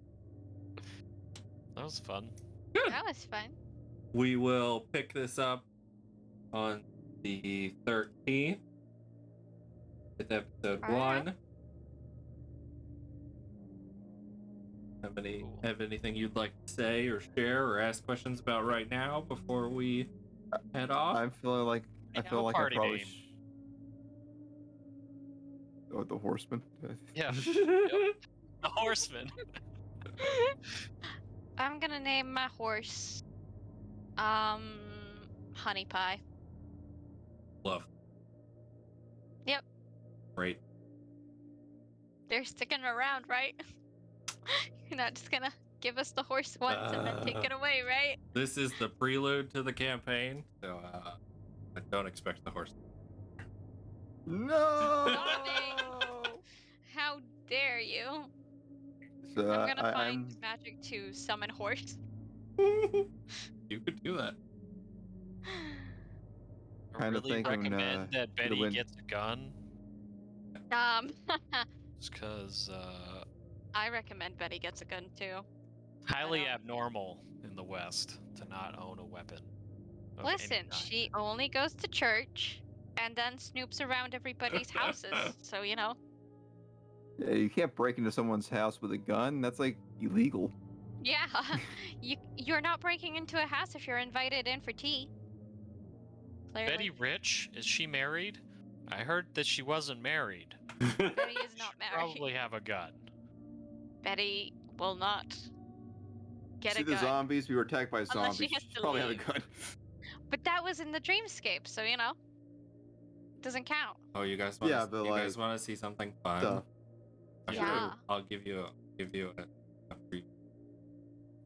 That was fun. That was fun. We will pick this up on the 13th with episode All right. 1. Cool. Have anything you'd like to say or share or ask questions about right now before we head off? I'm feeling like I Yeah, feel like I party probably. name. Oh, the Horseman. Yeah. The horseman. I'm gonna name my horse, Honey Pie. Love. Yep. Great. They're sticking around, right? You're not just gonna give us the horse once and then take it away, right? This is the prelude to the campaign, so I don't expect the horse. No! How dare you? So I'm gonna find I'm magic to summon horse. You could do that. I Kinda really thinking, recommend that Betty win. gets a gun. Just because I recommend Betty gets a gun too. highly I don't- abnormal in the West to not own a weapon. of any Listen, kind. she only goes to church and then snoops around everybody's houses. So, you know. yeah, you can't break into someone's house with a gun. That's like illegal. Yeah. You're not breaking into a house if you're invited in for tea. Clearly. Betty Rich, is she married? I heard that she wasn't married. Betty is She not should married. probably have a gun. Betty will not get See a the gun. zombies? We were attacked by Unless she zombies. has She to probably had a leave. gun. But that was in the dreamscape, so doesn't count. Oh, you guys want? Yeah, but you like, guys want to see something fun? Stuff. Yeah. I'll give you a free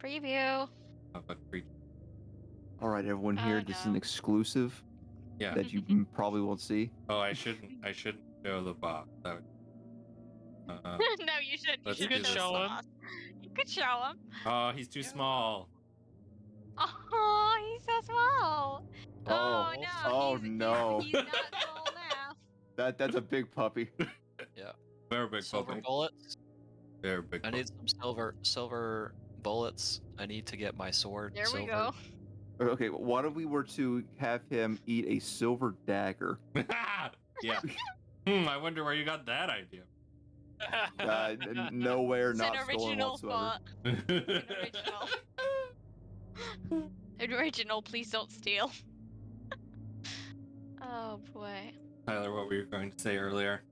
Preview. of a creature. All right, everyone Oh, here. This is an no. exclusive Yeah. that you probably won't see. Oh, I shouldn't show the box. That would, No, you should. You Let's should do could this. show him. You could show him. Oh, he's too small. Oh, he's so small. Oh, no. oh, he's, no. He's not small now. That's a big puppy. Very big Silver puppy. bullets. Very big I puppy. need some silver bullets. I need to get my sword There we silver. go. Okay, what if we were to have him eat a silver dagger? Yeah. I wonder where you got that idea. Nowhere, It's not an stolen original whatsoever. thought. An original, please don't steal. Oh boy. Tyler, what were you going to say earlier?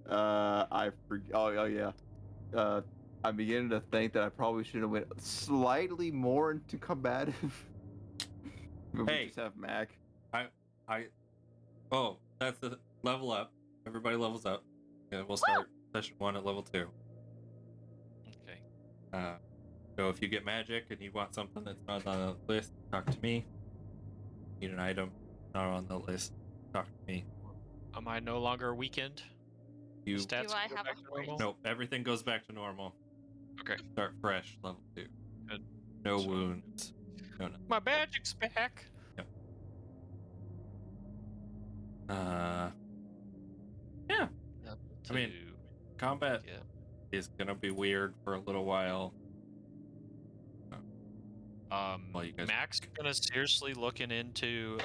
I forget. Oh yeah. I'm beginning to think that I probably should have went slightly more into combative. But Hey. we just have Mac. Oh, that's the level up. Everybody levels up. Yeah, we'll start session 1 at level 2. Okay. So if you get magic and you want something that's not on the list, talk to me. Need an item not on the list, talk to me. Am I no longer weakened? You Stats Do I go have back a to horse? normal? Nope, everything goes back to normal. Okay. Start fresh, level 2. Good. No So- wounds. No. My magic's back. Yeah. Up I mean, to- Combat yeah. is gonna be weird for a little while. Well, you guys- Mac's gonna seriously looking into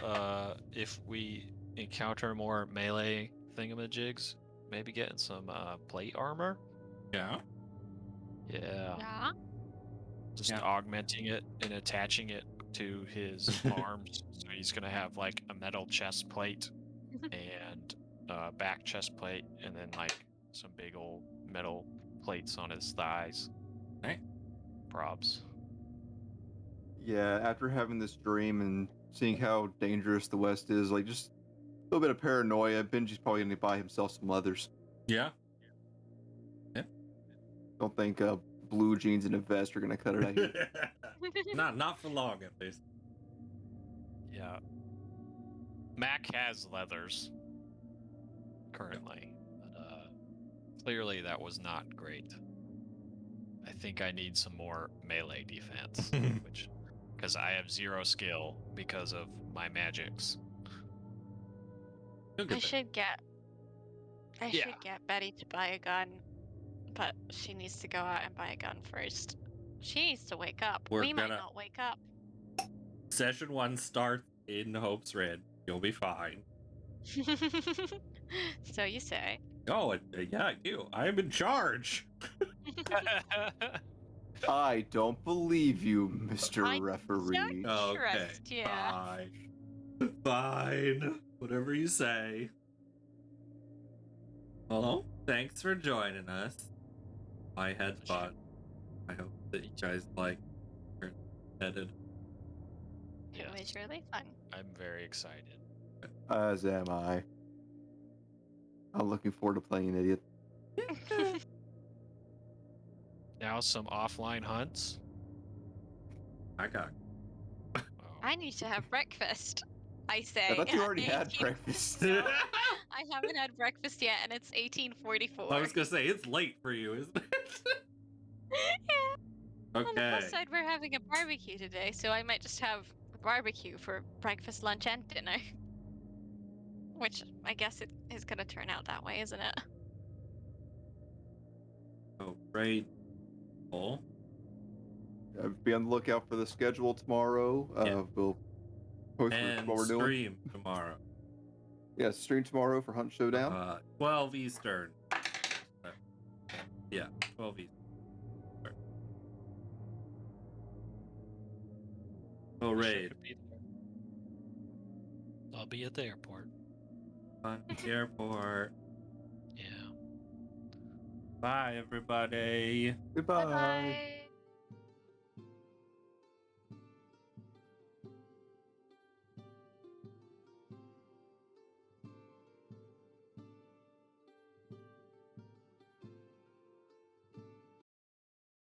if we encounter more melee thingamajigs, maybe getting some plate armor. Yeah. Yeah. Yeah. Just Yeah. augmenting it and attaching it to his arms. So he's gonna have like a metal chest plate and back chest plate, and then like some big old metal plates on his thighs. Right. Probs. Yeah, after having this dream and seeing how dangerous the West is, like just a little bit of paranoia. Benji's probably gonna buy himself some leathers. Yeah. Don't think blue jeans and a vest are gonna cut it out here. Not for long, at least. Yeah. Mac has leathers currently, but clearly that was not great. I think I need some more melee defense, because I have 0 skill because of my magics. You'll get I there. should get Yeah. Betty to buy a gun, but she needs to go out and buy a gun first. She needs to wake up. We're we might gonna- not wake up. Session 1 starts in Hope's Red. You'll be fine. So you say. Oh, yeah, I do. I'm in charge. I don't believe you, Mr. I Referee. don't- Okay. Trust, yeah. Fine. Fine. Whatever you say. Well, thanks for joining us. I had fun. I hope that you guys like where it's headed. It was Yes, really fun. I'm very excited. As am I. I'm looking forward to playing an idiot. Now some offline hunts. I got Oh. I need to have breakfast. I say. I thought you already at had 18 breakfast. No, I haven't had breakfast yet, and it's 18:44. I was gonna say it's late for you, isn't it? On the Okay. plus side, we're having a barbecue today, so I might just have a barbecue for breakfast, lunch, and dinner. Which I guess it is gonna turn out that way, isn't it? Oh, great. Cool. Be on the lookout for the schedule tomorrow. Yeah. We'll post And what we're doing. stream tomorrow. Yeah, stream tomorrow for Hunt Showdown. 12 Eastern. Yeah, 12 Eastern. Oh, Wish I raid. could be there. I'll be at the airport. fun at the airport. Yeah. Bye, everybody. Goodbye. Bye-bye.